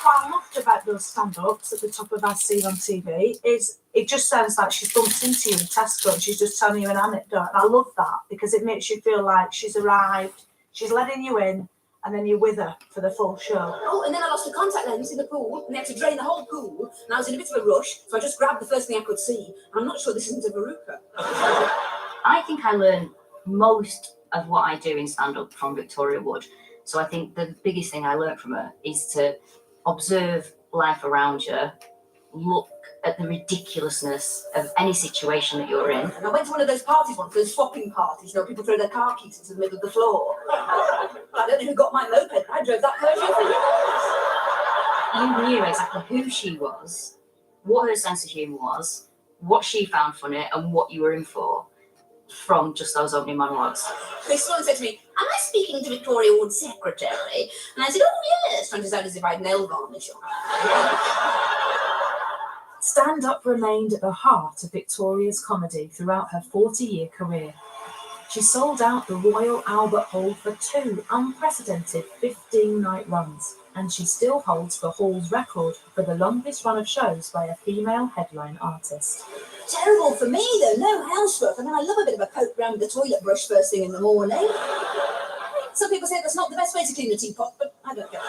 What I loved about those stand-ups at the top of As Seen on TV is it just sounds like she's bumped into you in Tesco and she's just telling you an anecdote. And I love that because it makes you feel like she's arrived, she's letting you in, and then you're with her for the full show.
Oh, and then I lost the contact lens in the pool, and they had to drain the whole pool, and I was in a bit of a rush, so I just grabbed the first thing I could see. I'm not sure this isn't a verruca.
I think I learn most of what I do in stand-up from Victoria Wood. So I think the biggest thing I learned from her is to observe life around you, look at the ridiculousness of any situation that you're in.
And I went to one of those parties once, those swapping parties, you know, people throw their car keys into the middle of the floor. I don't know who got my moped, but I drove that Peugeot.
You knew exactly who she was, what her sense of humour was, what she found funny, and what you were in for from just those opening monologues.
Someone said to me, "Am I speaking to Victoria Wood's secretary?" And I said, "Oh yes," trying to sound as if I'd nail varnish on.
Stand-up remained at the heart of Victoria's comedy throughout her 40-year career. She sold out the Royal Albert Hall for 2 unprecedented 15-night runs, and she still holds the Hall's record for the longest run of shows by a female headline artist.
Terrible for me, though. No housework. I mean, I love a bit of a poke round with the toilet brush first thing in the morning. Some people say that's not the best way to clean the teapot, but I don't care.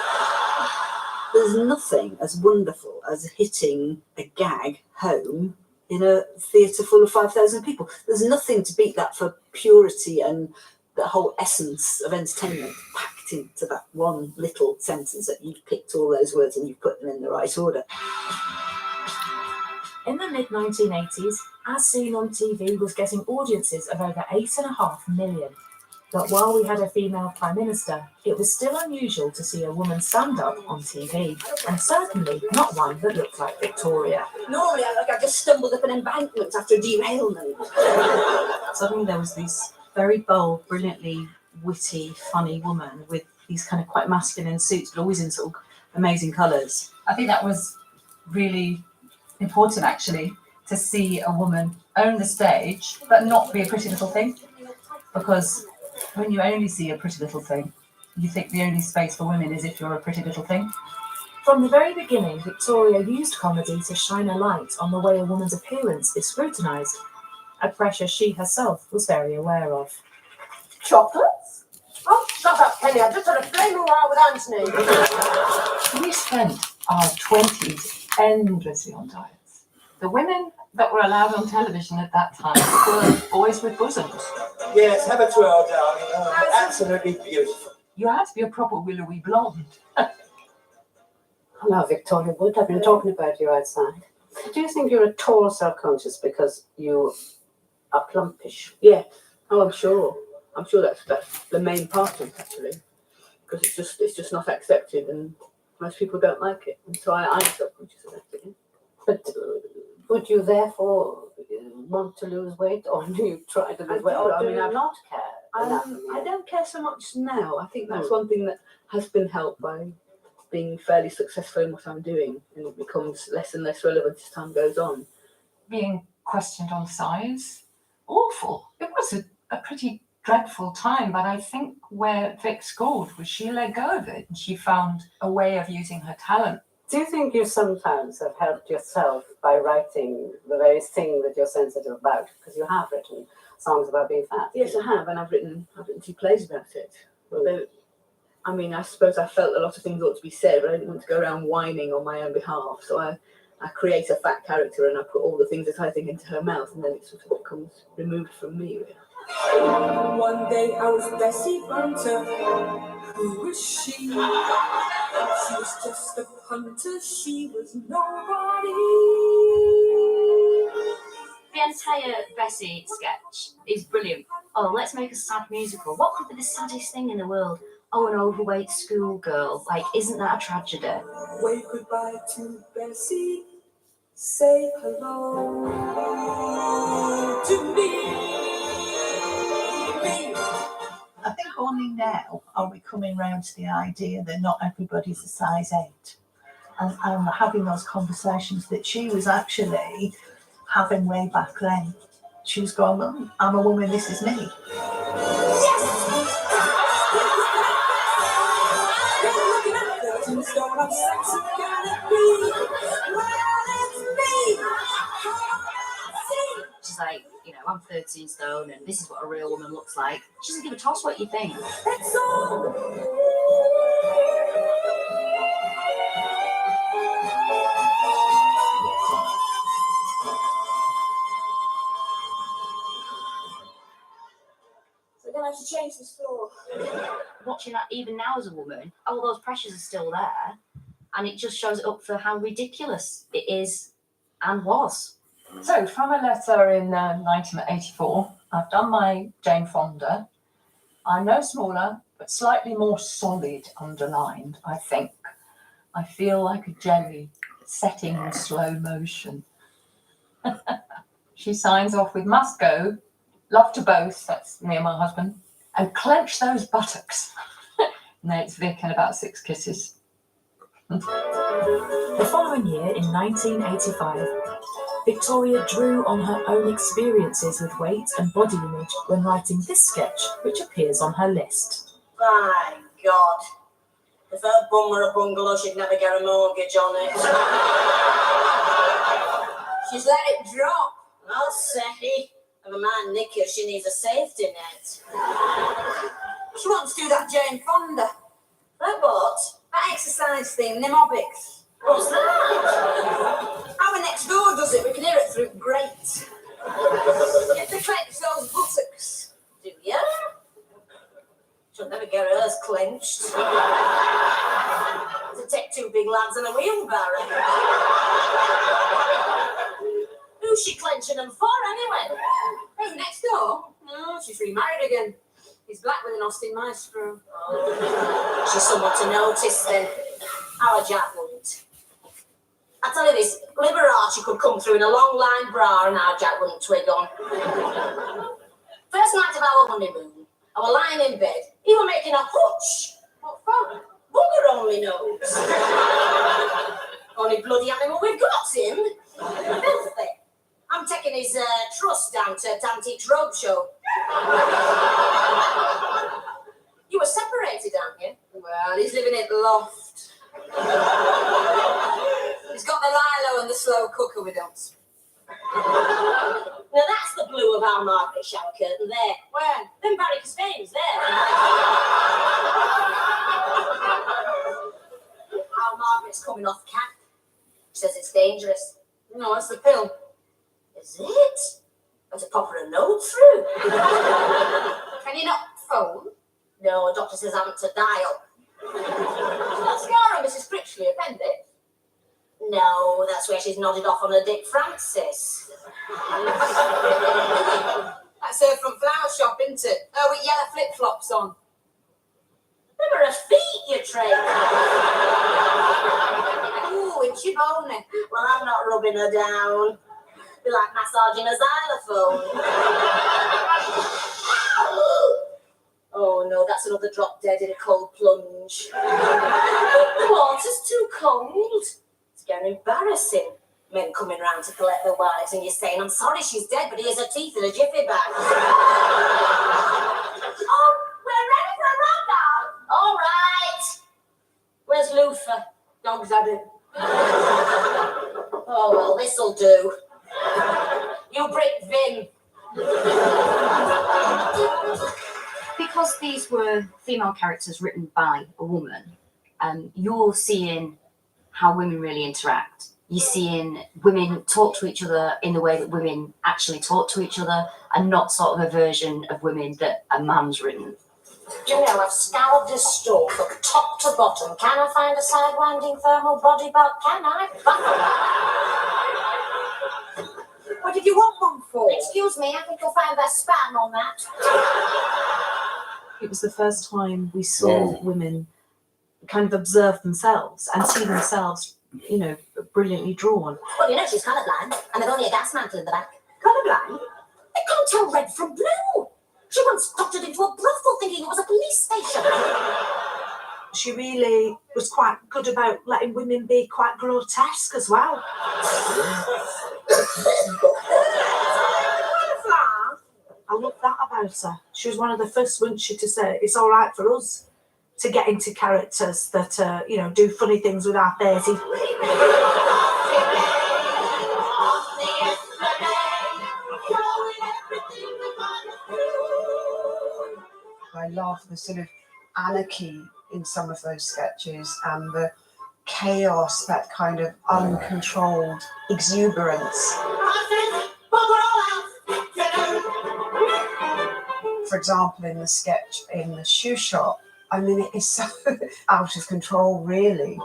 There's nothing as wonderful as hitting a gag home in a theatre full of 5,000 people. There's nothing to beat that for purity and the whole essence of entertainment packed into that one little sentence that you've picked all those words and you've put them in the right order.
In the mid-1980s, As Seen on TV was getting audiences of over 8.5 million. But while we had a female Prime Minister, it was still unusual to see a woman stand up on TV, and certainly not one that looked like Victoria.
Normally, I just stumbled up an embankment after a derailment.
Suddenly there was this very bold, brilliantly witty, funny woman with these kind of quite masculine suits, but always in sort of amazing colours.
I think that was really important, actually, to see a woman own the stage, but not be a pretty little thing. Because when you only see a pretty little thing, you think the only space for women is if you're a pretty little thing.
From the very beginning, Victoria used comedy to shine a light on the way a woman's appearance is scrutinised, a pressure she herself was very aware of.
Chocolates? Oh, shut up, Penny. I've just had a flaming row with Anthony.
We spent our 20s endlessly on diets. The women that were allowed on television at that time were boys with bosoms.
Yes, have a twirl, darling. Oh, absolutely beautiful.
You had to be a proper willowy blonde.
Hello, Victoria Wood. I've been talking about you outside. Do you think you're at all self-conscious because you are plumpish?
Yeah, oh, I'm sure. I'm sure that's the main part of it, actually. Because it's just not accepted and most people don't like it. And so I'm self-conscious about it.
But would you therefore want to lose weight, or do you try to lose weight, or do you not care?
I don't care so much now. I think that's one thing that has been helped by being fairly successful in what I'm doing, and it becomes less and less relevant as time goes on.
Being questioned on size, awful. It was a pretty dreadful time, but I think where Vic scored was she let go of it and she found a way of using her talent.
Do you think you sometimes have helped yourself by writing the very thing that you're sensitive about? Because you have written songs about being fat.
Yes, I have, and I've written 2 plays about it. Although, I mean, I suppose I felt a lot of things ought to be said, but I didn't want to go around whining on my own behalf. So I create a fat character and I put all the things that I think into her mouth, and then it sort of becomes removed from me.
One day I was Bessie Bunter. Who was she? She was just a punter. She was nobody.
The entire Bessie sketch is brilliant. Oh, let's make a sad musical. What could be the saddest thing in the world? Oh, an overweight schoolgirl. Like, isn't that a tragedy?
Wave goodbye to Bessie. Say hello to me.
I think only now are we coming round to the idea that not everybody's a size 8. And having those conversations that she was actually having way back then. She was going, well, I'm a woman, this is me.
She's like, you know, I'm 13 stone and this is what a real woman looks like. She doesn't give a toss what you think.
That's all.
So we're going to have to change this floor.
Watching that even now as a woman, all those pressures are still there. And it just shows it up for how ridiculous it is and was.
So, from a letter in 1984, I've done my Jane Fonda. I'm no smaller, but slightly more solid underlined, I think. I feel like a jelly setting in slow motion. She signs off with must go, love to both, that's me and my husband, and clench those buttocks. And then it's Vic and about 6 kisses.
The following year, in 1985, Victoria drew on her own experiences with weight and body image when writing this sketch, which appears on her list.
My God. If her bum were a bungalow, she'd never get a mortgage on it. She's let it drop. I'll say. Never mind Nicky if she needs a safety net. She wants to do that Jane Fonda. That what? That exercise thing, Mnemobics. What's that? Our next door does it. We can hear it through grate. You have to clench those buttocks. Do you? She'll never get hers clenched. To take two big lads and a wheelbarrow. Who's she clenching them for, anyway? Hey, next door? No, she's remarried again. He's black with an Austin Maestro. She's someone to notice, then. Our Jack wouldn't. I tell you this, Liberace could come through in a long line bra and our Jack wouldn't twig on. First night of our honeymoon, I was lying in bed. He was making a hutch. What for? Bugger only knows. Only bloody animal we've got him. Filthy. I'm taking his trust down to Antiques Roadshow. You were separated, aren't you? Well, he's living at the loft. He's got the Lilo and the slow cooker with us. Now that's the blue of our Margaret shower curtain there. Where? Them Barry Spain's there. Our Margaret's coming off cap. She says it's dangerous. No, it's the pill. Is it? And to pop her a note through. Can you not phone? No, a doctor says I haven't to dial. Not scar on Mrs. Critchley, appendix? No, that's where she's nodded off on her Dick Francis. That's her from Flower Shop, isn't it? Oh, with yellow flip-flops on. Them are her feet, you trade. Ooh, itchy bony. Well, I'm not rubbing her down. Be like massaging a xylophone. Oh no, that's another drop dead in a cold plunge. The water's too cold. It's getting embarrassing. Men coming round to collect their wives and you're saying, I'm sorry she's dead, but here's her teeth in a jiffy bag. Oh, we're ready for a rundown. All right. Where's Luther? Dog's had it. Oh, well, this'll do. You break Vim.
Because these were female characters written by a woman, you're seeing how women really interact. You're seeing women talk to each other in the way that women actually talk to each other, and not sort of a version of women that a man's written.
You know, I've scoured this store from top to bottom. Can I find a side-winding thermal body belt? Can I? What did you want one for? Excuse me, I think you'll find there's spam on that.
It was the first time we saw women kind of observe themselves and see themselves, you know, brilliantly drawn.
Well, you know, she's colourblind, and there's only a gas mantle in the back. Colourblind? They can't tell red from blue. She once doctored into a brothel thinking it was a police station.
She really was quite good about letting women be quite grotesque as well. I love that about her. She was one of the first, wasn't she, to say it's all right for us to get into characters that, you know, do funny things with our faces.
I love the sort of anarchy in some of those sketches and the chaos, that kind of uncontrolled exuberance. For example, in the sketch in the shoe shop, I mean, it is so out of control, really.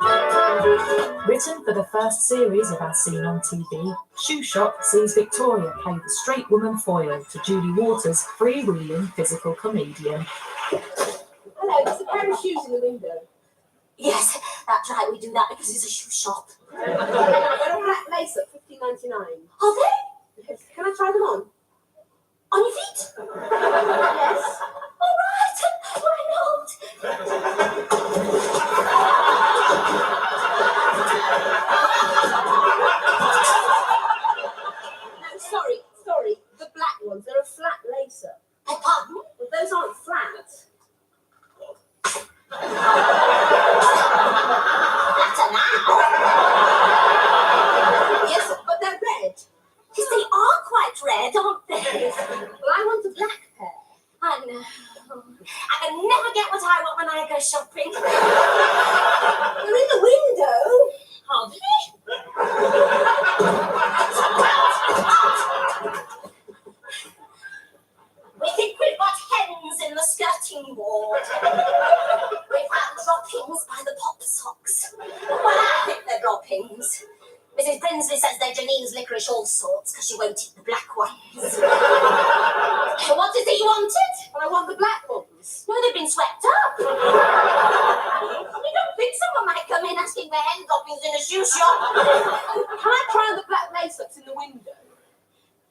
Written for the first series of As Seen on TV, Shoe Shop sees Victoria play the straight woman foil to Julie Waters' freewheeling physical comedian.
Hello, there's a pair of shoes in the window. Yes, that's right, we do that because it's a shoe shop. They're all black lace at $15.99. Are they? Yes. Can I try them on? On your feet? Yes. All right, why not? Sorry, the black ones, they're a flat lacer.
Oh, pardon?
But those aren't flat.
Better now.
Yes, but they're red.
Yes, they are quite red, aren't they?
Well, I want a black pair.
I know. I can never get what I want when I go shopping.
They're in the window.
Are they? We think we've got hens in the skirting board. We've had droppings by the pop socks. Well, I think they're droppings. Mrs. Brinsley says they're Janine's licorice all sorts because she won't eat the black ones. What is it you wanted?
Well, I want the black ones.
No, they've been swept up. We don't think someone might come in asking for hen droppings in a shoe shop.
Can I try on the black lace-ups in the window?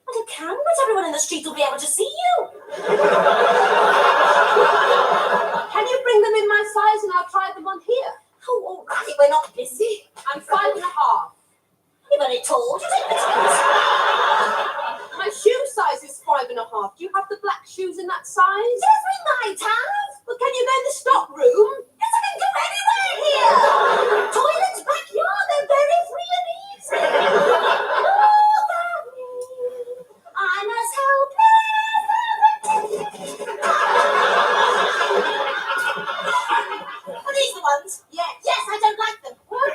Well, you can, but everyone in the street will be able to see you.
Can you bring them in my size and I'll try them on here?
Oh, all right, we're not busy.
I'm 5.5.
You're very tall. Do you take the
My shoe size is 5.5. Do you have the black shoes in that size?
Yes, we might have.
But can you go in the stock room?
Yes, I can go anywhere here. Toilets, backyard, they're very free and easy. I must help Are these the ones?
Yes.
Yes, I don't like them. What?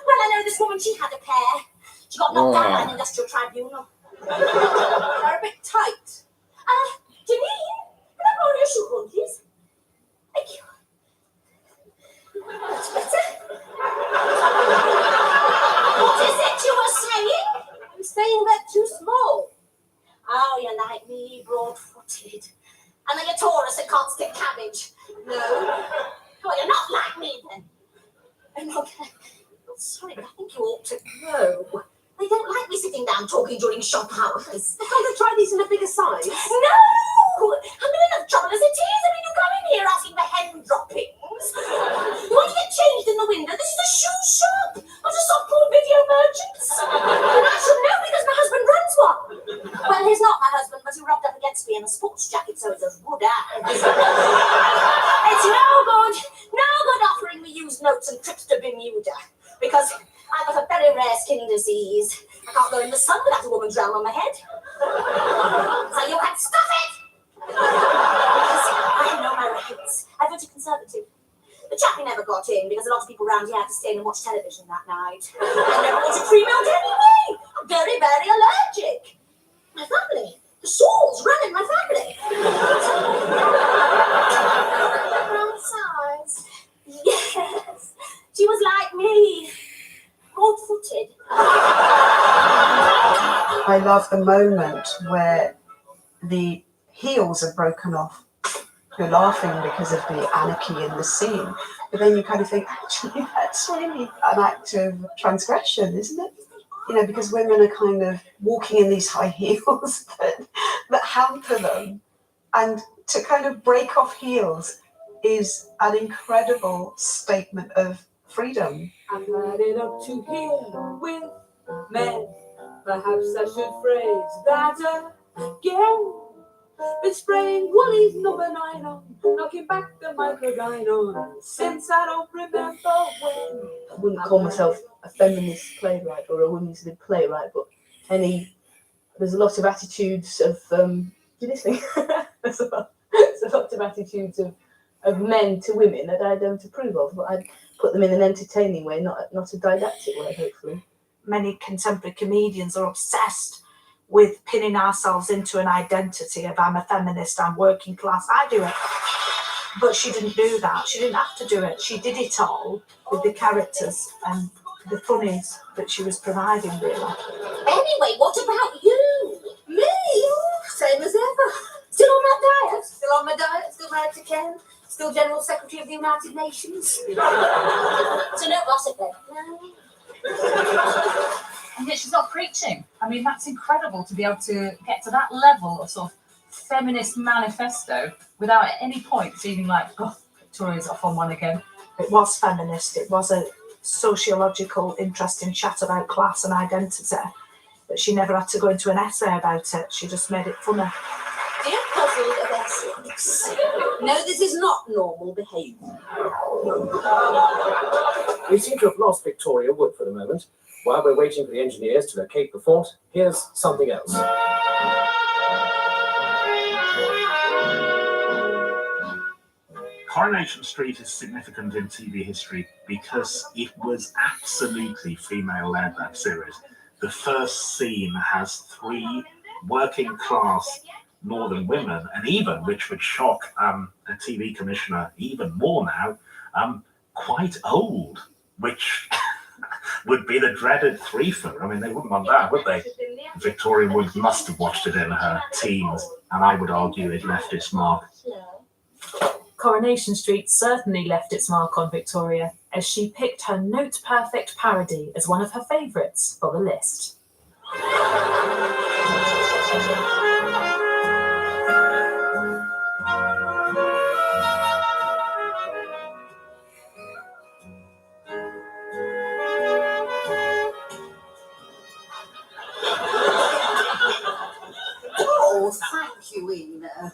Well, I know this woman, she had a pair. She got knocked down by an industrial tribunal.
They're a bit tight.
Janine, can I borrow your shoe horn, please? Thank you. That's better. What is it you were saying?
I'm saying they're too small.
Oh, you're like me, broad-footed. And then you're Taurus and can't stick cabbage.
No.
Well, you're not like me, then.
I'm okay.
I'm sorry, but I think you ought to go. They don't like me sitting down talking during shop hours.
Can't I try these in a bigger size?
No! I'm in enough trouble as it is. I mean, you come in here asking for hen droppings. You want to get changed in the window? This is a shoe shop, not a softball video merchant's. And I should know because my husband runs one. Well, he's not my husband, but he rubbed up against me in a sports jacket, so it's as good as. It's no good offering me used notes and trips to Bermuda because I've got a very rare skin disease. I can't go in the sun without a woman's realm on my head. So you can stop it! I know my rights. I voted Conservative. The chappie never got in because a lot of people around here had to stay in and watch television that night. I never wanted free milk anyway. I'm very, very allergic. My family. The Sauls run in my family. Wrong size. Yes. She was like me. Broad-footed.
I love the moment where the heels are broken off. You're laughing because of the anarchy in the scene. But then you kind of think, actually, that's really an act of transgression, isn't it? You know, because women are kind of walking in these high heels that hamper them. And to kind of break off heels is an incredible statement of freedom.
I'm lining up to here with men. Perhaps I should phrase that again. Been spraying Woolies number 9 on, knocking back the microgyne on, since I don't remember when.
I wouldn't call myself a feminist playwright or a women's lib playwright, but there's a lot of attitudes of you listening? there's a lot of attitudes of men to women that I don't approve of, but I put them in an entertaining way, not a didactic way, hopefully.
Many contemporary comedians are obsessed with pinning ourselves into an identity of I'm a feminist, I'm working class, I do it. But she didn't do that. She didn't have to do it. She did it all with the characters and the funnies that she was providing, really.
Anyway, what about you?
Me? Same as ever.
Still on that diet?
Still on my diet, still married to Ken, still General Secretary of the United Nations.
So no gossip then? No.
And yet she's not preaching. I mean, that's incredible to be able to get to that level of sort of feminist manifesto without at any point feeling like, oh, Victoria's off on one again.
It was feminist. It was a sociological, interesting chat about class and identity. but she never had to go into an essay about it. She just made it funny.
Dear puzzled of Essex. No, this is not normal behaviour.
We seem to have lost Victoria Wood for the moment. While we're waiting for the engineers to locate the fault, here's something else.
Coronation Street is significant in TV history because it was absolutely female-led, that series. The first scene has 3 working-class northern women, and even, which would shock a TV commissioner even more now, quite old, which would be the dreaded threefer. I mean, they wouldn't want that, would they? Victoria Wood must have watched it in her teens, and I would argue it left its mark.
Coronation Street certainly left its mark on Victoria, as she picked her note-perfect parody as one of her favourites for the list.
Oh, thank you, Ina.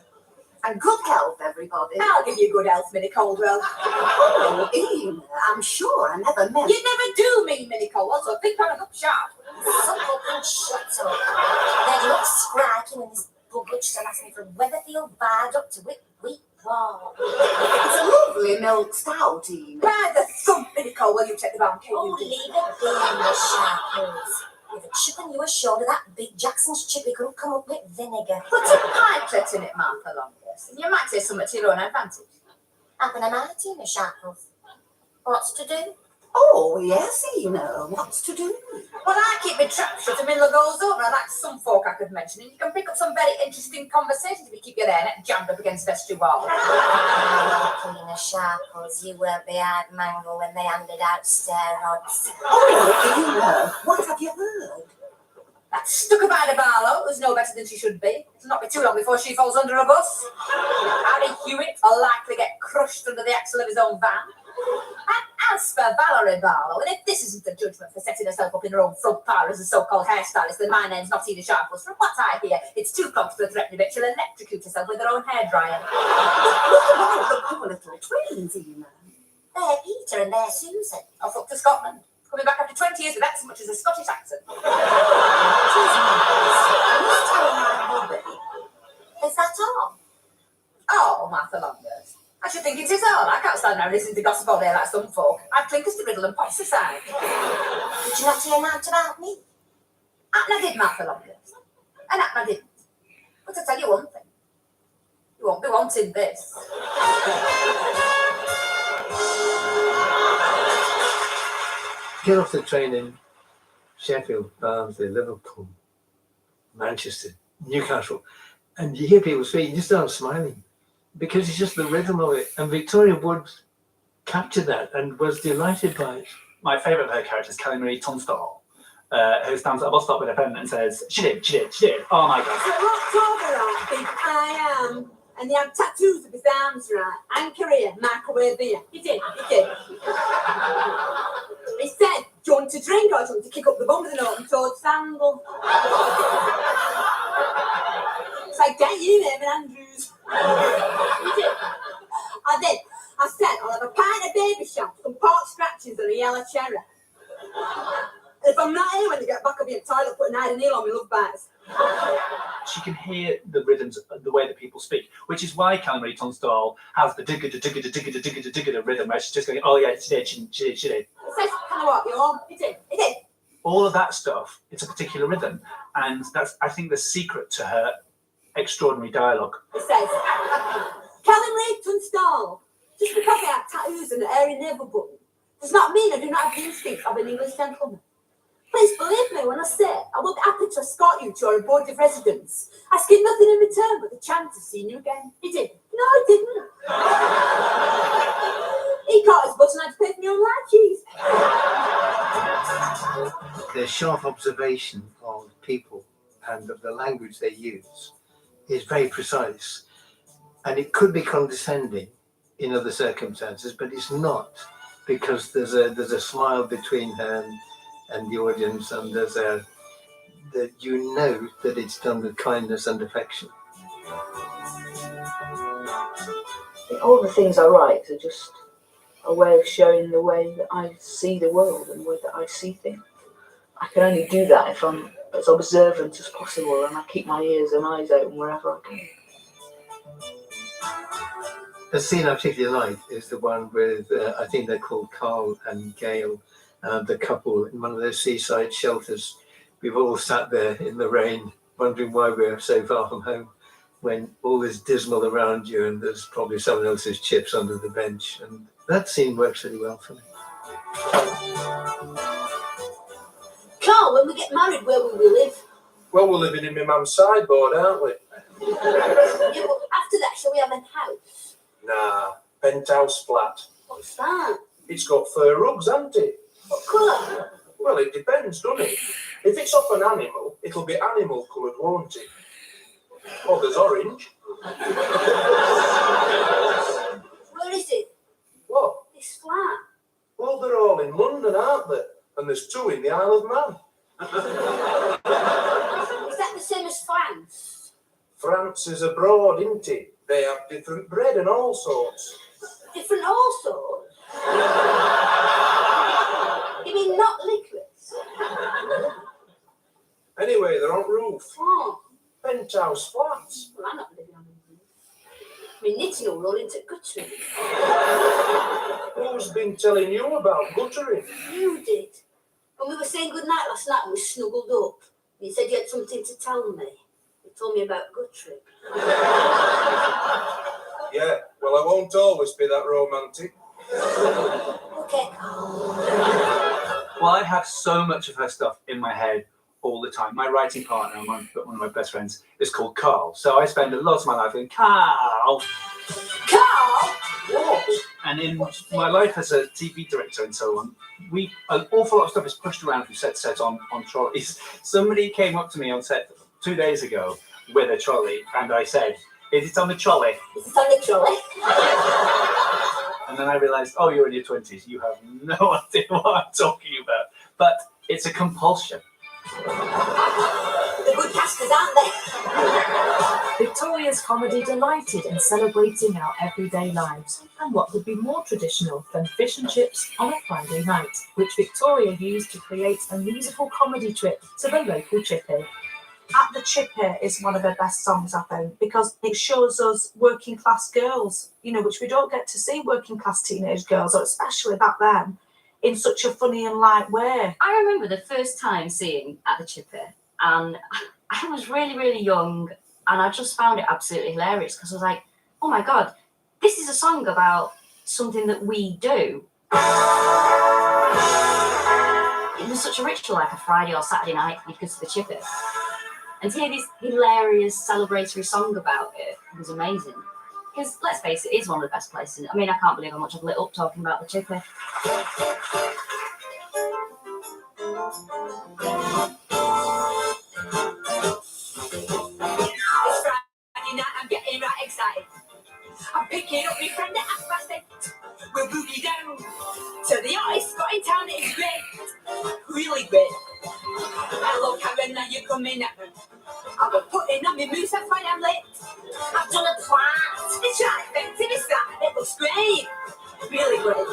And good health, everybody.
I'll give you good health, Minnie Caldwell.
Oh, Ina, I'm sure I never meant...
You never do mean Minnie Caldwell, so think I'm up sharp.
Someone can shut up. They're not scracking in this buggage and asking for Weatherfield bad up to Wheat Wall.
It's a lovely milk stout, Ina.
By the thump, Minnie Caldwell, you take the bound cake.
Oh, leave it be, Miss Sharples. With a chip on your shoulder, that big Jackson's chippy couldn't come up with vinegar.
Put a pikelet in it, Martha Longest, and you might say something to your own advantage.
Happen a mighty, Miss Sharples. What's to do?
Oh, yes, Ina. What's to do?
Well, I keep my trap shut and Middle goes over. I like some folk I could mention, and you can pick up some very interesting conversations if you keep your hairnet jammed up against vestry wall.
Oh, Miss Sharples, you weren't behind Mangle when they handed out steroids.
Oh, Ina, what have you heard?
That Stuckabider Barlow was no better than she should be. It'll not be too long before she falls under a bus. Harry Hewitt will likely get crushed under the axle of his own van. And as for Valerie Barlow, and if this isn't a judgment for setting herself up in her own front parlour as a so-called hairstylist, then my name's not Ina Sharples. From what I hear, it's 2 clocks to a threatening bitch. She'll electrocute herself with her own hairdryer.
What about the poor little twins, Ina?
They're Peter and they're Susan.
Off up to Scotland. Coming back after 20 years without so much as a Scottish accent.
Is that all?
Oh, Martha Longest. I should think it is all. I can't stand around listening to gossip all day like some folk. I'd clink us to riddle and pots aside.
Did you not hear naught about me?
I did, Martha Longest. And I didn't. But I tell you one thing. You won't be wanting this.
Get off the train in Sheffield, Barnsley, Liverpool, Manchester, Newcastle, and you hear people speak, you just start smiling because it's just the rhythm of it. And Victoria Wood captured that and was delighted by it.
My favourite of her character is Kelly Marie Tunstall, who stands at a bus stop with a pen and says, she did. Oh my God.
So October, I think I am. And they have tattoos of his arms, right? And Korea, microwave beer. He did. He said, do you want to drink or do you want to kick up the bum with an open-toed sandal? It's like, get you, Evan Andrews. He did. I did. I said, I'll have a pint of baby shop, some pork scratchings and a yellow cherry. And if I'm not here when they get back, I'll be in the toilet putting Idenil on my love bites.
She can hear the rhythms, the way that people speak, which is why Kelly Marie Tunstall has the digga rhythm where she's just going, oh yeah, she did.
It says, can I walk you home? He did.
All of that stuff, it's a particular rhythm. And that's, I think, the secret to her extraordinary dialogue.
It says, Kelly Marie Tunstall, just because I have tattoos and an airy navel button, does not mean I do not have the instincts of an English gentleman. Please believe me when I say I will be happy to escort you to your abode of residence, asking nothing in return but the chance of seeing you again. He did. No, he didn't. He caught his button and had to pay for me on light cheese.
Their sharp observation of people and of the language they use is very precise. And it could be condescending in other circumstances, but it's not, because there's a smile between her and the audience, and there's that you know that it's done with kindness and affection.
All the things I write are just a way of showing the way that I see the world and the way that I see things. I can only do that if I'm as observant as possible and I keep my ears and eyes open wherever I go.
The scene I particularly like is the one with, I think they're called Carl and Gail, the couple in one of those seaside shelters. We've all sat there in the rain, wondering why we're so far from home, when all is dismal around you and there's probably someone else's chips under the bench. And that scene works really well for me.
Carl, when we get married, where will we live?
Well, we're living in my mum's sideboard, aren't we?
Yeah, but after that, shall we have a house?
Nah, penthouse flat.
What's that?
It's got fur rugs, hasn't it?
What colour?
Well, it depends, doesn't it? If it's off an animal, it'll be animal coloured, won't it? Oh, there's orange.
Where is it?
What?
This flat.
Well, they're all in London, aren't they? And there's 2 in the Isle of Man.
Is that the same as France?
France is abroad, isn't it? They have different bread and all sorts.
Different all sorts? You mean not licorice?
Anyway, they're on roof.
Oh.
Penthouse flats.
Well, I'm not living on a roof. I mean, knitting all rolled into guttering.
Who's been telling you about guttering?
You did. When we were saying goodnight last night, we snuggled up. And you said you had something to tell me. You told me about guttering.
Yeah, well, I won't always be that romantic.
Okay.
Well, I have so much of her stuff in my head all the time. My writing partner, one of my best friends, is called Carl. So I spend a lot of my life going, Carl!
Carl! What?
And in my life as a TV director and so on, an awful lot of stuff is pushed around from set to set on trolleys. Somebody came up to me on set 2 days ago with a trolley, and I said, "Is it on the trolley?"
Is it on the trolley?
And then I realised, oh, you're in your 20s. You have no idea what I'm talking about. But it's a compulsion.
The good casters, aren't they?
Victoria's comedy delighted in celebrating our everyday lives, and what could be more traditional than fish and chips on a Friday night, which Victoria used to create a musical comedy trip to the local chippy.
At the Chippy is one of her best songs, I think, because it shows us working class girls, which we don't get to see working class teenage girls, or especially back then, in such a funny and light way.
I remember the first time seeing At the Chippy, and I was really, really young, and I just found it absolutely hilarious because I was like, oh my God, this is a song about something that we do. It was such a ritual, like a Friday or Saturday night, you go to the Chippy. And to hear this hilarious celebratory song about it was amazing. Because, let's face it, it's one of the best places. I mean, I can't believe how much I've lit up talking about the Chippy.
It's Friday night, I'm getting right excited. I'm picking up my friend at 8:30. We'll boogie down to the hottest spot in town. It's great, really great. Hello, Karen, now you're coming up. I've been putting on my moves, that's why I'm late. I've done a plant. It's right, effective, it's that. It looks great, really great.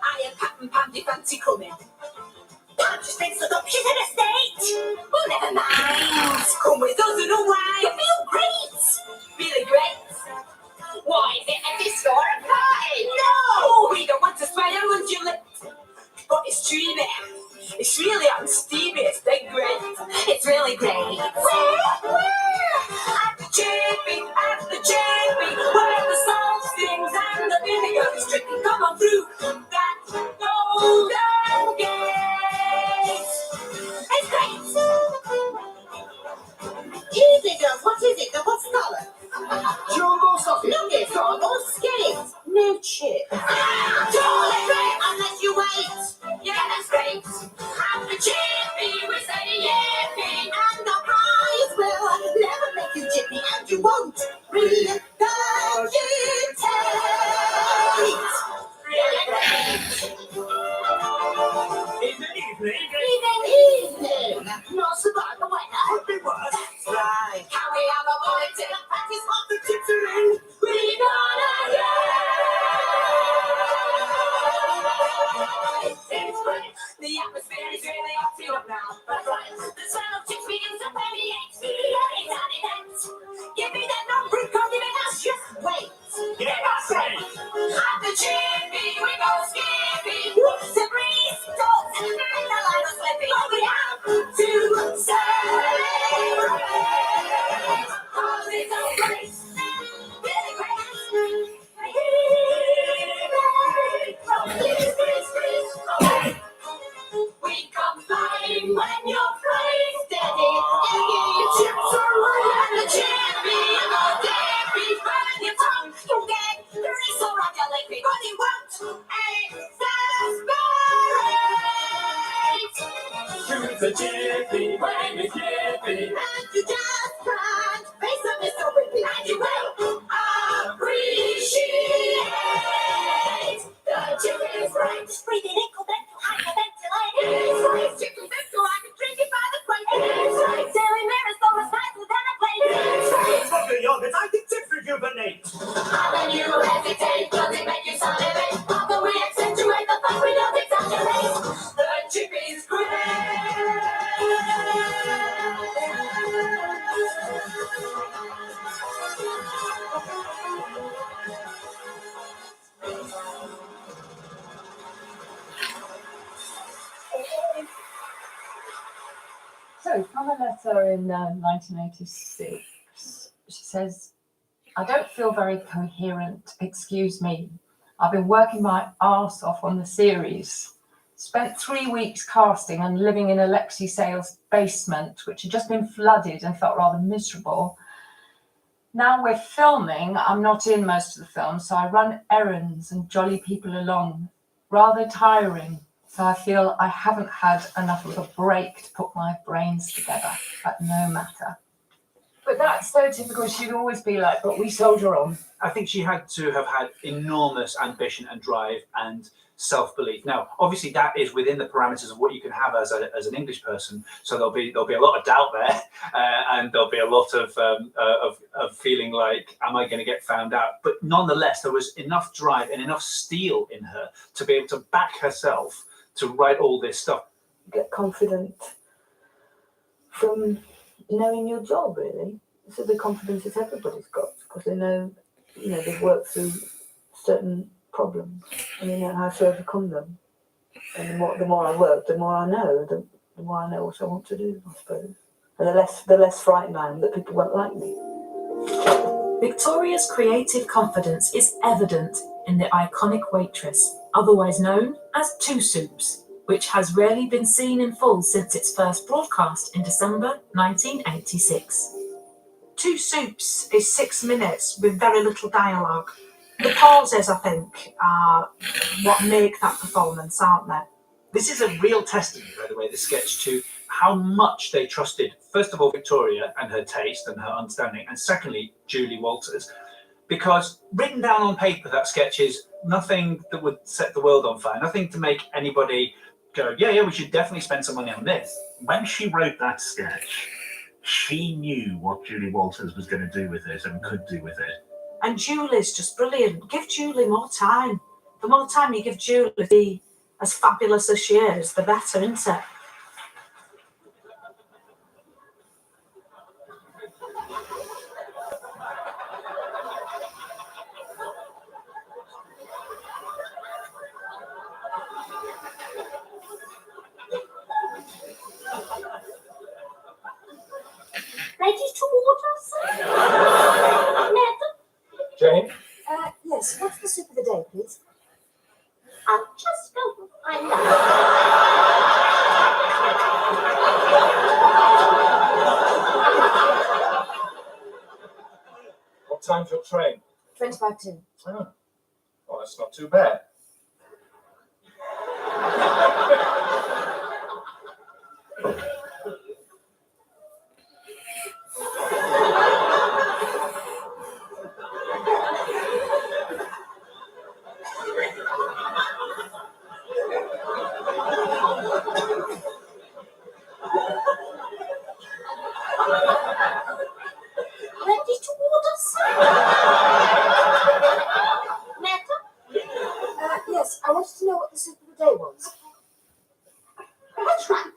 I am Pat and Pandy Fancy coming. Pam just been stood up, she's in a state. Well, never mind. Come with us and away. You feel great, really great. Why is it a disco or a party? No, we don't want to swear and undulate. But it's dreamy. It's really hot and steamy. It's been great. It's really great. Where? At the Chippy, where the song sings and the vinegar is dripping. Come on through that golden gate. It's great. Easy, girls. What is it? What's the colour? Jumbo sausage. Nuggets. Jumbo skate. No chip. Totally great unless you wait. Yeah, that's great. At the Chippy, we say yippee. And the prize will never make you jippy, and you won't regurgitate. Really great.
In the
the jiffy, when it's jiffy. And you just can't face up this so quickly. And you will appreciate the jiffy's right. Breathing in, hyperventilate. It's right. Jiffy Victor, I can drink it by the crate. It's right. Daily mirrors, so much nicer than a plate. It's right.
From your yogurt, I can tip rejuvenate.
How can you hesitate? Does it make you salivate? How can we accentuate the fact we don't exaggerate? The jiffy's
So, from a letter in 1986, she says, I don't feel very coherent, excuse me. I've been working my arse off on the series. Spent 3 weeks casting and living in Alexi Sale's basement, which had just been flooded and felt rather miserable. Now we're filming, I'm not in most of the film, so I run errands and jolly people along. Rather tiring, so I feel I haven't had enough of a break to put my brains together, but no matter. But that's so typical. She'd always be like, but we soldier on.
I think she had to have had enormous ambition and drive and self-belief. Now, obviously, that is within the parameters of what you can have as an English person. So there'll be a lot of doubt there, and there'll be a lot of feeling like, am I going to get found out? But nonetheless, there was enough drive and enough steel in her to be able to back herself to write all this stuff.
Get confident from knowing your job, really. So the confidence that everybody's got, because they know, they've worked through certain problems and they know how to overcome them. And the more I work, the more I know, the more I know what I want to do, I suppose. And the less frightened I am that people won't like me.
Victoria's creative confidence is evident in the iconic waitress, otherwise known as Two Soups, which has rarely been seen in full since its first broadcast in December 1986.
Two Soups is 6 minutes with very little dialogue. The pauses, I think, are what make that performance, aren't they?
This is a real testament, by the way, the sketch, to how much they trusted, first of all, Victoria and her taste and her understanding, and secondly, Julie Walters. Because written down on paper, that sketch is nothing that would set the world on fire, nothing to make anybody go, yeah, we should definitely spend some money on this.
When she wrote that sketch, she knew what Julie Walters was going to do with it and could do with it.
And Julie's just brilliant. Give Julie more time. The more time you give Julie to be as fabulous as she is, the better, isn't it?
ready toward us? Madam?
Jane?
Yes, what's the soup of the day, please? I'll just go find out.
What time's your train?
25 to.
Oh, well, that's not too bad.
Ready toward us? Madam? Yes, I wanted to know what the soup of the day was. That's right.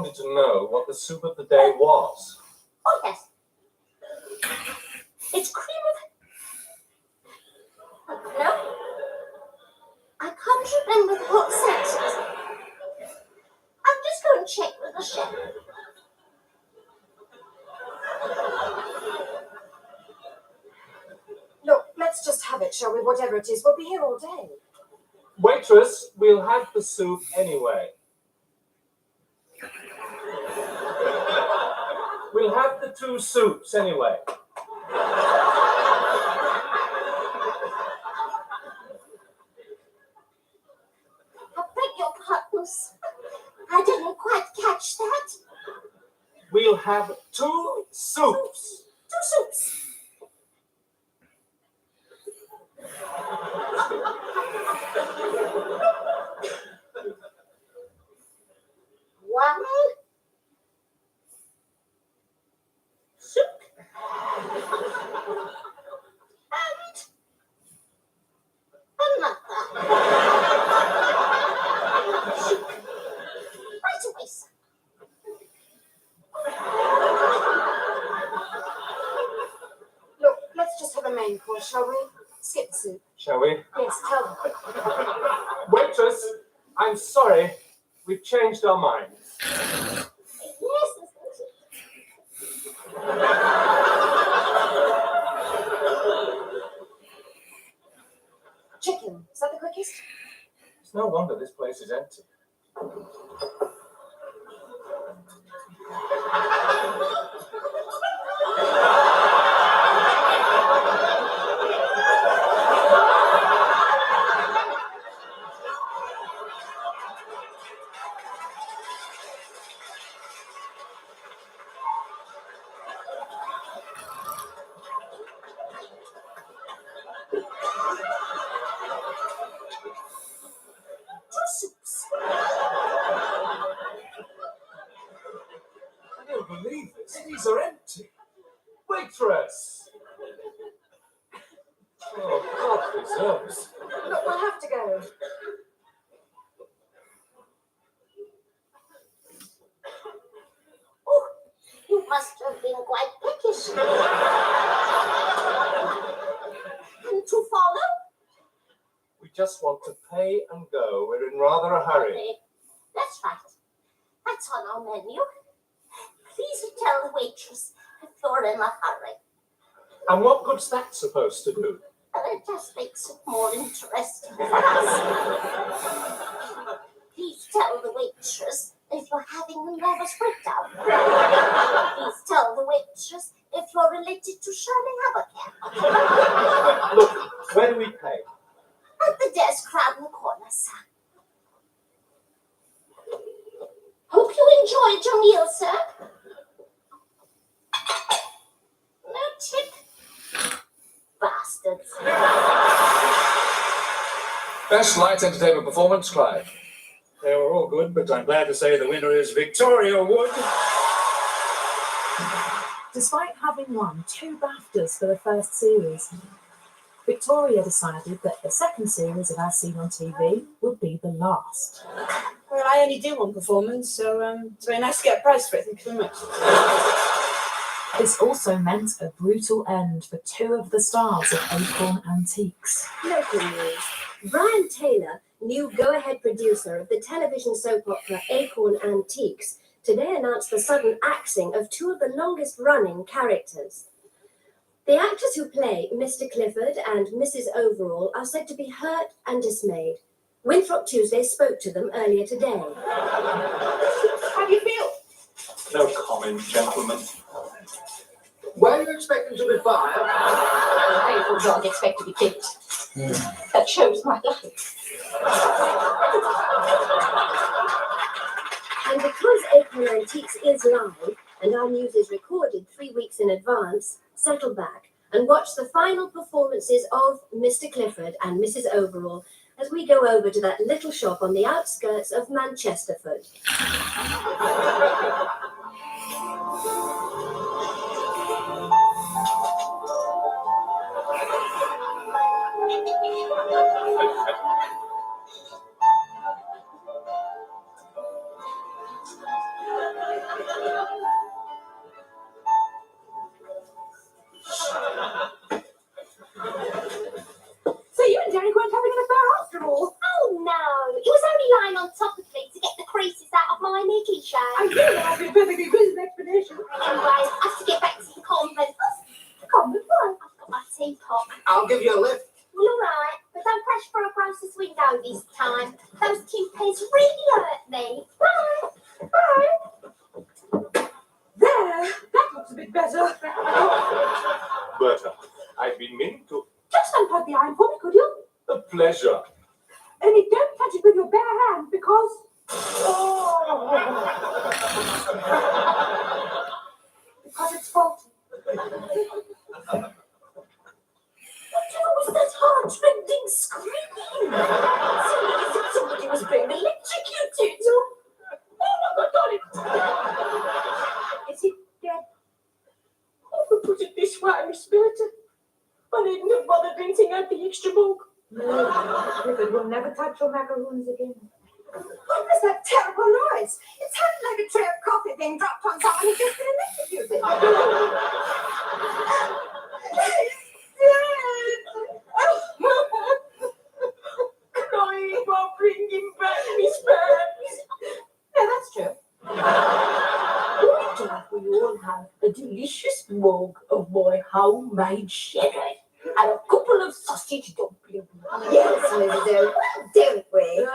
wanted to know what the soup of the day was.
Oh, yes. It's cream of... No? I can't remember what senses. I'll just go and check with the chef.
Look, let's just have it, shall we? Whatever it is, we'll be here all day.
Waitress, we'll have the soup anyway. We'll have the 2 soups anyway.
I beg your pardon, sir. I didn't quite catch that.
We'll have 2 soups.
2 soups. One soup and another soup. Right away, sir.
Look, let's just have a main course, shall we? Skip the soup.
Shall we?
Yes, tell them.
Waitress, I'm sorry. We've changed our minds.
Yes,
Chicken. Is that the quickest?
It's no wonder this place is empty. I don't believe this. These are empty. Waitress! Oh, God preserves.
Look, we'll have to go.
Oh, you must have been quite peckish. And to follow?
We just want to pay and go. We're in rather a hurry.
Okay, that's right. That's on our menu. Please tell the waitress if you're in a hurry.
And what good's that supposed to do?
And it just makes it more interesting for us. Please tell the waitress if you're having a nervous breakdown. Please tell the waitress if you're related to Shirley Abercrombie.
Look, where do we pay?
At the desk round the corner, sir. Hope you enjoyed your meal, sir. No tip. Bastards.
Best light entertainment performance, Clive. They were all good, but I'm glad to say the winner is Victoria Wood.
Despite having won 2 BAFTAs for the first series, Victoria decided that the second series of As Seen on TV would be the last.
Well, I only do one performance, so it's very nice to get a prize for it. Thank you very much.
This also meant a brutal end for 2 of the stars of Acorn Antiques.
Local news. Brian Taylor, new go-ahead producer of the television soap opera Acorn Antiques, today announced the sudden axing of 2 of the longest-running characters. The actors who play Mr. Clifford and Mrs. Overall are said to be hurt and dismayed. Winthrop Tuesday spoke to them earlier today.
How do you feel?
No comment, gentlemen.
Were you expecting to be fired?
I would not expect to be kicked. That shows my life.
And because Acorn Antiques is live and our news is recorded 3 weeks in advance, settle back and watch the final performances of Mr. Clifford and Mrs. Overall as we go over to that little shop on the outskirts of Manchesterford.
a perfectly reasonable explanation.
Anyway, I have to get back to the convent.
Convent, why?
I've got my teapot.
I'll give you a lift.
Well, all right, but don't crash through across this window this time. Those toothpicks really hurt me. Bye. Bye.
There, that looks a bit better.
Berta, I've been meaning to.
Just unplug the iron for me, could you?
A pleasure.
Only don't touch it with your bare hand because. Because it's faulty. What was that heart-rending screaming? Somebody was being electrocuted. Oh, no, got it. Is it dead? Oh, put it this way, Miss Berta. I needn't have bothered rinsing out the extra milk. No, Clifford will never touch your macaroons again.
What was that terrible noise? It sounded like a tray of coffee being dropped on someone who's just been electrocuted.
Crying while bringing back Miss Burns. No, that's true. We all have a delicious mug of my homemade sherry and a couple of sausage dumplings.
Yes, Mrs. O, don't we?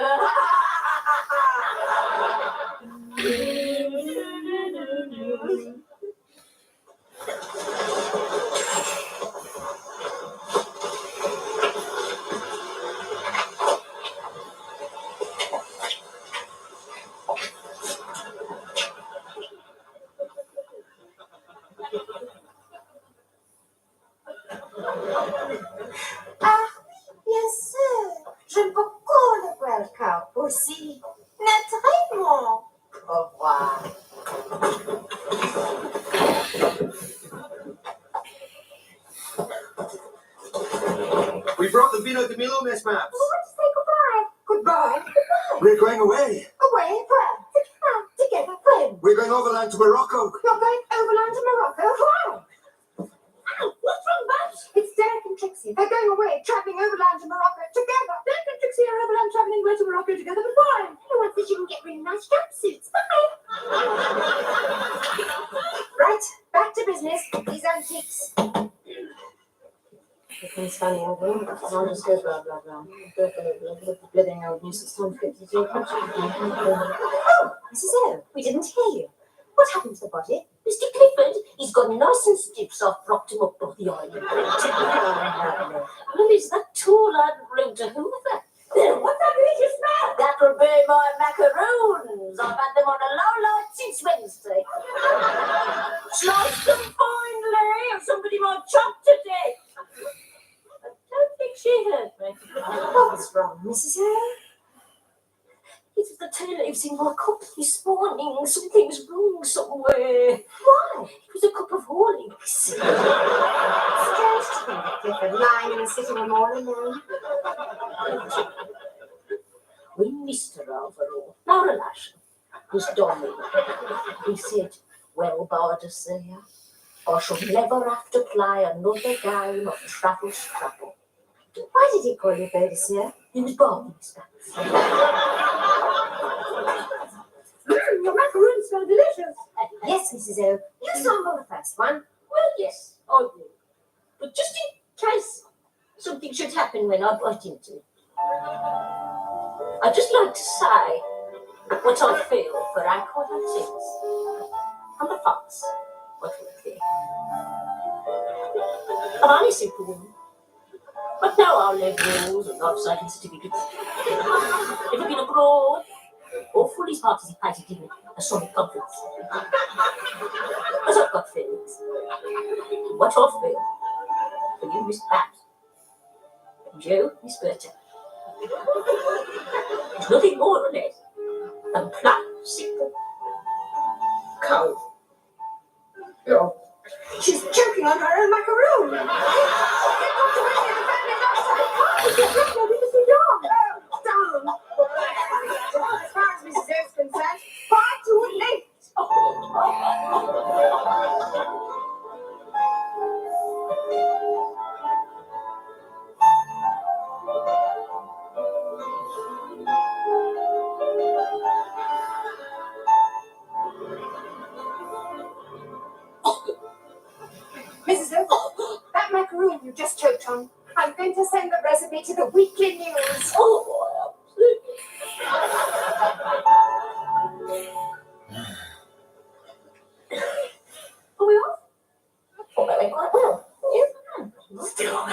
Ah, bien sûr. J'aime beaucoup le welcome aussi. Naturellement. Au revoir.
We brought the Vino de Milo, Miss Maps.
We want to say goodbye. Goodbye. Goodbye.
We're going away.
Away where? Together when?
We're going overland to Morocco.
You're going overland to Morocco? Why? Ow, what's wrong, Babs? It's Derek and Trixie. They're going away, travelling overland to Morocco together.
Derek and Trixie are overland travelling away to Morocco together, but why?
Everyone says you can get really nice jumpsuits. Bye.
Right, back to business. These antiques.
Becomes funny, old woman. I'll just go blah blah blah. Blithering old nuisance. Time to get to do
Oh, Mrs. O, we didn't hear you. What happened to the body?
Mr. Clifford, he's got nice and stiff, so I've propped him up on the island. Well, is that tall and rude to hoover? What's that delicious smell? That'll be my macaroons. I've had them on a low light since Wednesday. Sliced them finely, or somebody might chop to death. I don't think she heard me.
What's wrong, Mrs. O?
It was the tea leaves in my cup this morning. Something's wrong somewhere.
Why?
It was a cup of Horlicks.
Strange to think that Clifford lying in the sitting room all alone.
When Mr. Overall, Laura Lash, was dying, he said, "Well, Bardacia, I shall never have to play another game of Travel Scrabble."
Why did he call you Boadicea?
He was bargaining stacks. Your macaroons smell delicious.
Yes, Mrs. O. You sample the first one.
Well, yes, I will. But just in case something should happen when I bite into it, I'd just like to say what I feel for our qualities and the facts what we feel. I'm only a simple woman, but now I'll live rules and life-saving certificates. Never been abroad or fully participated in a sonic conference. But I've got feelings. What I feel for you, Miss Pat, and you, Miss Berta, is nothing more or less than plain, simple, cold.
Oh, she's choking on her own macaroon. Down. As far as Mrs. O is concerned, far too late. just choked on. I'm going to send the recipe to the Weekly News.
Oh,
Are we off? I thought that went quite well. Yeah.
Still on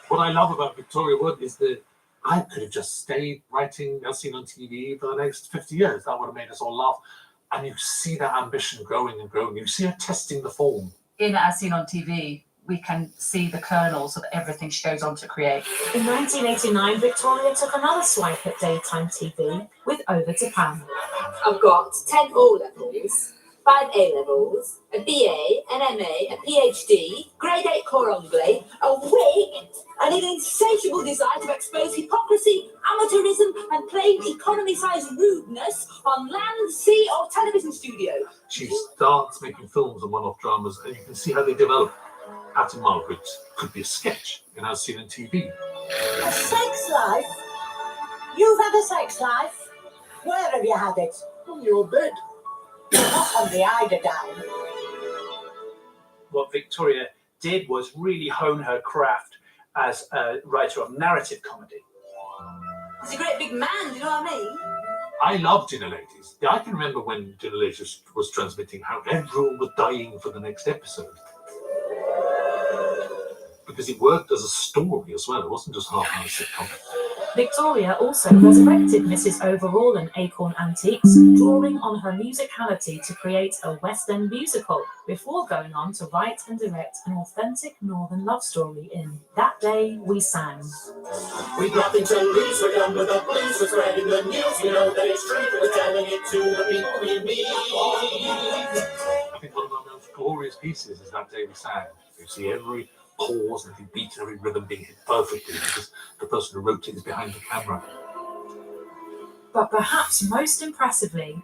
What I love about Victoria Wood is that I could have just stayed writing As Seen on TV for the next 50 years. That would have made us all laugh. And you see that ambition growing and growing. You see her testing the form.
In As Seen on TV, we can see the kernels of everything she goes on to create.
In 1989, Victoria took another swipe at daytime TV with Over to Pam.
I've got 10 O-levels, 5 A-levels, a BA, an MA, a PhD, grade 8 core anglais, a wig, and an insatiable desire to expose hypocrisy, amateurism, and plain economy-sized rudeness on land, sea, or television studio.
She starts making films and one-off dramas, and you can see how they develop. Hatton Margaret could be a sketch in As Seen on TV.
A sex life? You've had a sex life? Where have you had it?
On your bed.
Not on the eider down.
What Victoria did was really hone her craft as a writer of narrative comedy.
He's a great big man, do you know what I mean?
I love Dinner Ladies. I can remember when Dinner Ladies was transmitting how everyone was dying for the next episode. Because it worked as a story as well. It wasn't just half an hour sitcom.
Victoria also resurrected Mrs. Overall and Acorn Antiques, drawing on her musicality to create a West End musical, before going on to write and direct an authentic Northern love story in That Day We Sang.
We've nothing to lose, we're young with the blues, we're spreading the news, we know that it's true, we're telling it to the people we meet.
I think one of our most glorious pieces is That Day We Sang. You see every pause and every beat and every rhythm being hit perfectly because the person who wrote it is behind the camera.
But perhaps most impressively,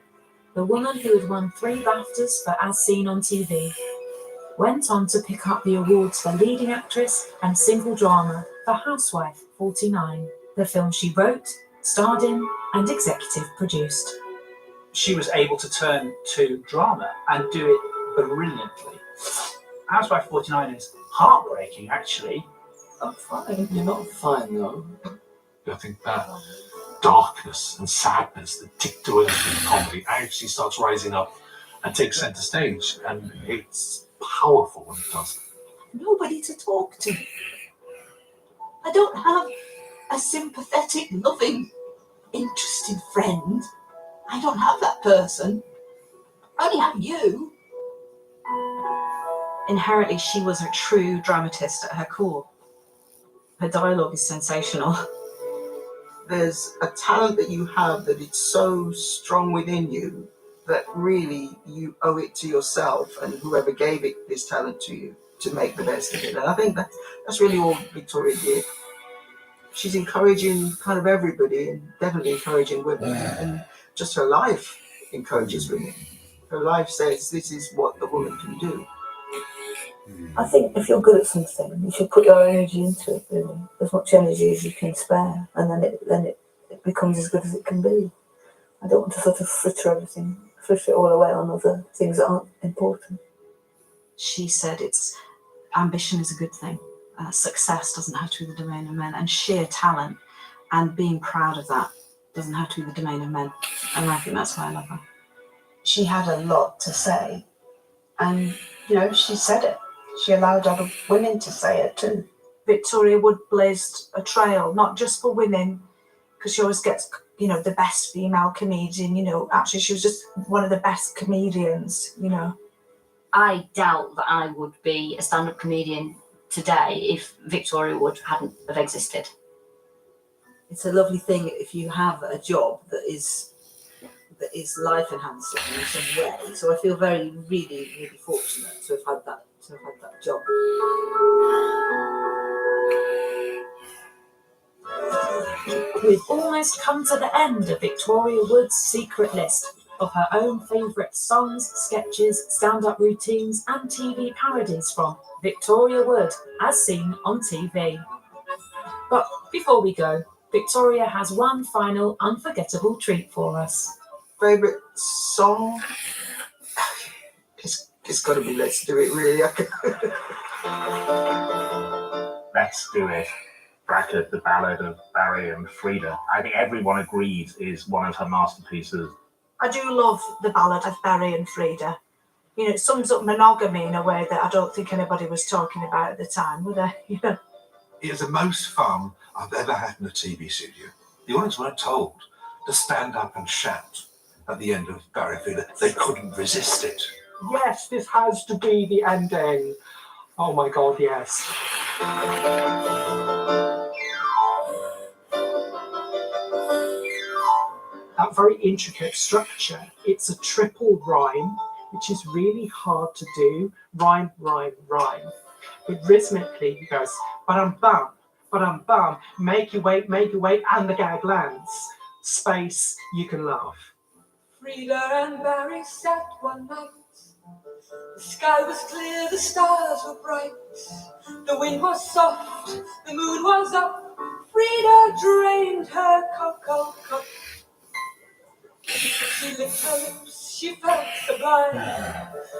the woman who had won 3 BAFTAs for As Seen on TV went on to pick up the awards for leading actress and single drama for Housewife 49, the film she wrote, starred in, and executive produced.
She was able to turn to drama and do it brilliantly. Housewife 49 is heartbreaking, actually.
I'm fine. You're not fine, though.
I think that darkness and sadness that ticked away from comedy actually starts rising up and takes centre stage, and it's powerful when it does.
Nobody to talk to. I don't have a sympathetic, loving, interested friend. I don't have that person. I only have you.
Inherently, she was a true dramatist at her core. Her dialogue is sensational.
There's a talent that you have that it's so strong within you that really you owe it to yourself and whoever gave it this talent to you to make the best of it. And I think that's really all Victoria did. She's encouraging kind of everybody and definitely encouraging women, and just her life encourages women. Her life says this is what the woman can do.
I think if you're good at something, you should put your energy into it, really, as much energy as you can spare, and then it becomes as good as it can be. I don't want to sort of fritter it all away on other things that aren't important.
She said ambition is a good thing. Success doesn't have to be the domain of men, and sheer talent and being proud of that doesn't have to be the domain of men. And I think that's why I love her.
She had a lot to say, and she said it. She allowed other women to say it too.
Victoria Wood blazed a trail, not just for women, because she always gets, the best female comedian, actually she was just one of the best comedians,
I doubt that I would be a stand-up comedian today if Victoria Wood hadn't have existed.
It's a lovely thing if you have a job that is life enhancing in some way. So I feel very, really, really fortunate to have had that job.
We've almost come to the end of Victoria Wood's secret list of her own favourite songs, sketches, stand-up routines and TV parodies from Victoria Wood, As Seen on TV. But before we go, Victoria has one final unforgettable treat for us.
Favourite song? It's
It's got to be Let's Do It, really.
Let's Do It. Bracket, the ballad of Barry and Frida. I think everyone agrees is one of her masterpieces.
I do love the ballad of Barry and Frida. You know, it sums up monogamy in a way that I don't think anybody was talking about at the time, were they? You know?
It was the most fun I've ever had in a TV studio. The audience weren't told to stand up and shout at the end of Barry and Frida. They couldn't resist it.
Yes, this has to be the ending. Oh my God, yes. That very intricate structure, it's a triple rhyme, which is really hard to do. Rhyme, rhyme, rhyme. But rhythmically, it goes ba-dum bum, make you wait, and the gag lands. Space, you can laugh.
Frida and Barry sat one night. The sky was clear, the stars were bright. The wind was soft, the moon was up. Frida drained her cocoa cup. She licked her lips, she felt sublime.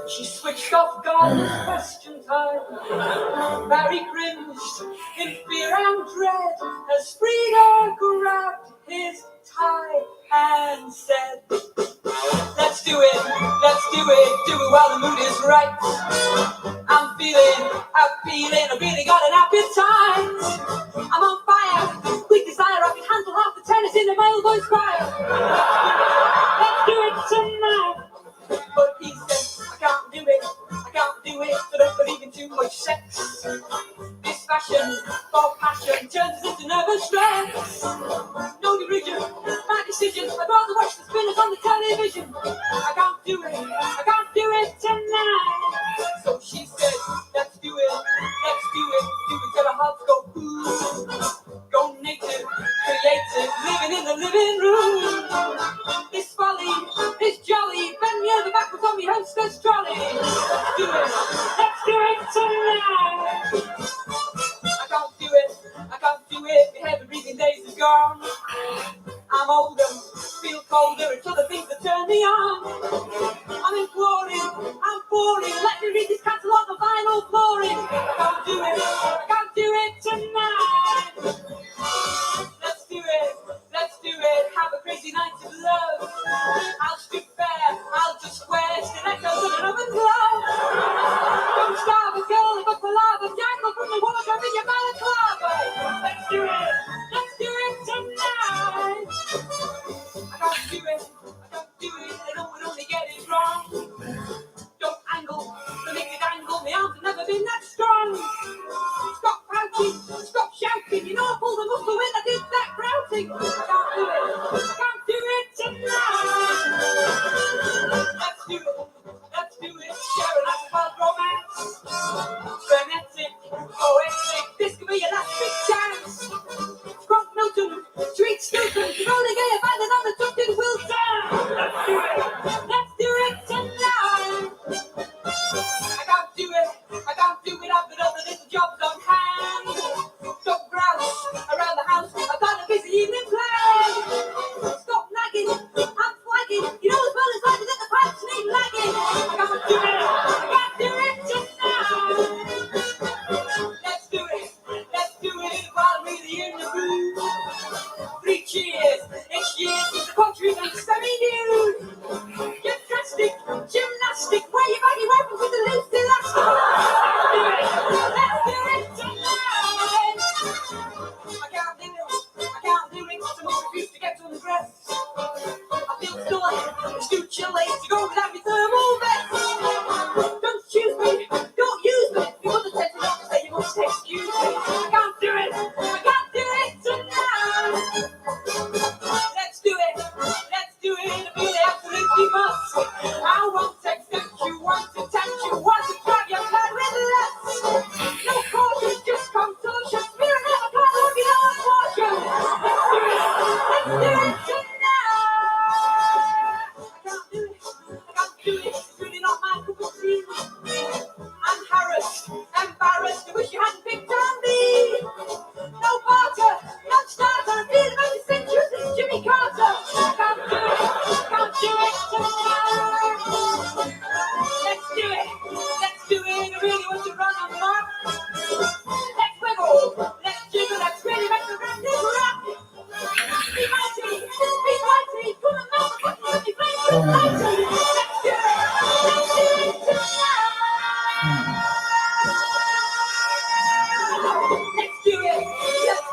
She switched off Garden's question time. Barry cringed in fear and dread as Frida grabbed his tie and said, let's do it do it while the mood is right. I'm feeling, I really got an appetite. I'm on fire, with desire, I can handle half the tennis in the male voice choir. Let's do it tonight. But he said, I can't do it, I don't believe in too much sex. This fashion for passion turns into nervous stress. No derision, my decision, I'd rather watch the spinners on the television. I can't do it tonight. So she said, let's do it till our hearts go ooh. Go native, creative, living in the living room. This folly, this jolly, bend me over backwards on me hostess trolley. Let's do it tonight. I can't do it, my heavy breathing days is gone. I'm older, feel colder, it's other things that turn me on. I'm imploring, I'm pouring, let me read this catalogue of vinyl flooring. I can't do it tonight. Let's do it, have a crazy night of love. I'll strip bare, I'll just wear stilettos and an oven glove. Don't starve a girl, if I lava, jangle from the wardrobe in your balaclava. Let's do it tonight. I can't do it, I know we'd only get it wrong. Don't angle, to make it angle, my arms have never been that strong. Stop pouting, stop shouting, you know I pulled a muscle when I did that grouting. I can't do it tonight. Let's do it, share a nice wild romance. Frenetic, poetic, this could be your last big chance. Scrump Milton, Sweet Stilton, rolling gay abandoned on the ducted Wilson. Let's do it tonight. I can't do it, I've got other little jobs on hand. Stop grouse around the house, I've got a busy evening planned. Stop nagging, I'm flagging, you know as well as I that the pipes need lagging. I can't do it tonight. Let's do it while I'm really in the mood. 3 cheers, it's years since the country went semi-nude. Gymnastic, wear your baggy weapons with the loose elastic. Let's do it tonight. I can't do it, so much refuse to get undressed. I feel sore, it's too chilly to go without your thermal vest. Don't choose me, don't use me, your mother said to not say you must excuse me. I can't do it tonight. Let's do it, I feel the absolutely must. I won't accept you, want to tempt you, want to drive your blood with lust. No caution, just contortion, spirit never can look in our portion. Let's do it tonight. I can't do it, it's really not my cup of tea. I'm harassed, embarrassed, I wish you hadn't picked on me. No barter, no starter, I'm feeling about the century since Jimmy Carter. I can't do it tonight. Let's do it. Let's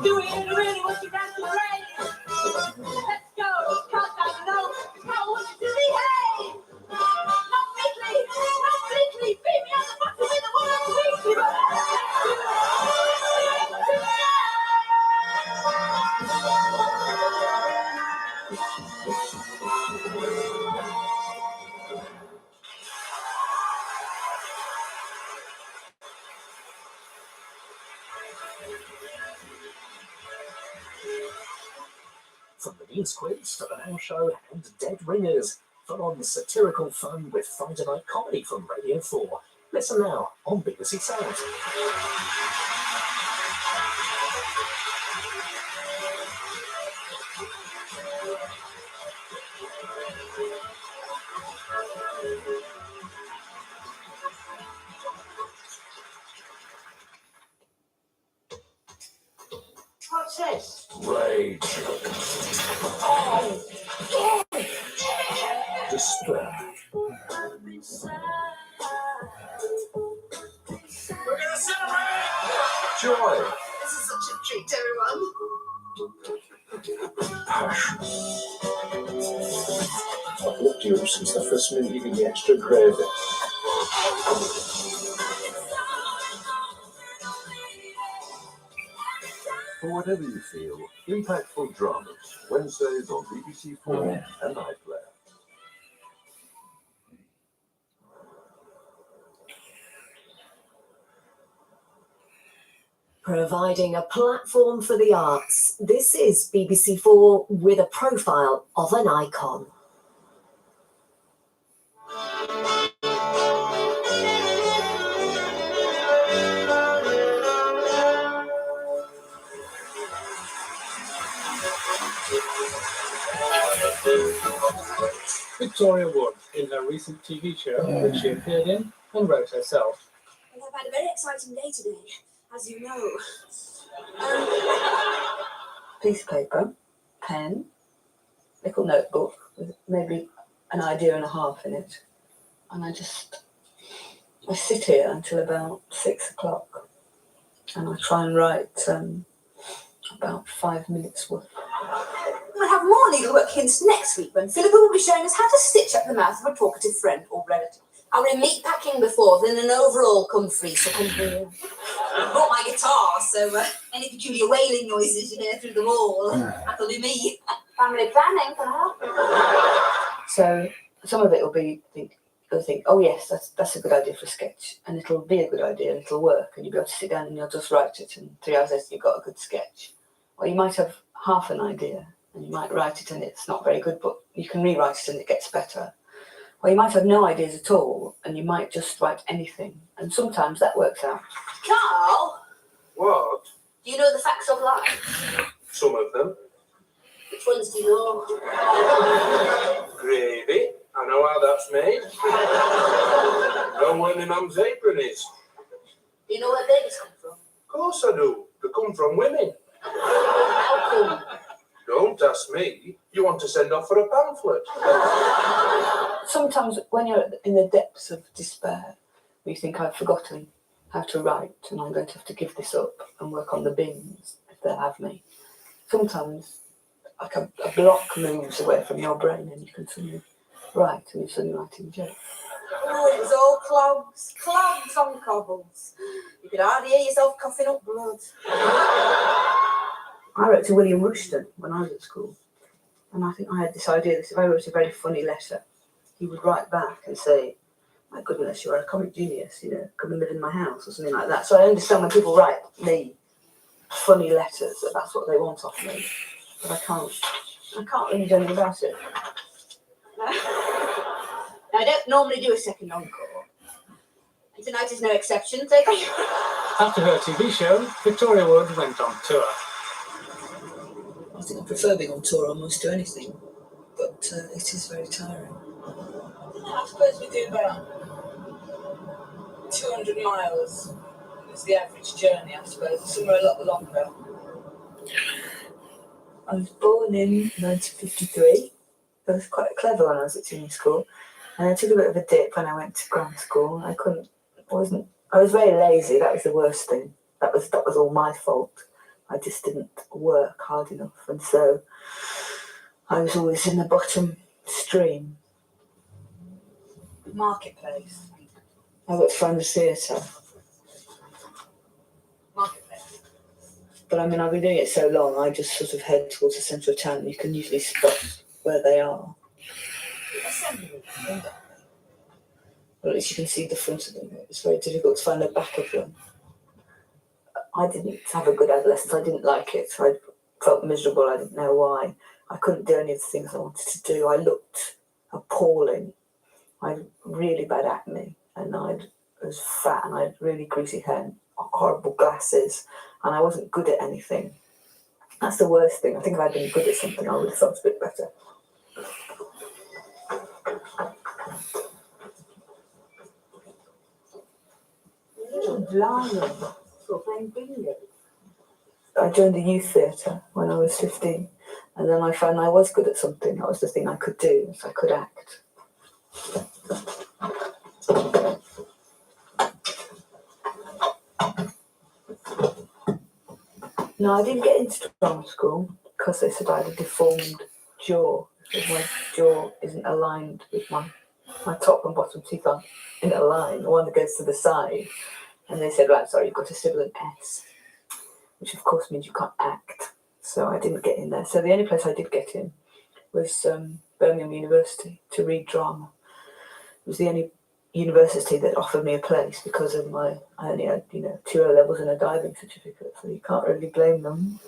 do it. I really want you dance to the rain. Let's go. Can't I know? How want you to behave? Not weakly. Beat me on the bottom with the word weekly.
From the News Quiz to the Now Show and Dead Ringers, full-on satirical fun with Friday night comedy from Radio 4. Listen now on BBC Sounds.
What's this?
Rage.
Oh,
Despair.
We're gonna celebrate!
Joy.
This is such a treat, everyone.
Passion. I've looked you up since the first minute you give me extra gravy.
For whatever you feel, impactful dramas, Wednesdays on BBC 4 and iPlayer.
Providing a platform for the arts, this is BBC4 with a profile of an icon.
Victoria Wood in her recent TV show, which she appeared in and wrote herself.
Well, I've had a very exciting day today, as you know.
Piece of paper, pen, little notebook with maybe an idea and a half in it. And I sit here until about 6 o'clock. And I try and write about 5 minutes worth.
We'll have more needlework hints next week when Philippa will be showing us how to stitch up the mouth of a talkative friend or relative. I was in meat packing before, then an overall comfrey for company. I brought my guitar, so any peculiar wailing noises you hear through the wall, that'll be me. Family planning, can I help?
So some of it will be, you'll think, oh yes, that's a good idea for a sketch. And it'll be a good idea and it'll work. And you'll be able to sit down and you'll just write it. And 3 hours later, you've got a good sketch. Or you might have half an idea and you might write it and it's not very good, but you can rewrite it and it gets better. Or you might have no ideas at all and you might just write anything. And sometimes that works out.
Carl,
What?
do you know the facts of life?
Some of them.
Which ones do you know?
Gravy. I know how that's made. Know where my mum's apron is.
Do you know where babies come from?
Of course I do. They come from women.
How come?
Don't ask me. You want to send off for a pamphlet.
Sometimes when you're in the depths of despair, you think I've forgotten how to write and I'm going to have to give this up and work on the bins if they'll have me. Sometimes like a block moves away from your brain and you can suddenly write and you're suddenly writing jokes.
Oh, it was all clogs on cobbles. You could hardly hear yourself coughing up blood.
I wrote to William Rushton when I was at school and I think I had this idea that if I wrote a very funny letter, he would write back and say, my goodness, you are a comic genius, come and live in my house or something like that. So I understand when people write me funny letters that that's what they want off me, but I can't really do anything about it.
I don't normally do a second encore. And tonight is no exception, so thank you.
After her TV show, Victoria Wood went on tour.
I think I prefer being on tour almost to anything, but it is very tiring.
I suppose we do about 200 miles is the average journey, I suppose. Some are a lot longer.
I was born in 1953
I was quite clever when I was at junior school, and I took a bit of a dip when I went to grammar school. I was very lazy. That was the worst thing. That was all my fault. I just didn't work hard enough, and so I was always in the bottom stream.
Marketplace.
I got to run the theatre.
Marketplace.
But I mean, I've been doing it so long, I just sort of head towards the centre of town. You can usually spot where they are.
Assembly.
Or at least you can see the front of them. It's very difficult to find the back of them. I didn't have a good adolescence. I didn't like it. I felt miserable. I didn't know why. I couldn't do any of the things I wanted to do. I looked appalling. I had really bad acne, and I was fat, and I had really greasy hair and horrible glasses, and I wasn't good at anything. That's the worst thing. I think if I'd been good at something, I would have felt a bit better.
Blimey. For playing bingo.
I joined the youth theatre when I was 15, and then I found I was good at something. That was the thing I could do, so I could act. No, I didn't get into drama school because they said I had a deformed jaw. Because my jaw isn't aligned with my top and bottom teeth aren't in a line, the one that goes to the side. And they said, right, sorry, you've got a sibilant S, which of course means you can't act. So I didn't get in there. So the only place I did get in was Birmingham University to read drama. It was the only university that offered me a place because of I only had, 2 O levels and a diving certificate, so you can't really blame them.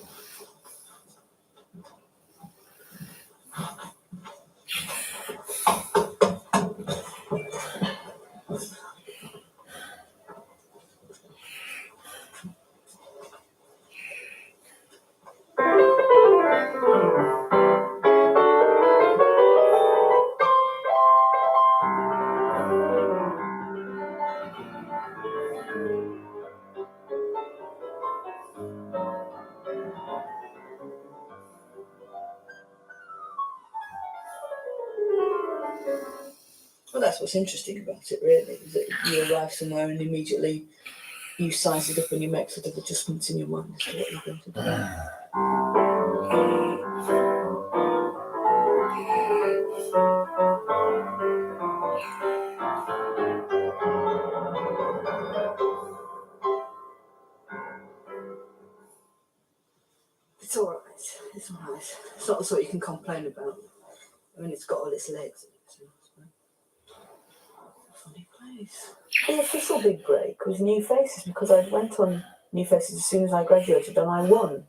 Well, that's what's interesting about it, really, is that you arrive somewhere and immediately you size it up and you make sort of adjustments in your mind as to what you're going to do. It's all right. It's all right. It's not the sort you can complain about. I mean, it's got all its legs. Funny place. The official big break was New Faces, because I went on New Faces as soon as I graduated and I won.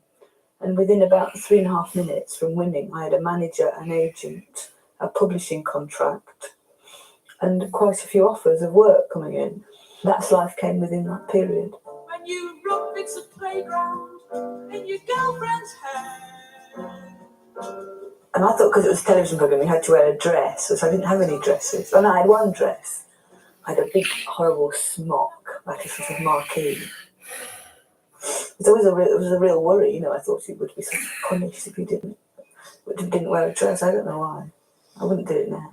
And within about 3.5 minutes from winning, I had a manager, an agent, a publishing contract, and quite a few offers of work coming in. That's Life came within that period.
When you rub bits of playground in your girlfriend's hair.
And I thought because it was a television programme, you had to wear a dress, so I didn't have any dresses. And I had one dress. I had a big, horrible smock, like a sort of marquee. It was a real worry, I thought it would be sort of punished if you didn't wear a dress. I don't know why. I wouldn't do it now.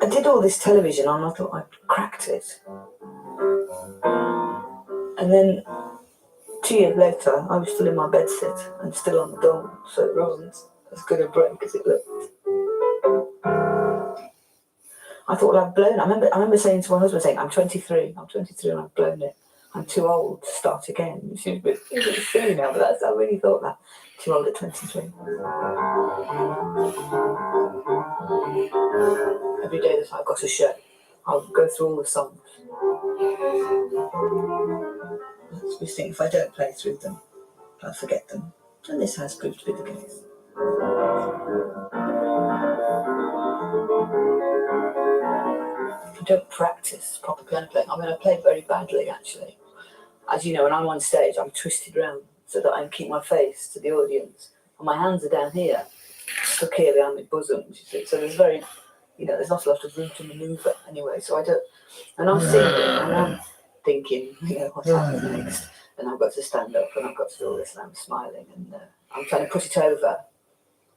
I did all this television and I thought I'd cracked it. And then 2 years later, I was still in my bedsit and still on the dole, so it wasn't as good a break as it looked. I thought, well, I've blown it. I remember saying to my husband, I'm 23 and I've blown it. I'm too old to start again. It seems a bit silly now, but I really thought that. Too old at 23. Every day that I've got a show, I'll go through all the songs. We think if I don't play through them, I'll forget them. And this has proved to be the case. I don't practice proper piano playing. I mean, I play very badly, actually. As you know, when I'm on stage, I'm twisted round so that I can keep my face to the audience. And my hands are down here, stuck here behind my bosom, you see. So there's there's not a lot of room to manoeuvre anyway. So I don't, and I'm singing, and thinking, what happens next? And I've got to stand up and I've got to do all this and I'm smiling and I'm trying to put it over.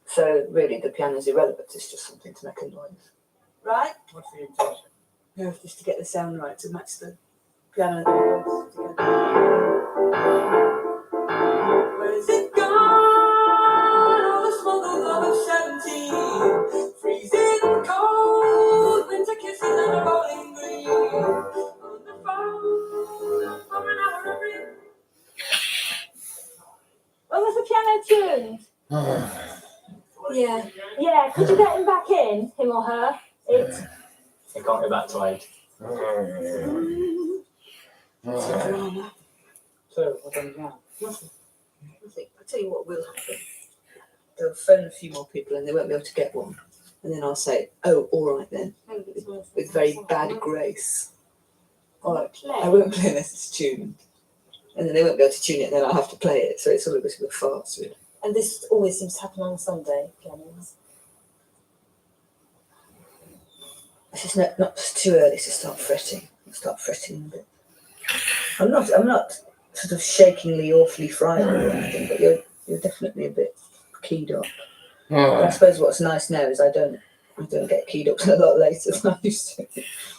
So really the piano's irrelevant, it's just something to make a noise. Right?
What's the intention?
Yeah, just to get the sound right, to match the piano and the voice together.
Where's it gone? All the smoke of love of 17. Freezing cold, winter kisses and a rolling green. On the phone, for an hour every.
Oh, was the piano tuned?
Yeah.
Yeah, could you get him back in, him or her? It's
I can't go back to 8.
drama.
So, what happens now?
Nothing. I'll tell you what will happen. They'll phone a few more people and they won't be able to get one. And then I'll say, oh, all right then. With very bad grace. All right, I won't play unless it's tuned. And then they won't be able to tune it and then I'll have to play it. So it's all a bit of a farce, really.
And this always seems to happen on Sunday, pianos.
It's just not too early to start fretting. I'll start fretting a bit. I'm not sort of shakingly awfully frightened or anything, but you're definitely a bit keyed up. But I suppose what's nice now is I don't get keyed up a lot later than I used to.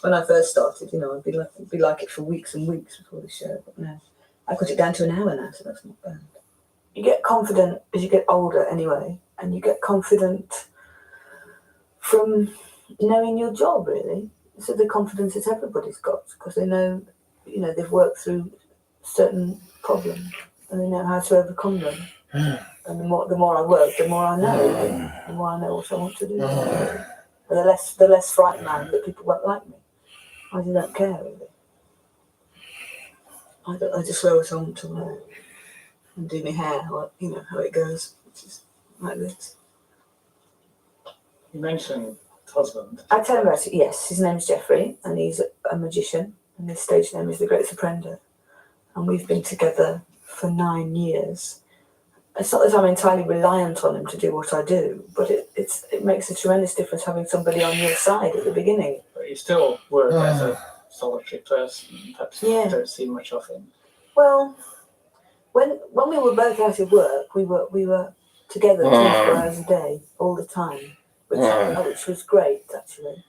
When I first started, I'd be like it for weeks and weeks before the show. But no, I cut it down to an hour now, so that's not bad. You get confident as you get older anyway, and you get confident from knowing your job, really. So the confidence that everybody's got, because they know, they've worked through certain problems and they know how to overcome them. And the more I work, the more I know. The more I know what I want to do. And the less frightened I am that people won't like me. I don't care, really. I just wear what I want to wear and do my hair, how it goes, which is like this.
You mentioned husband.
I tell him about it, yes. His name's Jeffrey and he's a magician and his stage name is The Great Surprender. And we've been together for 9 years. It's not that I'm entirely reliant on him to do what I do, but it makes a tremendous difference having somebody on your side at the beginning.
But you still work as a solitary person. Perhaps you don't see much of him.
Well, when we were both out of work, we were together 24 hours a day, all the time, which was great, actually.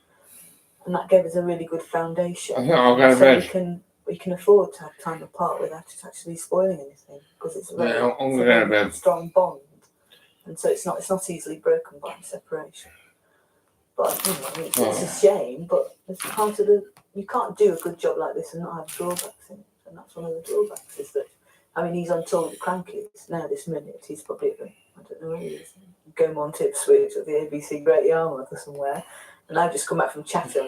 And that gave us a really good foundation. So we can afford to have time apart without it actually spoiling anything, because it's a very strong bond, and so it's not easily broken by separation. But it's a shame. But it's part of you can't do a good job like this and not have drawbacks in it, and that's one of the drawbacks. Is that he's on tour with Crankies now. This minute he's probably I don't know where he is, Gaumont Ipswich or the ABC Great Yarmouth or somewhere. And I've just come back from Chatham,